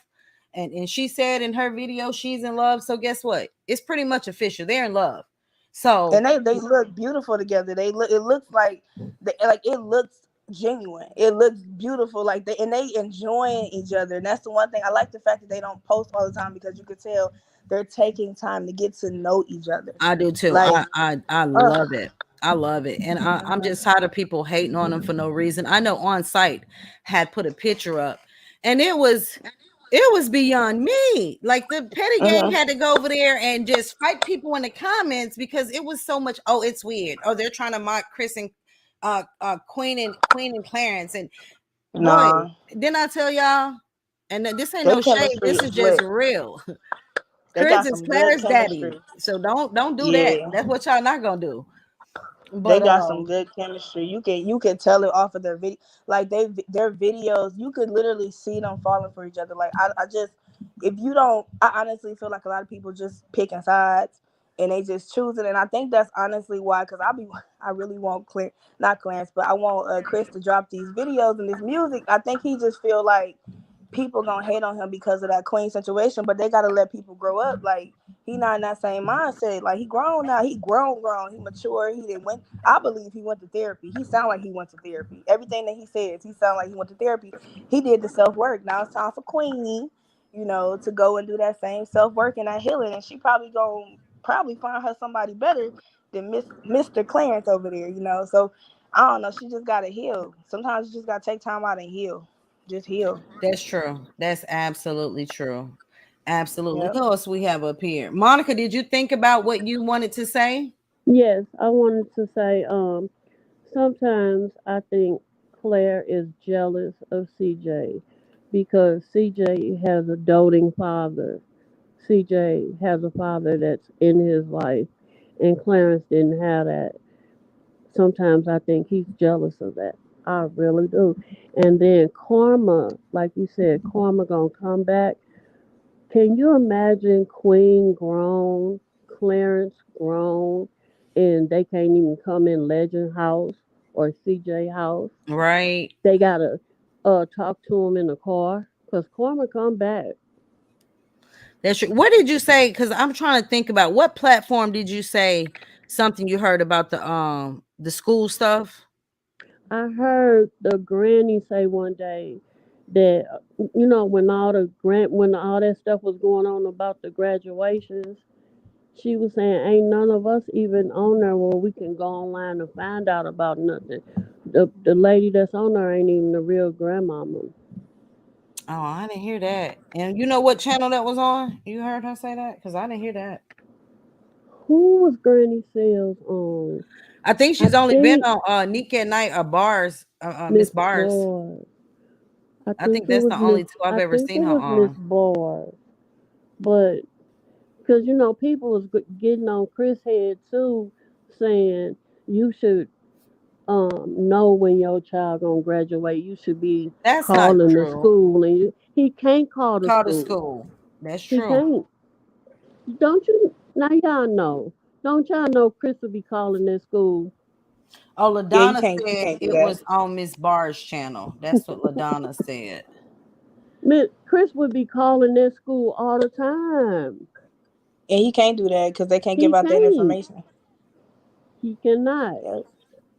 and she said in her video she's in love. So guess what? It's pretty much official. They're in love. So
and they look beautiful together. It looks like it looks genuine. It looks beautiful. Like they enjoying each other. And that's the one thing I like, the fact that they don't post all the time, because you could tell they're taking time to get to know each other.
I do too. Like, I love it. I love it. And I'm just tired of people hating on them for no reason. I know On Site had put a picture up, and it was beyond me. Like, the Petty Gang had to go over there and just fight people in the comments, because it was so much. Oh, it's weird. Oh, they're trying to mock Chris and Queen and Clarence. And boy, didn't I tell y'all? And this ain't no shade. This is just real. Chris is Claire's daddy, so don't do that. That's what y'all not gonna do.
But they got some good chemistry. You can tell it off of their video. Like their videos, you could literally see them falling for each other. Like I honestly feel like a lot of people just picking sides and they just choose it. And I think that's honestly why, because I really want not Clarence, but I want Chris to drop these videos and this music. I think he just feel like people gonna hate on him because of that Queen situation, but they gotta let people grow up. Like, he not in that same mindset. Like, he grown now. He grown. He mature. I believe he went to therapy. He sound like he went to therapy. Everything that he says, he sound like he went to therapy. He did the self-work. Now it's time for Queenie, to go and do that same self-work and that healing. And she probably find her somebody better than Mr. Clarence over there, So I don't know. She just gotta heal. Sometimes you just gotta take time out and heal. Just heal.
That's true. That's absolutely true. Absolutely. Yep. Who else we have up here? Monica, did you think about what you wanted to say?
Yes, I wanted to say sometimes I think Claire is jealous of CJ, because CJ has a doting father. CJ has a father that's in his life, and Clarence didn't have that. Sometimes I think he's jealous of that. I really do. And then karma, like you said, karma gonna come back. Can you imagine Queen grown, Clarence grown, and they can't even come in Legend House or CJ House?
Right.
They gotta talk to him in the car because Karma come back.
That's true. What did you say? Because I'm trying to think about what platform did you say something you heard about the school stuff?
I heard the granny say one day that when all that stuff was going on about the graduations, she was saying ain't none of us even on there where we can go online and find out about nothing. The lady that's on there ain't even the real grandmama.
Oh, I didn't hear that. And you know what channel that was on? You heard her say that? Because I didn't hear that.
Who was Granny Sales on?
I think she's only been on Nick at Night or Bars, Miss Bars. I think that's the only two I've ever seen her on.
Miss Bars. But because people was getting on Chris' head too, saying you should know when your child gonna graduate. You should be calling the school, and he can't call the school.
That's
he
true.
Can't. Don't you? Now y'all know. Don't y'all know Chris will be calling that school?
Oh, LaDonna said it was on Miss Barr's channel. That's what LaDonna said.
Chris would be calling that school all the time.
And he can't do that because they can't give out that information.
He cannot.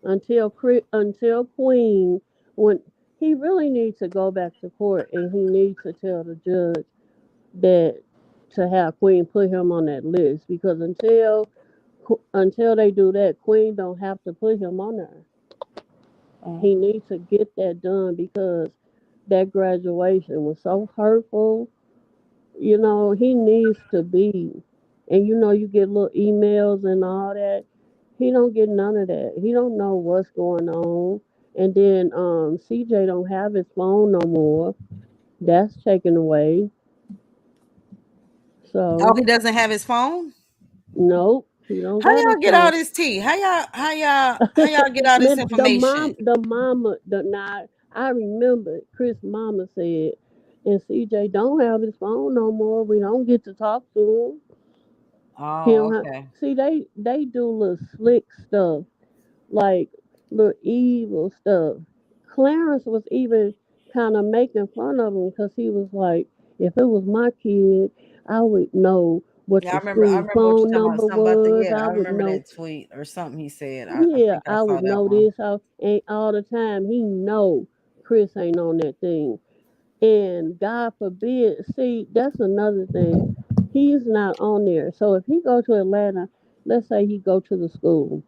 Until Queen, when he really needs to go back to court and he needs to tell the judge that to have Queen put him on that list, because until they do that, Queen don't have to put him on there. He needs to get that done because that graduation was so hurtful. He needs to be, and you get little emails and all that. He don't get none of that. He don't know what's going on. And then CJ don't have his phone no more. That's taken away. So
he doesn't have his phone?
Nope. He don't.
How y'all get all this tea? How y'all get all this information?
I remember Chris' mama said, and CJ don't have his phone no more. We don't get to talk to him.
Oh, okay.
See, they do little slick stuff, like little evil stuff. Clarence was even kind of making fun of him because he was like, if it was my kid, I would know what the school phone number was.
I remember that tweet or something he said.
I would know this. And all the time, he know Chris ain't on that thing. And God forbid, see, that's another thing. He's not on there. So if he go to Atlanta, let's say he go to the school,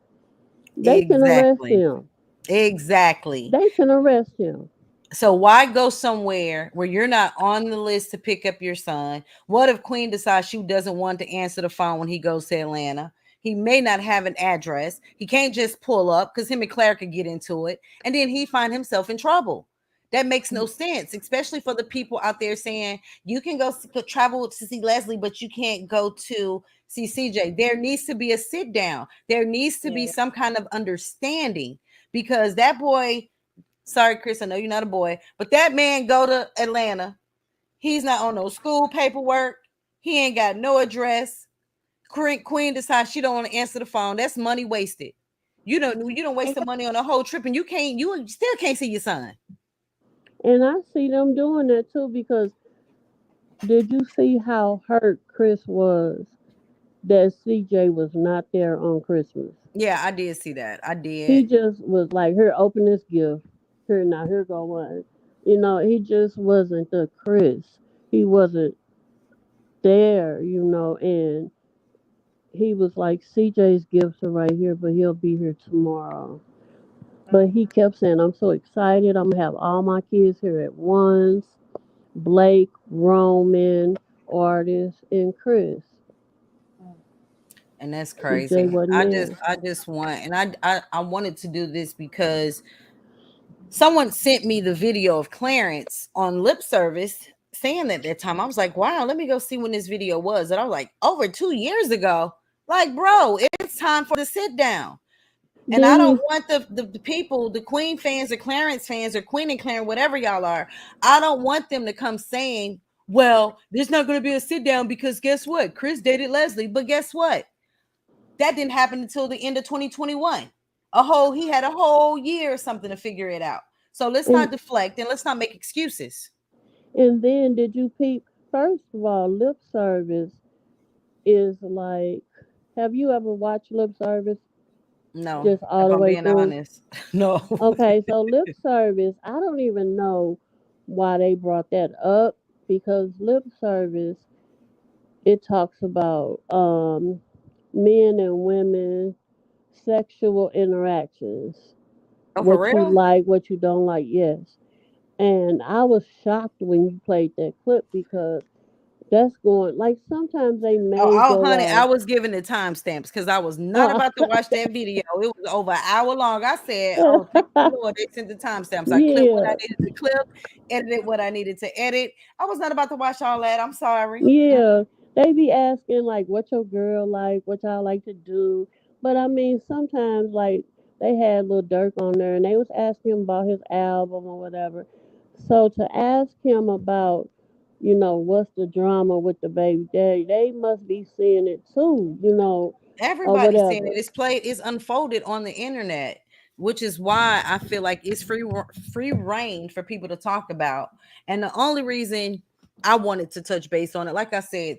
they can arrest him.
Exactly.
They can arrest him.
So why go somewhere where you're not on the list to pick up your son? What if Queen decides she doesn't want to answer the phone when he goes to Atlanta? He may not have an address. He can't just pull up because him and Claire could get into it. And then he find himself in trouble. That makes no sense, especially for the people out there saying you can go travel to see Leslie, but you can't go to see CJ. There needs to be a sit down. There needs to be some kind of understanding, because that boy, sorry, Chris, I know you're not a boy, but that man go to Atlanta. He's not on no school paperwork. He ain't got no address. Queen decides she don't want to answer the phone. That's money wasted. You don't waste the money on a whole trip, and you still can't see your son.
And I see them doing that too, because did you see how hurt Chris was that CJ was not there on Christmas?
Yeah, I did see that. I did.
He just was like, here, open this gift. Here go one. He just wasn't the Chris. He wasn't there, and he was like, CJ's gifts are right here, but he'll be here tomorrow. But he kept saying, I'm so excited. I'm going to have all my kids here at once. Blake, Roman, Artist, and Chris.
And that's crazy. I just want, and I wanted to do this because someone sent me the video of Clarence on lip service saying that time. I was like, wow, let me go see when this video was. And I was like, over 2 years ago. Like, bro, it's time for the sit down. And I don't want the people, the Queen fans or Clarence fans or Queen and Clarence, whatever y'all are, I don't want them to come saying well, there's not going to be a sit down because guess what? Chris dated Leslie, but guess what? That didn't happen until the end of 2021. He had a whole year or something to figure it out. So let's not deflect and let's not make excuses.
And then did you peep? First of all, lip service is like, have you ever watched lip service?
No,
just all the way through.
Honest. No.
Okay, so lip service, I don't even know why they brought that up, because lip service, it talks about men and women sexual interactions.
For
What you
real?
like, what you don't like, yes. And I was shocked when you played that clip, because that's going, like, sometimes they may go
honey, I
off.
was giving the timestamps because I was not about to watch that video. It was over an hour long. I said, oh, thank the Lord, they sent the timestamps. I clipped what I needed to clip, edited what I needed to edit. I was not about to watch all that. I'm sorry.
Yeah, they be asking like, what your girl like, what y'all like to do. But I mean, sometimes like they had Lil Durk on there, and they was asking him about his album or whatever. So to ask him about, what's the drama with the baby daddy, they must be seeing it too, or
Everybody's
whatever.
seeing it. It's unfolded on the internet, which is why I feel like it's free reign for people to talk about. And the only reason I wanted to touch base on it, like I said,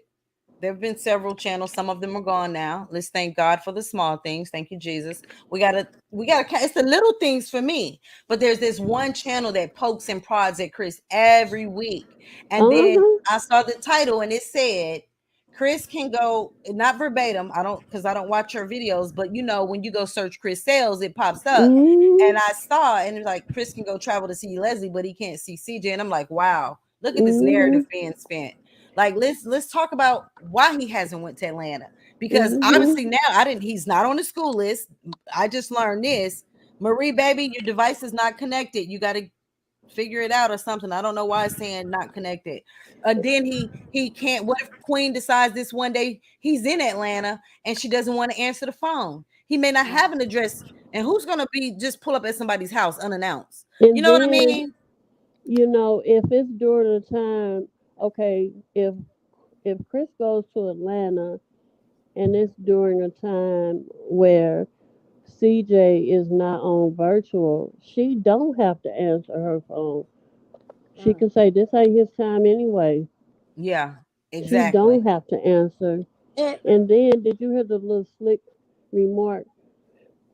there have been several channels. Some of them are gone now. Let's thank God for the small things. Thank you, Jesus. We gotta. It's the little things for me. But there's this one channel that pokes and prods at Chris every week. And then I saw the title and it said, Chris can go, not verbatim. Because I don't watch her videos, but when you go search Chris Sales, it pops up. And I saw, and it's like, Chris can go travel to see Leslie, but he can't see CJ. And I'm like, wow, look at this narrative being spent. Like, let's talk about why he hasn't went to Atlanta, because obviously now he's not on the school list. I just learned this. Marie, baby, your device is not connected. You got to figure it out or something. I don't know why it's saying not connected. And then he can't. What if Queen decides this one day he's in Atlanta and she doesn't want to answer the phone? He may not have an address, and who's gonna be just pull up at somebody's house unannounced?
And
you know what I mean?
If it's during the time, okay, if Chris goes to Atlanta and it's during a time where CJ is not on virtual, she don't have to answer her phone. She can say, this ain't his time anyway.
Yeah, exactly.
She don't have to answer. And then, did you hear the little slick remark?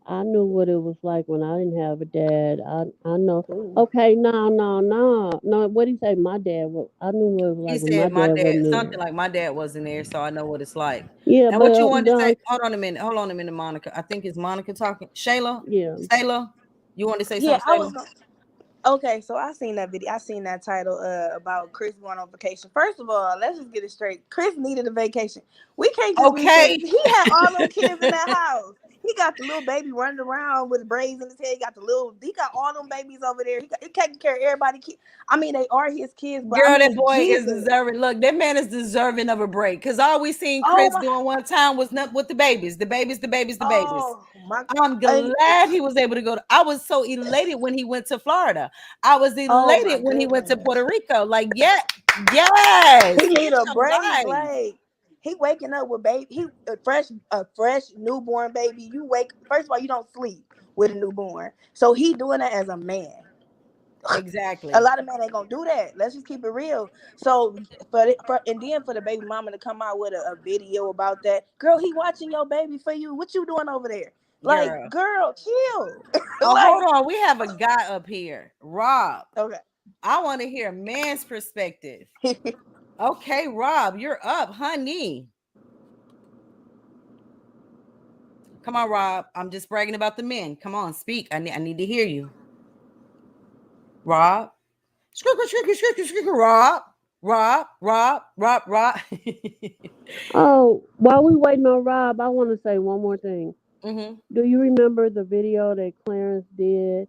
I knew what it was like when I didn't have a dad. I know. Okay, no. What did he say? My dad was. I knew what it was like.
He said
my dad wasn't
something
there.
like my dad wasn't there, so I know what it's like.
Yeah,
now
but
what you wanted to say? Hold on a minute, Monica. I think it's Monica talking. Shayla.
Yeah.
Shayla, you want to say something?
Yeah, okay, so I seen that video. I seen that title about Chris going on vacation. First of all, let's just get it straight. Chris needed a vacation. We can't just he had all them kids in that house. He got the little baby running around with braids in his head. He got all them babies over there. He taking care of everybody. I mean, they are his kids. But
girl, that boy is deserving. Look, that man is deserving of a break. Because all we seen Chris doing one time was not with the babies. I'm glad he was able to go. I was so elated when he went to Florida. I was elated when he went to Puerto Rico. Like, yes.
He need a break. Like, he waking up with baby. A fresh newborn baby. First of all, you don't sleep with a newborn. So he doing that as a man.
Exactly.
A lot of men ain't gonna do that. Let's just keep it real. So for the baby mama to come out with a video about that, girl, he watching your baby for you. What you doing over there? Like, girl, chill.
Hold on. We have a guy up here, Rob.
Okay.
I want to hear a man's perspective. Okay, Rob, you're up, honey. Come on, Rob. I'm just bragging about the men. Come on, speak. I need to hear you. Rob. Rob.
Oh, while we waiting on Rob, I want to say one more thing. Do you remember the video that Clarence did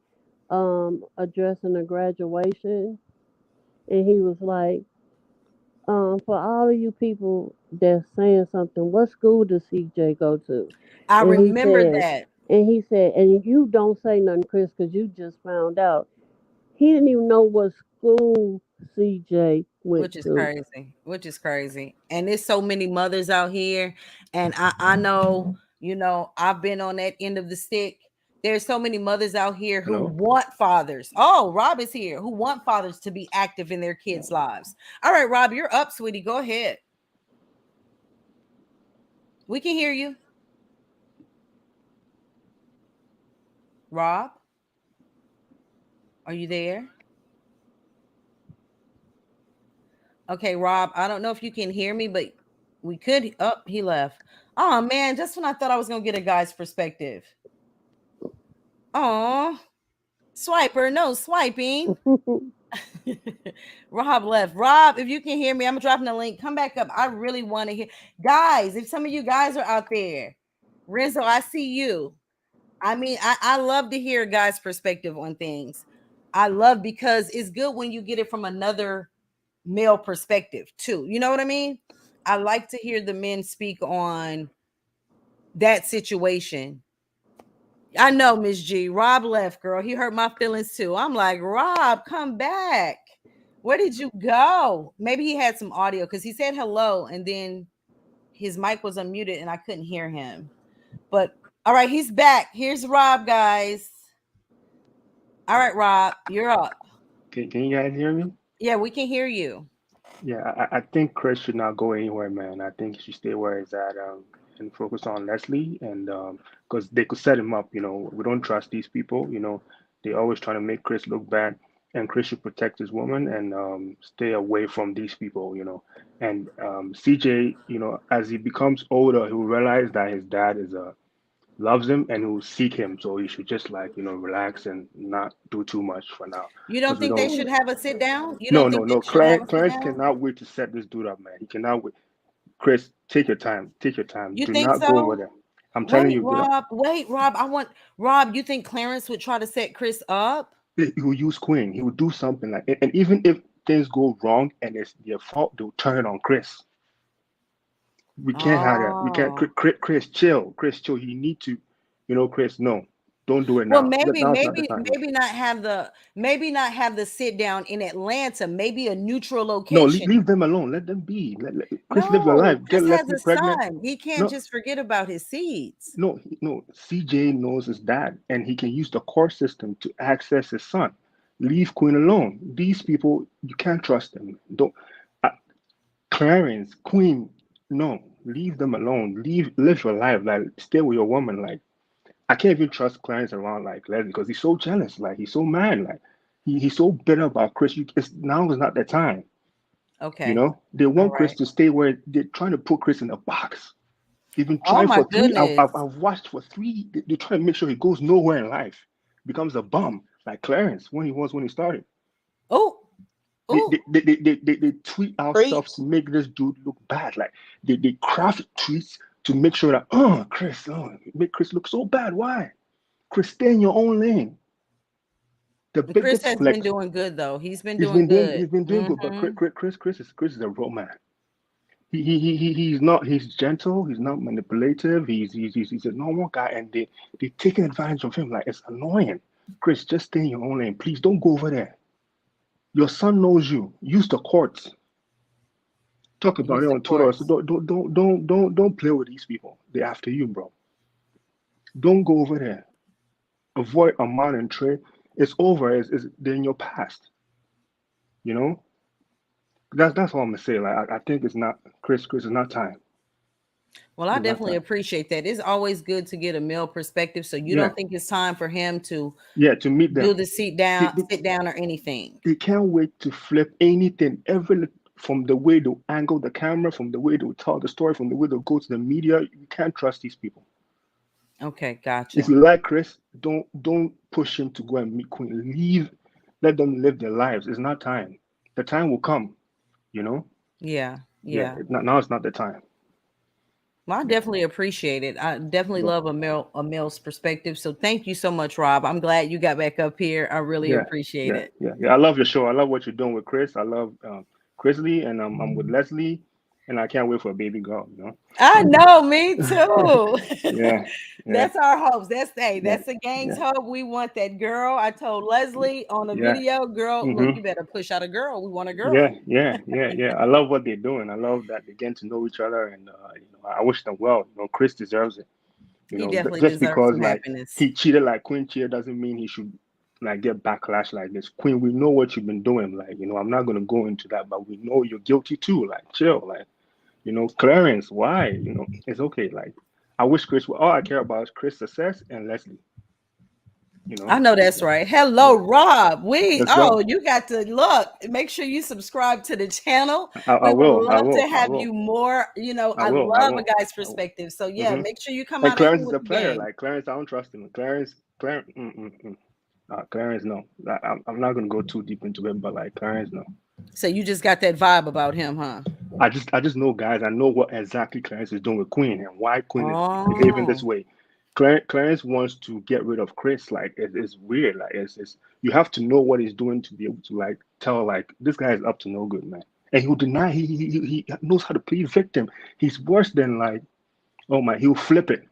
addressing the graduation? And he was like, for all of you people that's saying something, what school does CJ go to?
I remember that.
And he said, and you don't say nothing, Chris, because you just found out. He didn't even know what school CJ went
Which is
through.
crazy. Which is crazy. And there's so many mothers out here. And I know, you know, I've been on that end of the stick. There's so many mothers out here who want fathers. Oh, Rob is here, who want fathers to be active in their kids' lives. All right, Rob, you're up, sweetie. Go ahead. We can hear you. Rob, are you there? Okay, Rob, I don't know if you can hear me, but we could. Oh, he left. Oh, man, just when I thought I was going to get a guy's perspective. Oh, swiper, no swiping. Rob left. Rob, if you can hear me, I'm dropping the link. Come back up. I really want to hear. Guys, if some of you guys are out there, Renzo, I see you. I mean, I love to hear a guy's perspective on things. I love, because it's good when you get it from another male perspective too. You know what I mean? I like to hear the men speak on that situation. I know, Miss G. Rob left, girl. He hurt my feelings too. I'm like, Rob, come back. Where did you go? Maybe he had some audio, because he said hello and then his mic was unmuted and I couldn't hear him. But all right, he's back. Here's Rob, guys. All right, Rob, you're up.
Can you guys hear me?
Yeah, we can hear you.
Yeah, I think Chris should not go anywhere, man. I think he should stay where he's at and focus on Leslie, and because they could set him up. You know, we don't trust these people. You know, they always trying to make Chris look bad, and Chris should protect his woman and stay away from these people. You know, and CJ, you know, as he becomes older, he will realize that his dad loves him and will seek him. So he should just, like, you know, relax and not do too much for now.
You don't think they should have a sit down?
No. Clarence cannot wait to set this dude up, man. He cannot wait. Chris, take your time. Take your time.
You
do
think
not
so?
go over there. I'm telling you.
Rob, Rob, you think Clarence would try to set Chris up?
He will use Queen. He will do something like it. And even if things go wrong and it's their fault, they'll turn it on Chris. We can't have that. We can't. Chris, chill. Chris, chill. You need to, you know, Chris, no, don't do it now.
Well, maybe not have the sit down in Atlanta. Maybe a neutral location.
No, leave them alone. Let them be. Let Chris live your life. Get Leslie pregnant.
Son. He can't just forget about his seeds.
No. CJ knows his dad, and he can use the court system to access his son. Leave Queen alone. These people, you can't trust them. Don't. Clarence, Queen. No, leave them alone. Live your life. Like, stay with your woman. Like, I can't even trust Clarence around like Leslie because he's so jealous. Like, he's so mad. Like, he's so bitter about Chris. Now is not the time.
Okay.
You know, they want Chris to stay where they're trying to put Chris in a box. Even trying for 3. I've watched for 3. They're trying to make sure he goes nowhere in life, becomes a bum like Clarence when he started.
Oh.
They tweet out stuff to make this dude look bad. Like they craft tweets to make sure that Chris, make Chris look so bad. Why? Chris, stay in your own lane.
Chris has been doing good though. He's been doing good.
He's been doing good. But Chris is a real man. He's gentle. He's not manipulative. He's a normal guy, and they're taking advantage of him. Like, it's annoying. Chris, just stay in your own lane. Please don't go over there. Your son knows you. Use the courts. Talk about it on Twitter. So don't play with these people. They're after you, bro. Don't go over there. Avoid Amon and Trey. It's over. They're in your past. You know? That's all I'm gonna say. Like, I think it's not Chris. It's not time.
Well, I definitely appreciate that. It's always good to get a male perspective. So you don't think it's time for him to
meet them,
do the sit down or anything.
They can't wait to flip anything ever, from the way they angle the camera, from the way they tell the story, from the way they go to the media. You can't trust these people.
Okay, gotcha.
If you like Chris, don't push him to go and meet Queen. Let them live their lives. It's not time. The time will come. You know?
Yeah.
Now it's not the time.
Well, I definitely appreciate it. I definitely love a male's perspective. So thank you so much, Rob. I'm glad you got back up here. I really appreciate it.
Yeah. I love your show. I love what you're doing with Chris. I love Chrisley, and I'm with Leslie. And I can't wait for a baby girl, you know.
I know, me too.
Yeah.
That's our hopes. That's the gang's hope. We want that girl. I told Leslie on the video, girl, look, you better push out a girl. We want a girl.
Yeah. I love what they're doing. I love that they're getting to know each other, and I wish them well. You know, Chris deserves it. You know,
he definitely
just
deserves
because
some
like
happiness.
he cheated like Queen cheated doesn't mean he should like get backlash like this. Queen, we know what you've been doing. Like, you know, I'm not gonna go into that, but we know you're guilty too. Like, chill. Like, you know, Clarence, why? You know, it's okay. Like, I wish Chris. All I care about is Chris' success and Leslie. You know,
I know that's right. Hello, Rob.
Let's go.
You got to look. Make sure you subscribe to the channel.
I will.
Love to have you more. You know, I love a guy's perspective. So yeah, make sure you come out.
Clarence is a player. Like Clarence, I don't trust him. Clarence, no. I'm not gonna go too deep into it, but like Clarence, no.
So you just got that vibe about him, huh?
I just know, guys. I know what exactly Clarence is doing with Queen and why Queen is behaving this way. Clarence wants to get rid of Chris. Like it's weird. Like it's you have to know what he's doing to be able to like tell like this guy is up to no good, man. And he'll deny. He knows how to play victim. He's worse than like, oh my, he'll flip it.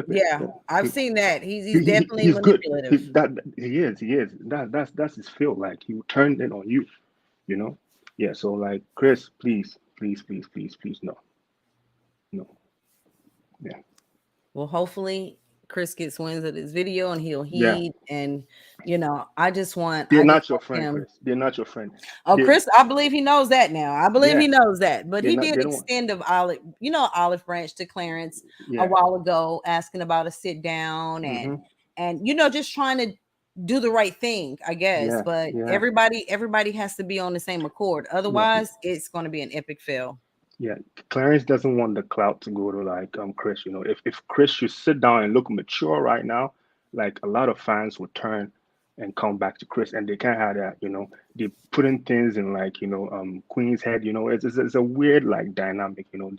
Yeah, so I've seen that. He's definitely manipulative.
He is. That's his feel. Like he will turn it on you. You know? Yeah. So like Chris, please, no. Yeah.
Well, hopefully Chris gets wins of this video and he'll heed. And you know, I just want.
They're not your friend, Chris. They're not your friend.
Oh, Chris, I believe he knows that now. I believe he knows that. But he did extend of olive branch to Clarence a while ago, asking about a sit down and you know, just trying to do the right thing, I guess. But everybody has to be on the same accord. Otherwise, it's going to be an epic fail.
Yeah, Clarence doesn't want the clout to go to like Chris. You know, if Chris should sit down and look mature right now, like a lot of fans would turn and come back to Chris, and they can't have that. You know, they putting things in like Queen's head. You know, it's a weird like dynamic. You know,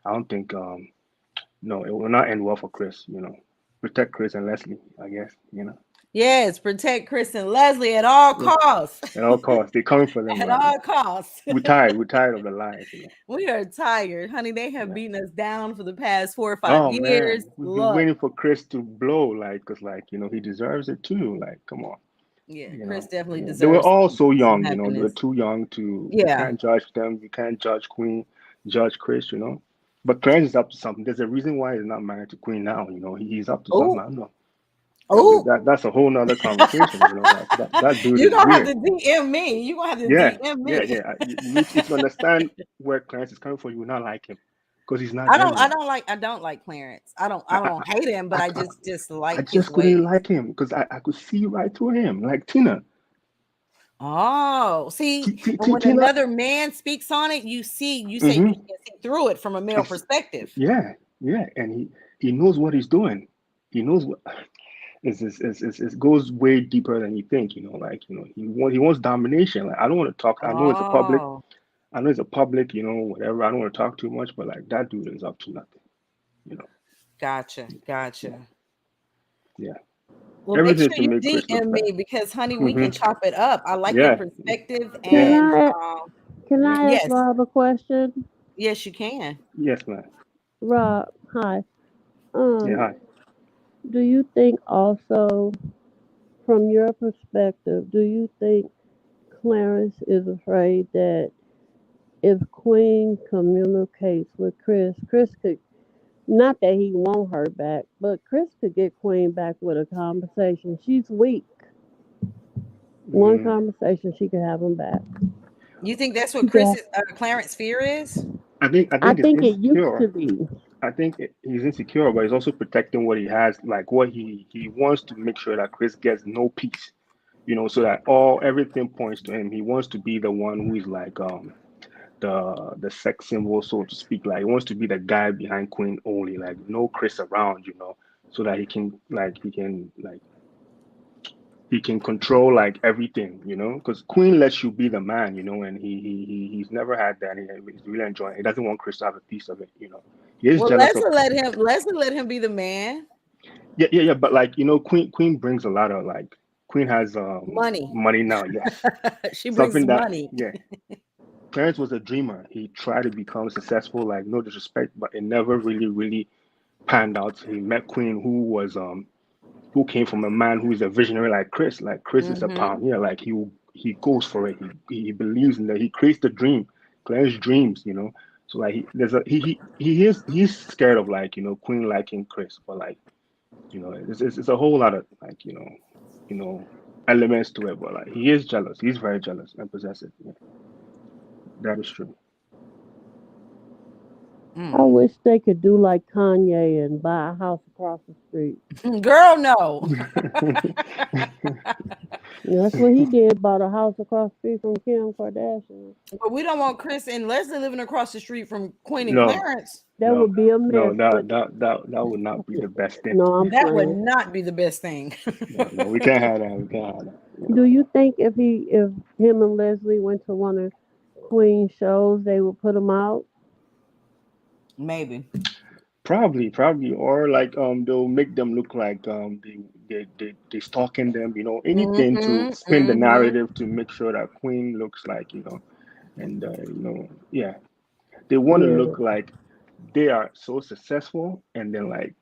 I don't think no, it will not end well for Chris. You know, protect Chris and Leslie, I guess. You know.
Yes, protect Chris and Leslie at all costs.
At all costs. They're coming for them.
At all costs.
We're tired of the lies. You know?
We are tired, honey. They have beaten us down for the past 4 or 5 years.
Man. We've been waiting for Chris to blow, like, because, like, you know, he deserves it too. Like, come on.
Yeah, Chris definitely deserves it.
They were all so young, you know. They were too young to. You can't judge them. You can't judge Queen, judge Chris, you know. But Clarence is up to something. There's a reason why he's not married to Queen now. You know, he's up to something. I don't know.
Oh,
that's a whole nother conversation. You know, that dude.
You're gonna have to DM me. You're gonna have to DM me.
Yeah. You need to understand where Clarence is coming from. You will not like him because he's not.
I don't like Clarence. I don't hate him, but I just like.
I just couldn't like him because I could see right through him, like Tina.
Oh, see, when another man speaks on it, you say you can see through it from a male perspective.
Yeah, and he knows what he's doing. He knows what. It goes way deeper than you think, you know. Like, you know, he wants domination. Like, I don't want to talk. I know it's a public. I know it's a public. You know, whatever. I don't want to talk too much, but like that dude is up to nothing. You know.
Gotcha.
Yeah.
Well, make sure you DM me because, honey, we can chop it up. I like your perspective. And
can I ask Rob a question?
Yes, you can.
Yes, ma'am.
Rob, hi.
Hi.
Do you think also, from your perspective, do you think Clarence is afraid that if Queen communicates with Chris could, not that he want her back, but Chris could get Queen back with a conversation? She's weak. One conversation, she could have him back.
You think that's what Clarence's fear is?
I think it used to be.
I think he's insecure, but he's also protecting what he has. Like what he wants to make sure that Chris gets no peace, you know, so that everything points to him. He wants to be the one who is like the sex symbol, so to speak. Like he wants to be the guy behind Queen only, like no Chris around, you know, so that he can control like everything, you know, because Queen lets you be the man, you know, and he's never had that. He's really enjoying it. He doesn't want Chris to have a piece of it, you know.
Leslie let him be the man.
Yeah. But like, you know, Queen brings a lot of like. Queen has money now. Yeah,
she brings money.
Yeah. Clarence was a dreamer. He tried to become successful, like no disrespect, but it never really panned out. He met Queen, who came from a man who is a visionary like Chris. Like Chris is a pioneer. Like he goes for it. He believes in that. He creates the dream. Clarence dreams, you know. So like he's scared of like, you know, Queen liking Chris, but like, you know, it's a whole lot of like, you know, elements to it. But like he is jealous. He's very jealous and possessive. Yeah. That is true.
I wish they could do like Kanye and buy a house across the street.
Girl, no.
That's what he did, bought a house across the street from Kim Kardashian.
But we don't want Chris and Leslie living across the street from Queen and
No.
Clarence.
That would be a mess.
No, that would not be the best thing.
No, I'm
That would
playing.
not be the best thing.
No, we can't have that. We can't have that.
Do you think if him and Leslie went to one of Queen's shows, they would put him out?
Maybe.
Probably, or like they'll make them look like they stalking them, you know, anything to spin the narrative to make sure that Queen looks like, you know, and you know, yeah, they want to look like they are so successful, and then like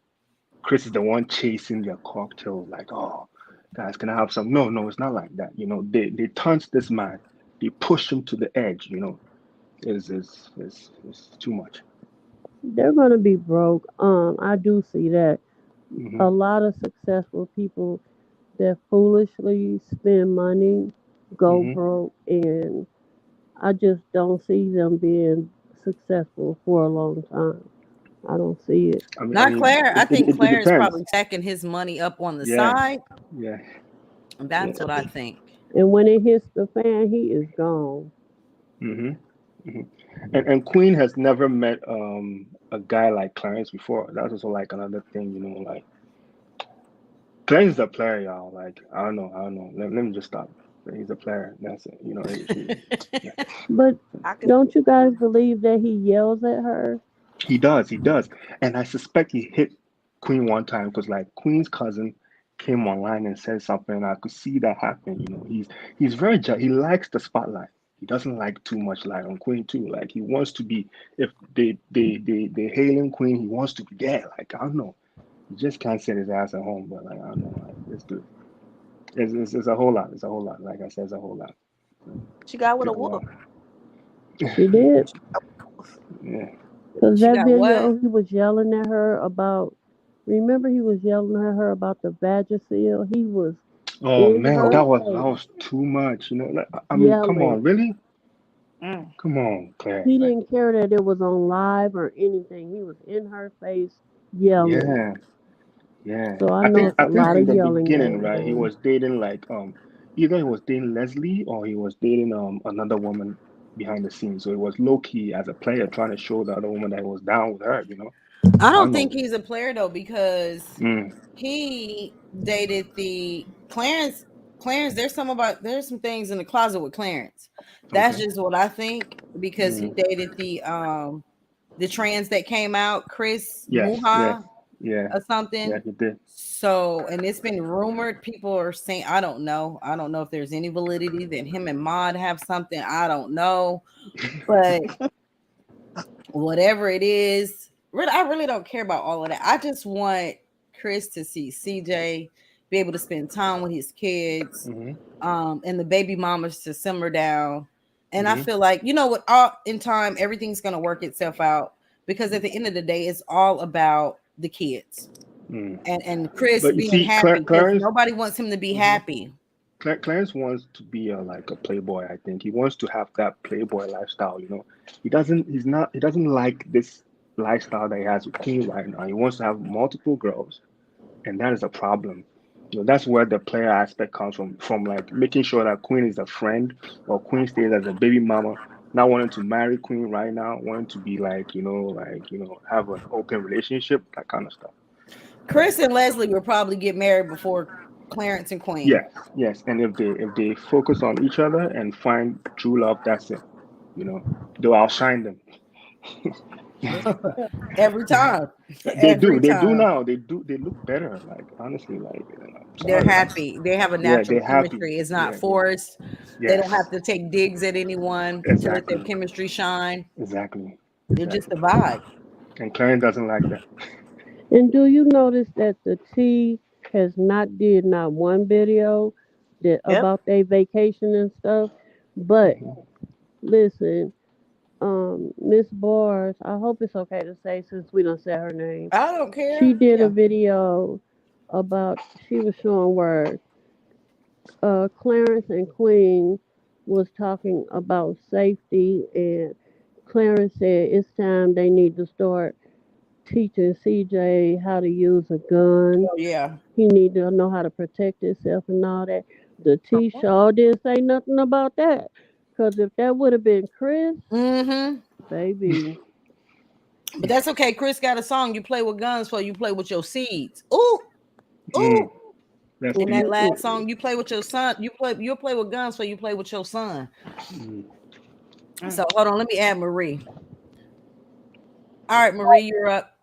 Chris is the one chasing their cocktail, like, oh guys, can I have some? No, it's not like that, you know. They taunt this man, they push him to the edge, you know. It's too much.
They're gonna be broke. I do see that. A lot of successful people that foolishly spend money go broke, and I just don't see them being successful for a long time. I don't see it.
Not Claire. I think Claire's
depends.
probably stacking his money up on the
Yeah.
side.
Yeah.
That's what I think.
And when it hits the fan, he is gone.
And Queen has never met a guy like Clarence before. That's also like another thing, you know, like Clarence is a player, y'all. Like I don't know. Let me just stop. He's a player. That's it. You know.
But don't you guys believe that he yells at her?
He does. And I suspect he hit Queen one time because like Queen's cousin came online and said something, and I could see that happen. You know, he's very he likes the spotlight. He doesn't like too much light on Queen too. Like he wants to be, if they hailing Queen, he wants to be there. Like I don't know, he just can't sit his ass at home. But like I don't know, like it's good. It's a whole lot. It's a whole lot. Like I said, it's a whole lot.
She got with a whoop.
She did.
Yeah.
Because
She
that
got
video,
what?
he was yelling at her about. Remember, he was yelling at her about the Vagisil. He was.
Oh
in
man,
her
that
face,
was too much. You know, like, I mean, come
yelling.
on, really? Come on, Claire.
He didn't care that it was on live or anything. He was in her face yelling.
Yeah.
So I
I
know
think
it's a lot
in
of
the
yelling
beginning,
going
right? He
on.
was dating like either he was dating Leslie or he was dating another woman behind the scenes. So it was low key as a player trying to show the other woman that he was down with her, you know.
I don't
know.
think he's a player though, because he dated the Clarence. There's some things in the closet with Clarence. That's just what I think, because he dated the trans that came out, Chris Muha or something.
Yeah, he did.
So, and it's been rumored. People are saying, I don't know if there's any validity that him and Maud have something. I don't know, but whatever it is, I really don't care about all of that. I just want Chris to see CJ, be able to spend time with his kids, and the baby mamas to simmer down. And I feel like, you know what, in time, everything's going to work itself out, because at the end of the day, it's all about the kids and Chris being happy, because nobody wants him to be happy.
Clarence wants to be like a playboy. I think he wants to have that playboy lifestyle. You know, he doesn't like this lifestyle that he has with Queen right now. He wants to have multiple girls, and that is a problem. You know, that's where the player aspect comes from like making sure that Queen is a friend, or Queen stays as a baby mama, not wanting to marry Queen right now, wanting to be like, have an open relationship, that kind of stuff.
Chris and Leslie will probably get married before Clarence and Queen.
Yes. And if they focus on each other and find true love, that's it. You know, they'll outshine them.
Every time.
They do now. They look better. Like honestly, like
they're
sorry.
happy. They have a
Yeah,
natural
they're happy.
chemistry. It's not
Yeah.
forced. They don't
Yes.
have to take digs at anyone to let their chemistry shine.
Exactly.
They're just a vibe.
And Clarence doesn't like that.
And do you notice that the T has not did not one video that about their vacation and stuff? But listen, Miss Bars, I hope it's okay to say since we don't say her name.
I don't care.
She did a video about she was showing where Clarence and Queen was talking about safety, and Clarence said it's time they need to start teaching CJ how to use a gun.
Oh, yeah.
He need to know how to protect himself and all that. The T Shaw didn't say nothing about that. Because if that would have been Chris, baby.
But that's okay. Chris got a song. You play with guns, so you play with your seeds. Ooh. Ooh. In that last song, you play with your son. You'll play with guns, so you play with your son. So hold on, let me add Marie. All right, Marie, you're up.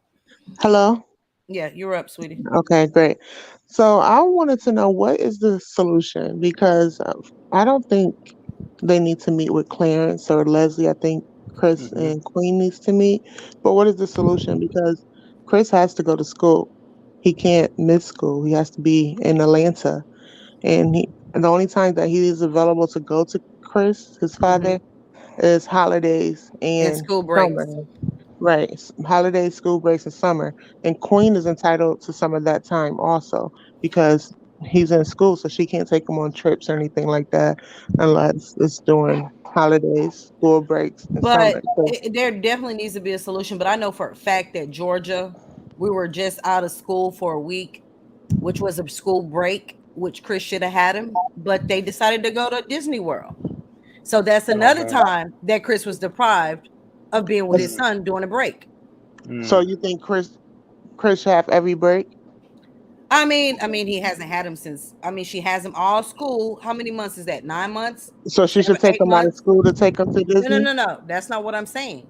Hello.
Yeah, you're up, sweetie.
Okay, great. So I wanted to know what is the solution, because I don't think they need to meet with Clarence or Leslie. I think Chris and Queen needs to meet. But what is the solution? Because Chris has to go to school. He can't miss school. He has to be in Atlanta. And the only time that he is available to go to Chris, his father, is holidays and
school breaks.
summer. Right. Holidays, school breaks, and summer. And Queen is entitled to some of that time also because he's in school, so she can't take him on trips or anything like that unless it's during holidays, school breaks, and
But
summer. So,
there definitely needs to be a solution. But I know for a fact that Georgia, we were just out of school for a week, which was a school break, which Chris should have had him, but they decided to go to Disney World. So that's another time that Chris was deprived of being with his son during a break.
so you think Chris should have every break?
I mean, he hasn't had him since. I mean, she has him all school. How many months is that? 9 months.
So she should take him out of school to take him to Disney?
No. That's not what I'm saying.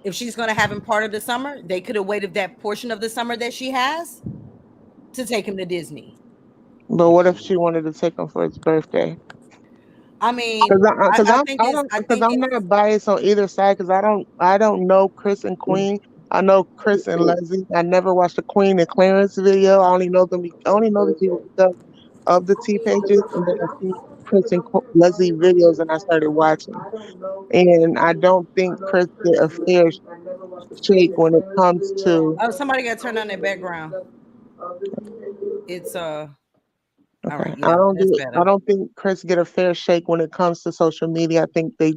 If she's going to have him part of the summer, they could have waited that portion of the summer that she has to take him to Disney.
But what if she wanted to take him for his birthday?
I mean,
because I'm not biased on either side, because I don't know Chris and Queen. I know Chris and Leslie. I never watched the Queen and Clarence video. I only know the people because of the T pages, and then I see Chris and Leslie videos, and I started watching. And I don't think Chris did a fair shake when it comes to.
Oh, somebody got to turn on their background. It's All right, yeah,
I don't think Chris get a fair shake when it comes to social media. I think they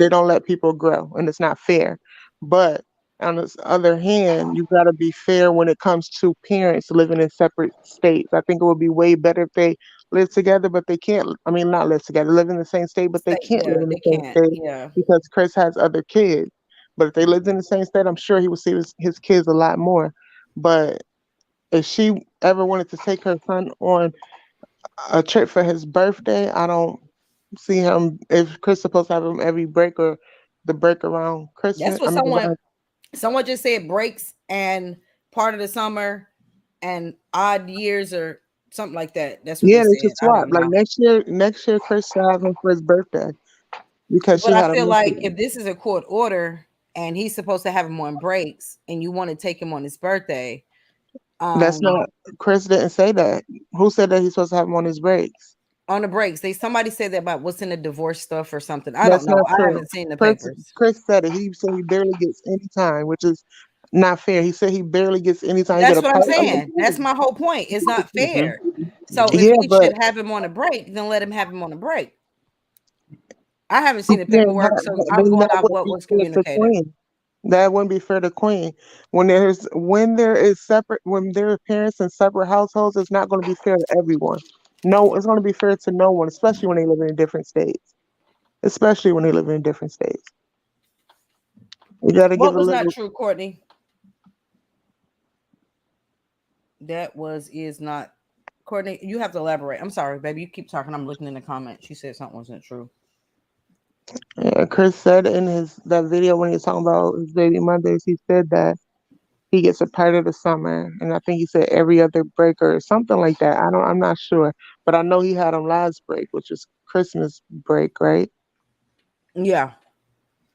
don't let people grow, and it's not fair. But on the other hand, you got to be fair when it comes to parents living in separate states. I think it would be way better if they live together, but they can't. I mean, not live together, live in the same state, but they can't live in the same state because Chris has other kids. But if they lived in the same state, I'm sure he would see his kids a lot more. But if she ever wanted to take her son on a trip for his birthday, I don't see him. If Chris supposed to have him every break or the break around Christmas.
That's what someone just said, breaks and part of the summer and odd years or something like that. That's what
they
said.
should swap. Like next year Chris should have him for his birthday because
but I feel like if this is a court order and he's supposed to have him on breaks and you want to take him on his birthday.
That's not. Chris didn't say that. Who said that he's supposed to have him on his breaks?
On the breaks, somebody said that about what's in the divorce stuff or something. I don't know. I haven't seen the papers.
Chris said it. He said he barely gets any time, which is not fair. He said he barely gets any time.
That's what I'm saying. That's my whole point. It's not fair. So if he should have him on a break, then let him have him on a break. I haven't seen the paperwork, so I'm going off what was communicated.
That wouldn't be fair to Queen. When there are parents in separate households, it's not going to be fair to everyone. No, it's going to be fair to no one, especially when they live in different states. You got to give
what was not true, Courtney? That is not. Courtney, you have to elaborate. I'm sorry, baby. You keep talking. I'm looking in the comments. She said something wasn't true.
Yeah, Yeah, Chris said in that video when he was talking about his baby mothers, he said that he gets a part of the summer, and I think he said every other break or something like that. I'm not sure, but I know he had him last break, which is Christmas break, right?
Yeah.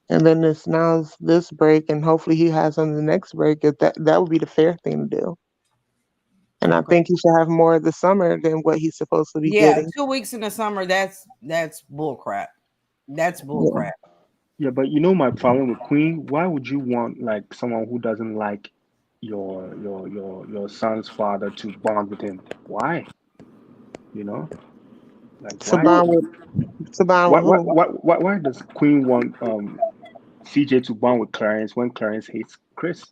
And then now's this break, and hopefully he has on the next break. If that would be the fair thing to do. And I think he should have more of the summer than what he's supposed to be
Yeah,
getting.
2 weeks in the summer, that's bull crap. That's bull crap.
Yeah, but you know my problem with Queen. Why would you want like someone who doesn't like your son's father to bond with him? Why? You know, like
To bond with who?
why does Queen want CJ to bond with Clarence when Clarence hates Chris?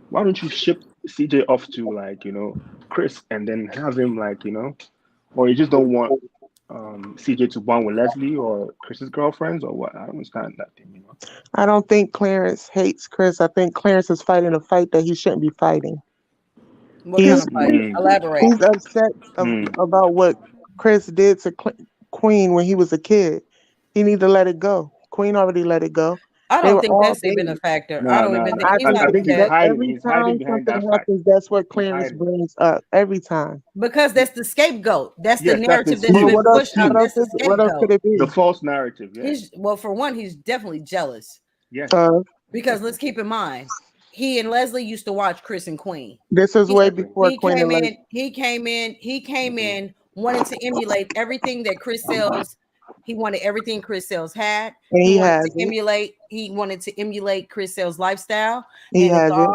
Why don't you ship CJ off to like Chris and then have him like or you just don't want CJ to bond with Leslie or Chris's girlfriends or what? I don't understand that thing.
I don't think Clarence hates Chris. I think Clarence is fighting a fight that he shouldn't be fighting.
What kind of fight? Elaborate.
He's upset about what Chris did to Queen when he was a kid. He need to let it go. Queen already let it go.
I don't think that's even a factor. I don't even think he's not upset.
Every time something happens, that's what Clarence brings up. Every time.
Because that's the scapegoat. That's the narrative that's been pushed out. That's the
what else could it be?
The false narrative. Yeah.
Well, for one, he's definitely jealous.
Yes.
Because let's keep in mind, he and Leslie used to watch Chris and Queen.
This is way before Queen and Leslie.
He came in wanting to emulate everything that Chris sells. He wanted everything Chris Sales had.
And he
wanted to emulate Chris Sales' lifestyle.
He has it.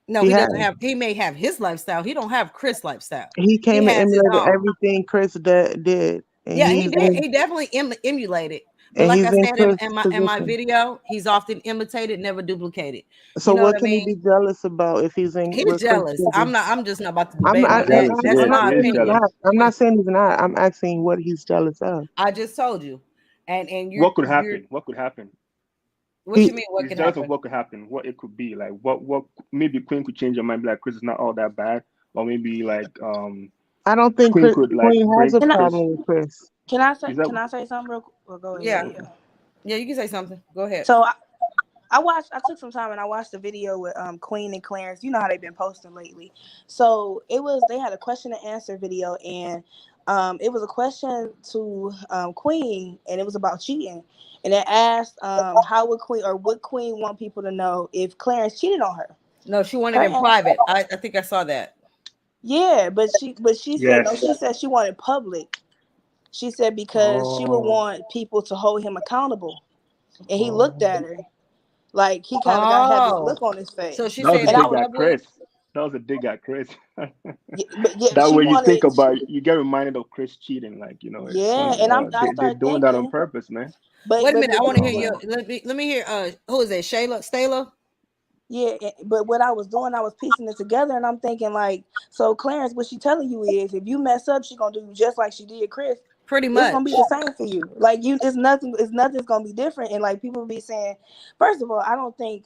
No, he doesn't have. He may have his lifestyle. He don't have Chris' lifestyle.
He came and emulated everything Chris did. And
yeah, he did. He definitely emulated. But like I said in my video, he's often imitated, never duplicated.
So what can he be jealous about if he's in?
He's jealous. I'm just not about to debate that. That's my opinion.
I'm not saying he's not. I'm asking what he's jealous of.
I just told you. And
what could happen? What could happen?
What you mean? What could happen?
What could happen? What it could be like? What maybe Queen could change her mind, be like Chris is not all that bad, or maybe like
I don't think
Queen could like
Queen has a problem with Chris.
Can I say something real quick? Well, go ahead.
Yeah, you can say something. Go ahead.
So I took some time and I watched the video with Queen and Clarence. You know how they've been posting lately. So they had a question and answer video, and it was a question to Queen, and it was about cheating. And it asked how would Queen want people to know if Clarence cheated on her?
No, she wanted it in private. I think I saw that.
Yeah, but she said no, she said she wanted public. She said because she would want people to hold him accountable. And he looked at her like he kind of had this look on his face.
So she
said Chris. That was a dig at Chris. That way you think about it, you get reminded of Chris cheating, like
Yeah, and
they're doing that on purpose, man.
But
wait a minute, I want to hear you. Let me hear. Who is that? Stayla?
Yeah, but what I was doing, I was piecing it together, and I'm thinking like, so Clarence, what she telling you is, if you mess up, she's gonna do just like she did Chris.
Pretty much,
it's gonna be the same for you. Like nothing's gonna be different. And like people be saying, first of all, I don't think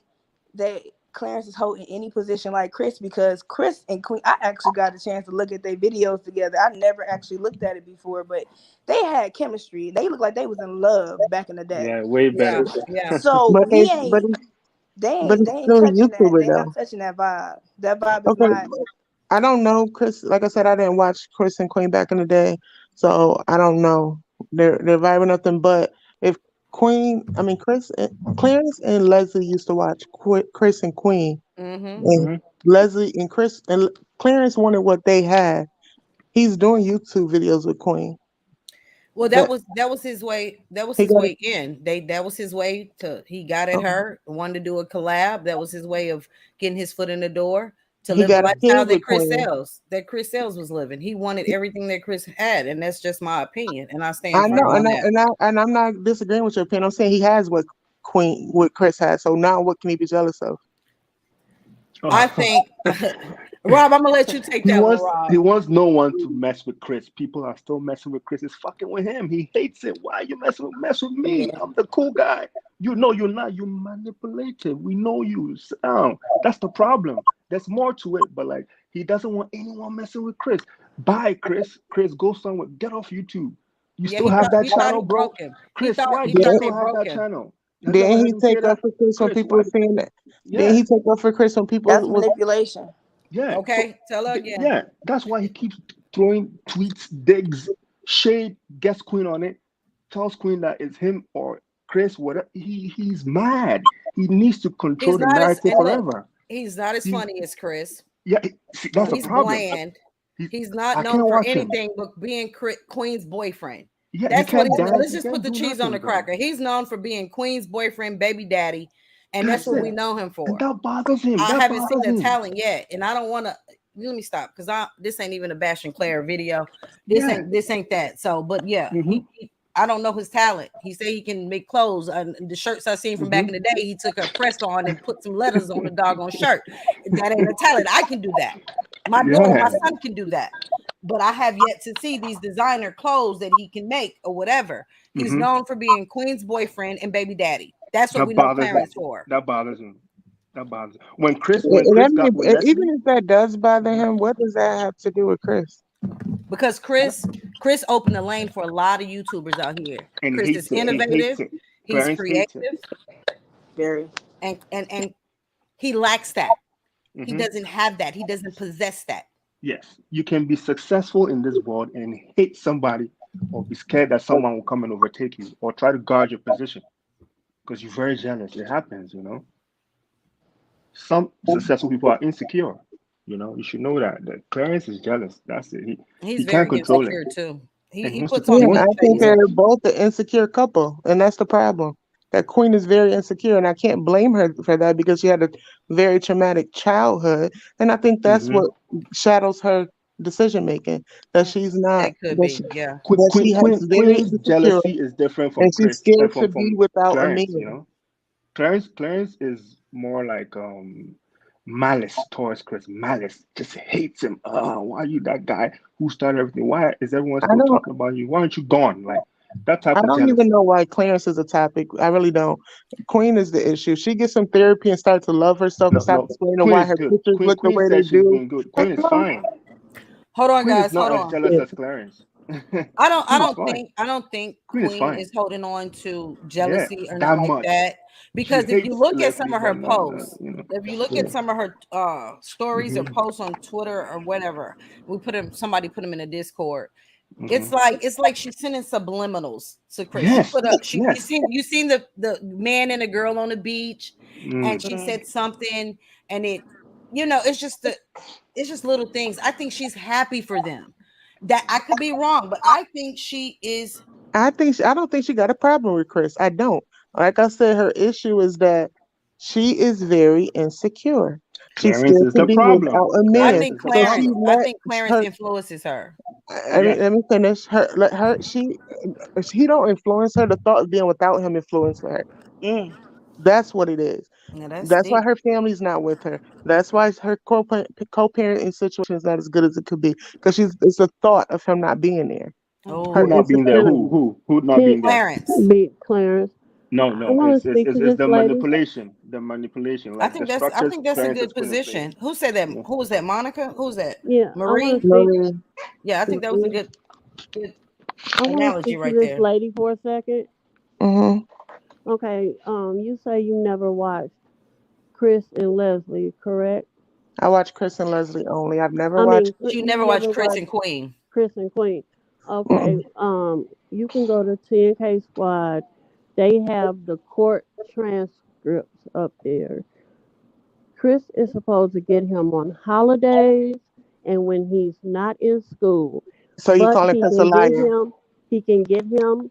that Clarence is holding any position like Chris, because Chris and Queen, I actually got a chance to look at their videos together. I never actually looked at it before, but they had chemistry. They looked like they was in love back in the day.
Yeah, way better.
Yeah. So they ain't touching that vibe. That vibe is not.
I don't know, Chris. Like I said, I didn't watch Chris and Queen back in the day, so I don't know. They're vibing nothing. But if Clarence and Leslie used to watch Chris and Queen, and Leslie and Chris and Clarence wanted what they had. He's doing YouTube videos with Queen.
Well, that was his way. That was his way in. That was his way to. He got at her, wanted to do a collab. That was his way of getting his foot in the door to live the lifestyle that Chris Sales was living. He wanted everything that Chris had, and that's just my opinion. And I stand.
I know, and I'm not disagreeing with your opinion. I'm saying he has what Chris has. So now, what can he be jealous of?
I think. Rob, I'm gonna let you take that one, Rob.
He wants no one to mess with Chris. People are still messing with Chris. It's fucking with him. He hates it. Why are you mess with me? I'm the cool guy. You know you're not. You're manipulative. We know you. Sit down. That's the problem. There's more to it, but like he doesn't want anyone messing with Chris. Bye, Chris. Chris, go somewhere. Get off YouTube. You
Yeah,
still
he
have
thought
that
he thought
channel,
he
bro?
broke him.
Chris,
He
why do
thought
you
they
still have
broke
that
him.
channel? Have you ever
Didn't
heard
he
him say
take up
that?
for Chris when
Chris,
people
why?
were saying that? Didn't
Yeah,
he take up for Chris when people
That's
was
manipulation.
yeah. So
Okay, tell her again.
yeah, that's why he keeps throwing tweets, digs, shade, gets Queen on it, tells Queen that it's him or Chris. Whatever. He's mad. He needs to control
He's
the
not as
narrative
and look,
forever.
he's not as
He
funny as Chris.
yeah. See, that's a
He's
problem.
bland.
He,
He's not
I
known
can't
for
watch him.
anything but being Queen's boyfriend.
Yeah, he
That's what
can't
he's known.
dance.
Let's
He
just
can't
put the
do
cheese on
nothing,
the
bro.
cracker. He's known for being Queen's boyfriend, baby daddy, and that's
That's
what we
it.
know him
And
for.
that bothers him.
I
That
haven't seen
bothers
the
him.
talent yet, and I don't want to. Let me stop because this ain't even a Bash and Claire video. This
Yeah.
ain't that. So, but yeah,
Mhm.
I don't know his talent. He said he can make clothes. The shirts I seen from back in the day, he took a press on and put some letters on the doggone shirt. That ain't a talent. I can do that. My daughter, my
Yeah.
son can do that. But I have yet to see these designer clothes that he can make or whatever. He's
Mhm.
known for being Queen's boyfriend and baby daddy. That's what
That
we know
bothers him.
Clarence for.
That bothers him. That bothers him. When
I
Chris
mean,
got with
even
Leslie,
if that does bother him, what does that have to do with Chris?
Because Chris opened a lane for a lot of YouTubers out here.
and he
Chris is
hates it. He
innovative,
hates it.
he's
Clarence hates
creative,
it.
Very.
and he lacks that. He
Mhm.
doesn't have that. He doesn't possess that.
Yes, you can be successful in this world and hate somebody, or be scared that someone will come and overtake you, or try to guard your position because you're very jealous. It happens, you know. Some successful people are insecure. You know, you should know that. That Clarence is jealous. That's it.
He's
He can't
very
control
insecure
it,
too.
and he
He
wants to
puts on a
control
Yeah,
it.
I
good
think
face.
they're both an insecure couple, and that's the problem. That Queen is very insecure, and I can't blame her for that because she had a very traumatic childhood, and I think that's
Mhm.
what shadows her decision making. That she's not
That could
that
be,
she,
yeah.
that she has very
Queen's
insecure,
jealousy is different
and
from
she's
Chris,
scared to be
from
without a
Clarence. You
man.
know, Clarence is more like malice towards Chris. Malice, just hates him. Why are you that guy who started everything? Why is everyone
I
still
don't.
talking about you? Why aren't you gone? Like that type
I
of
don't even
jealousy.
know why Clarence is a topic. I really don't. Queen is the issue. She gets some therapy and starts to love herself and
No,
stop
no.
explaining
Queen
why
is
her
good.
pictures look the
Queen
way they
says she's
do.
doing good. Queen is fine.
Hold on,
Queen is
guys.
not
Hold
as
on.
jealous as Clarence.
I
Queen is
don't think
Queen is
Queen
fine.
is holding on to
Yeah,
jealousy or
that
not like
much.
that.
She
Because if you
hates
look at some
Leslie,
of her
but not,
posts,
you know.
if you look
Yeah.
at some of her stories or
Mhm.
posts on Twitter or whatever, somebody put them in a Discord.
Mhm.
It's like she's sending subliminals to Chris. She
Yes.
put up
Yes.
you seen the man and the girl on the beach, and
Mm.
she said something, and it's just little things. I think she's happy for them. That I could be wrong, but I think she is.
I don't think she got a problem with Chris. I don't. Like I said, her issue is that she is very insecure. She's
Clarence
scared
is
to
the
be
problem.
without a
I
man.
Clarence
think
is the
So she
Clarence.
problem.
I
let
think Clarence
her.
influences her.
Yeah.
Let me finish. He don't influence her. The thought of being without him influenced her.
Mm.
That's what it is.
Yeah, that's
That's why
deep.
her family's not with her. That's why her co-parenting situation is not as good as it could be because it's the thought of him not being there.
Who
Her
Oh,
not being there?
insecurity.
Who not
Can
being there?
Clarence.
be Clarence?
No,
I
no.
want to speak to
It's
this
the
lady.
manipulation. The manipulation.
I
Like the
think that's
structures
a
Clarence
good
has put in place.
position. Who said that?
Yeah.
Who was that? Monica? Who's that?
Yeah, I want
Marie?
to speak.
Marie.
Yeah, I think that was a good
I want to
analogy
speak to
right
this
there.
lady for a second.
Mm-hmm.
Okay, you say you never watched Chris and Leslie, correct?
I watch Chris and Leslie only. I've never
I
watched.
mean,
She
you
never watched
never
Chris
watched
and Queen.
Chris and Queen. Okay,
Mm-mm.
you can go to 10K Squad. They have the court transcripts up there. Chris is supposed to get him on holidays and when he's not in school,
So you
but
calling Chris a liar?
he can get him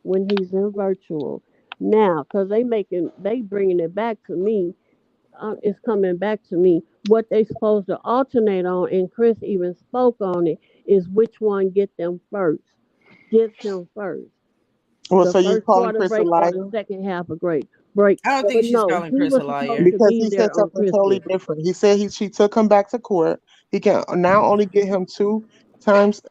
when he's in virtual. Now, because they bringing it back to me, it's coming back to me. What they supposed to alternate on, and Chris even spoke on it, is which one gets him first.
Well,
The
so you
first
calling
quarter
Chris a
break or the
liar?
second half of break.
I don't
But
think she's
no,
calling
he
Chris a
was supposed
liar.
to
Because
be
he
there
said
on
something totally
Christmas.
different. He said she took him back to court. He can now only get him 2 times,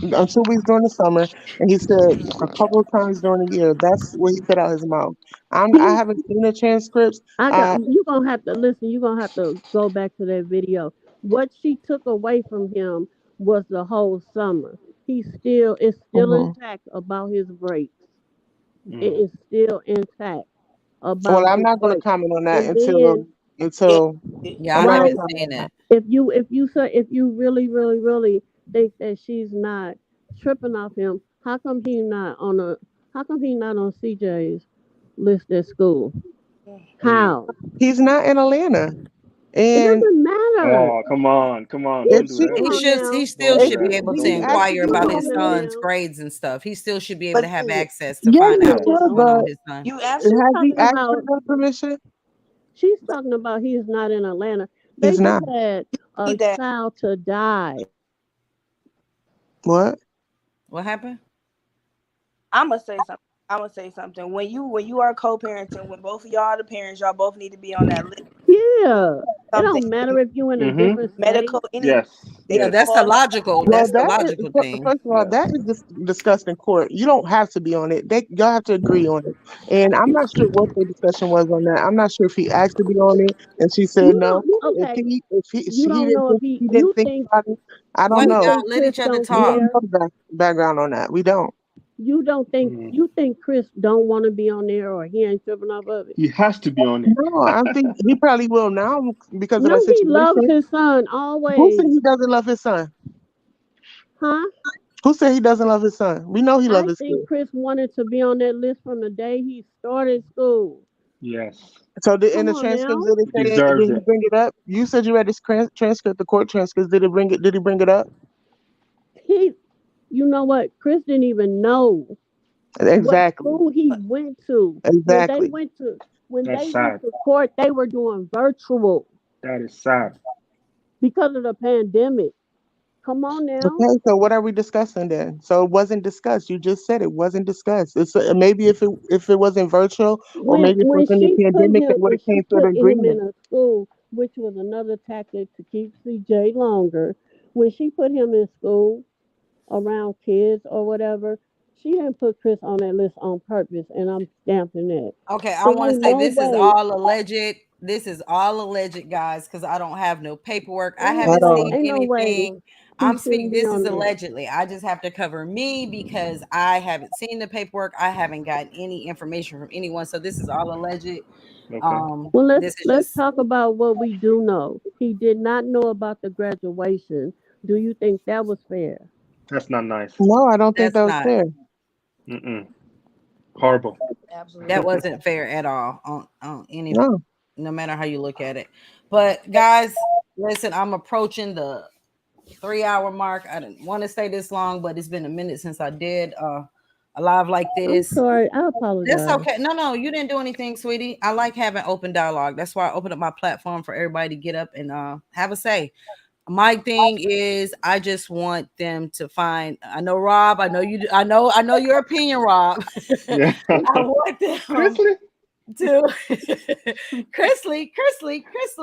2 weeks during the summer, and he said a couple of times during the year. That's what he said out his mouth. I
He,
haven't seen the transcripts.
you gonna have to listen. You gonna have to go back to that video. What she took away from him was the whole summer. it's still intact about his brakes. It is still intact about
Well, I'm
his
not going to
brakes.
comment on that
And then
until
Yeah, I
I'm not
haven't
gonna
seen it.
if you really think that she's not tripping off him, how come he not on CJ's list at school? How?
He's not in Atlanta.
It
And
doesn't matter.
Oh, come on. Don't
if
do
she,
that.
He still
Don't do
should be
that.
able to
Don't do that.
inquire about his
Come on
son's
now.
grades and stuff. He still should be able to have access to
yeah,
find
he
out what's
should,
going on
but
with his son.
You
has
actually
he
talking
asked
about
for her permission?
She's talking about he's not in Atlanta. They
He's
just
not.
had a child to die.
What?
What happened?
I'm gonna say something. When you are co-parenting, when both of y'all are the parents, y'all both need to be on that list.
Yeah. It don't matter if you're in a different state.
Medical.
Yeah, that's the logical.
Well,
That's the
that is,
logical thing.
first of all, that is just discussed in court. You don't have to be on it. Y'all have to agree on it. And I'm not sure what the discussion was on that. I'm not sure if he asked to be on it and she said no.
Okay.
He
don't know if he
didn't think about it. I don't know.
Let each other
We
talk.
don't know the background on that. We don't.
You don't think you think Chris don't want to be on there, or he ain't tripping off of it?
He has to be on it.
No, I think he probably will now because of
No,
that situation.
he loves his son
Who
always.
said he doesn't love his son?
Huh?
Who said he doesn't love his son? We know he loves his
I think
kid.
Chris wanted to be on that list from the day he started school.
Yes.
So in the
Come on
transcripts,
now.
did it say that?
Deserves
Did he
it.
bring it up? You said you read this transcript, the court transcripts. Did he bring it up?
You know what? Chris didn't even know
Exactly.
what school he went to.
Exactly.
When
That's
they
sad.
went to court, they were doing virtual
That is sad.
because of the pandemic. Come on now.
Okay, so what are we discussing then? So it wasn't discussed. You just said it wasn't discussed. It's maybe if it wasn't virtual, or maybe if it was in the pandemic, they would have came to an
him
agreement.
in a school, which was another tactic to keep CJ longer. When she put him in school around kids or whatever, she didn't put Chris on that list on purpose, and I'm stamping that.
Okay, I want to say this is all alleged. This is all alleged, guys, because I don't have no paperwork. I haven't seen anything. I'm speaking. This is allegedly. I just have to cover me because I haven't seen the paperwork. I haven't gotten any information from anyone. So this is all alleged.
Well, let's talk about what we do know. He did not know about the graduation. Do you think that was fair?
That's not nice.
No, I don't think that was
not
fair.
Horrible.
Absolutely.
That wasn't fair at all on any.
No.
No matter how you look at it. But guys, listen, I'm approaching the 3-hour mark. I didn't want to stay this long, but it's been a minute since I did a live like this.
I'm sorry, I apologize.
That's okay. No, you didn't do anything, sweetie. I like having open dialogue. That's why I opened up my platform for everybody to get up and have a say. My thing is, I just want them to find. I know, Rob. I know you. I know your opinion, Rob.
Yeah.
I want them to Chrisley.
Yes.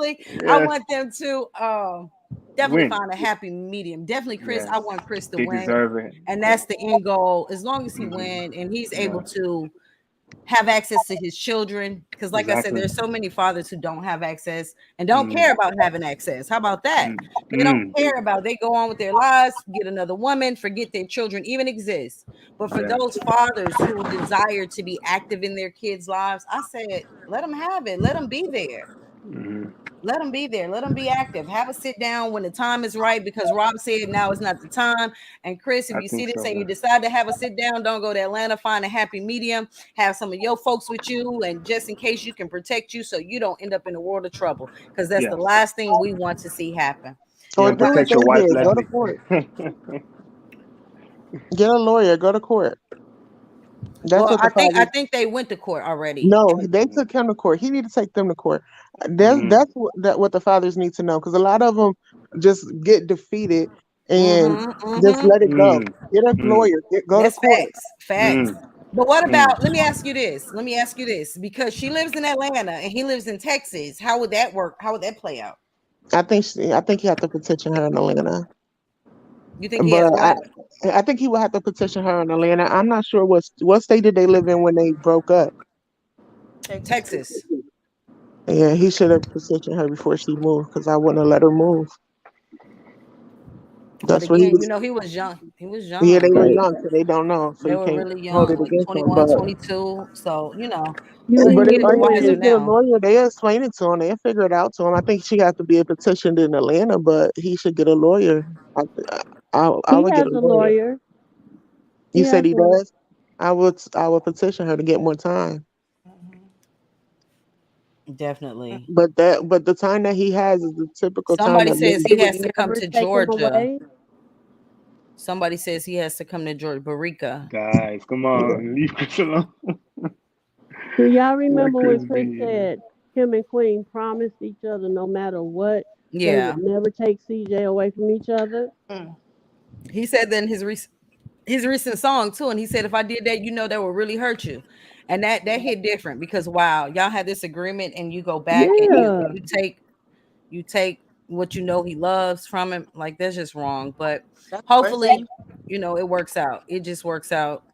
I want them to definitely
Win.
find a happy medium. Definitely, Chris.
Yes.
I want Chris to
They
win,
deserve it.
and that's the end goal. As long as he wins and he's able to have access to his children, because like I said, there's so many fathers who don't have access and don't care about having access. How about that? They don't care about. They go on with their lives, get another woman, forget their children even exist. But for those fathers who desire to be active in their kids' lives, I said, let them have it. Let them be there. Let them be there. Let them be active. Have a sit down when the time is right, because Rob said now is not the time. And Chris, if you see this and you decide to have a sit down, don't go to Atlanta. Find a happy medium. Have some of your folks with you, and just in case you can protect you so you don't end up in a world of trouble, because that's the last thing we want to see happen.
So protect your wife, go to court. Get a lawyer. Go to court. That's
well,
what
I think they went to court already.
No, they took him to court. He need to take them to court. That's what the fathers need to know, because a lot of them just get defeated and just let it go. Get a lawyer. Go to court.
Facts. But what about? Let me ask you this, because she lives in Atlanta and he lives in Texas. How would that work? How would that play out?
I think you have to petition her in Atlanta.
You think he has what?
I think he would have to petition her in Atlanta. I'm not sure what state did they live in when they broke up.
Texas.
Yeah, he should have petitioned her before she moved, because I wouldn't have let her move.
But
That's what he
again,
was.
he was young. He was young.
Yeah, they were
Right?
young, so they don't know. So
They
you
were
can't
really
hold
young,
it
like
against them.
21,
But
22. So,
You
the
but if
kid is
all you
wiser
do is get a
now.
lawyer, they explain it to him. They figure it out to him. I think she has to be petitioned in Atlanta, but he should get a lawyer. I
He
would get
has
a
a
lawyer.
lawyer.
You
He
said
has
he
one.
does. I would petition her to get more time.
Definitely.
But the time that he has is the typical time
Somebody
that
says
men
he
get.
has to come
Never
to
take him
Georgia.
away.
Somebody says he has to come to Georgia. Barica.
Guys, come on, leave Chris alone.
Do y'all remember
Chris
when Chris
B.
said him and Queen promised each other no matter what, they
Yeah.
would never take CJ away from each other?
He said that in his recent song too, and he said if I did that, that would really hurt you, and that hit different because wow, y'all had this agreement, and you go back and
Yeah.
you take what he loves from him. Like that's just wrong. But hopefully, it works out. It just works out.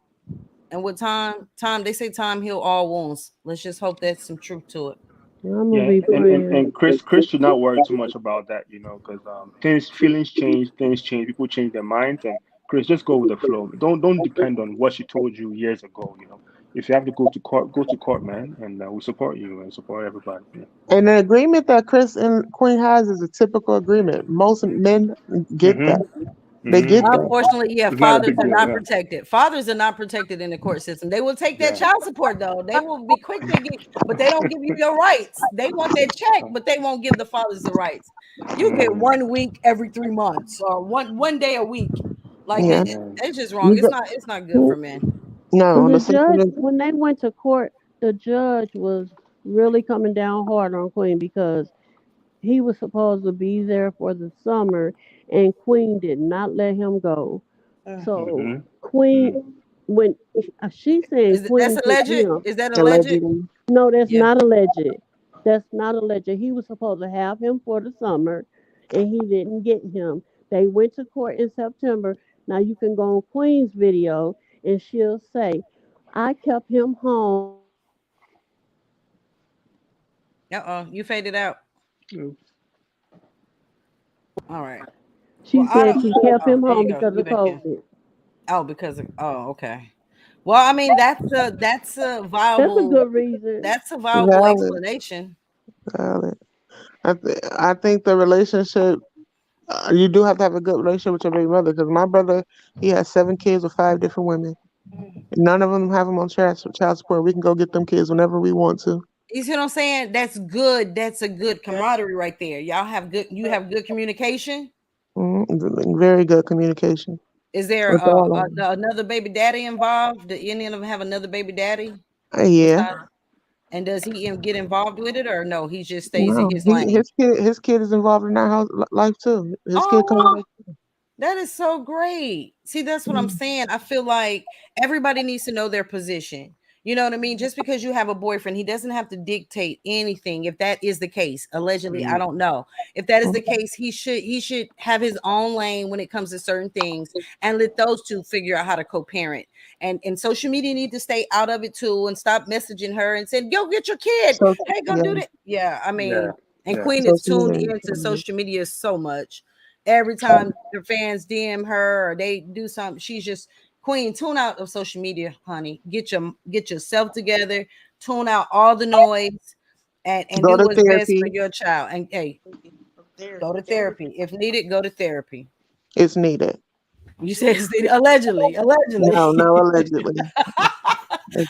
And with time, they say time heal all wounds. Let's just hope there's some truth to it.
I'm
Yeah,
gonna be praying.
and Chris should not worry too much about that, because feelings change, people change their minds, and Chris, just go with the flow. Don't depend on what she told you years ago. If you have to go to court, man, and we support you and support everybody. Yeah.
And the agreement that Chris and Queen has is a typical agreement. Most men get that. They get that.
Unfortunately, yeah,
It's not a
fathers
big
are
deal,
not
yeah.
protected. Fathers are not protected in the court system. They will take that
Yeah.
child support though. They will be quick to get, but they don't give you your rights. They want that check, but they won't give the fathers the rights. You get 1 week every 3 months or one day a week. Like
Yeah.
it's just wrong. It's not good for men.
No,
The judge, when they went to court, the judge was really coming down hard on Queen because he was supposed to be there for the summer, and Queen did not let him go. So Queen, when she's saying Queen,
That's alleged? Is that alleged?
No, that's not alleged. That's not alleged. He was supposed to have him for the summer, and he didn't get him. They went to court in September. Now you can go on Queen's video, and she'll say, "I kept him home."
You faded out. All right.
She said she kept him home because of COVID.
Okay. Well, I mean that's a viable.
That's a good reason.
That's a viable explanation.
Valid. I think the relationship. You do have to have a good relationship with your baby mother, because my brother, he has 7 kids with 5 different women. None of them have him on child support. We can go get them kids whenever we want to.
You see what I'm saying? That's good. That's a good camaraderie right there. You have good communication.
Very good communication.
Is there another baby daddy involved? Do any of them have another baby daddy?
Yeah.
And does he get involved with it, or no? He just stays in his
He,
lane.
his kid is involved in our house life too. His kid comes.
That is so great. See, that's what I'm saying. I feel like everybody needs to know their position. You know what I mean? Just because you have a boyfriend, he doesn't have to dictate anything. If that is the case, allegedly, I don't know. If that is the case, he should have his own lane when it comes to certain things, and let those two figure out how to co-parent. And social media need to stay out of it too, and stop messaging her and saying, "Go get your kid. Hey, go do that." Yeah, I mean, Queen is tuned into social media so much. Every time the fans DM her or they do something, she's just Queen. Tune out of social media, honey. Get yourself together. Tune out all the noise, and do what's best for your child. And hey, go to therapy if needed. Go to therapy.
It's needed.
You said it's needed. Allegedly.
No, allegedly.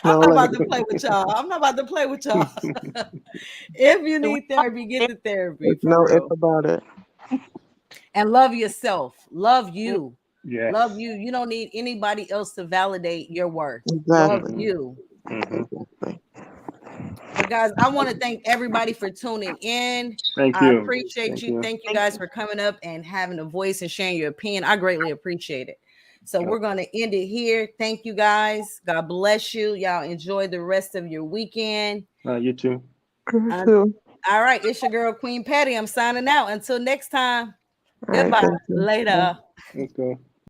I'm not about to play with y'all. If you need therapy, get the therapy.
There's no if about it.
And love yourself. Love you.
Yes.
Love you. You don't need anybody else to validate your worth.
Exactly.
Love you. But guys, I want to thank everybody for tuning in.
Thank
I
you.
appreciate you. Thank you guys for coming up and having a voice and sharing your opinion. I greatly appreciate it. So we're going to end it here. Thank you guys. God bless you. Y'all enjoy the rest of your weekend.
You too.
All right. It's your girl, Queen Patty. I'm signing out. Until next time. Goodbye. Later.
Let's go.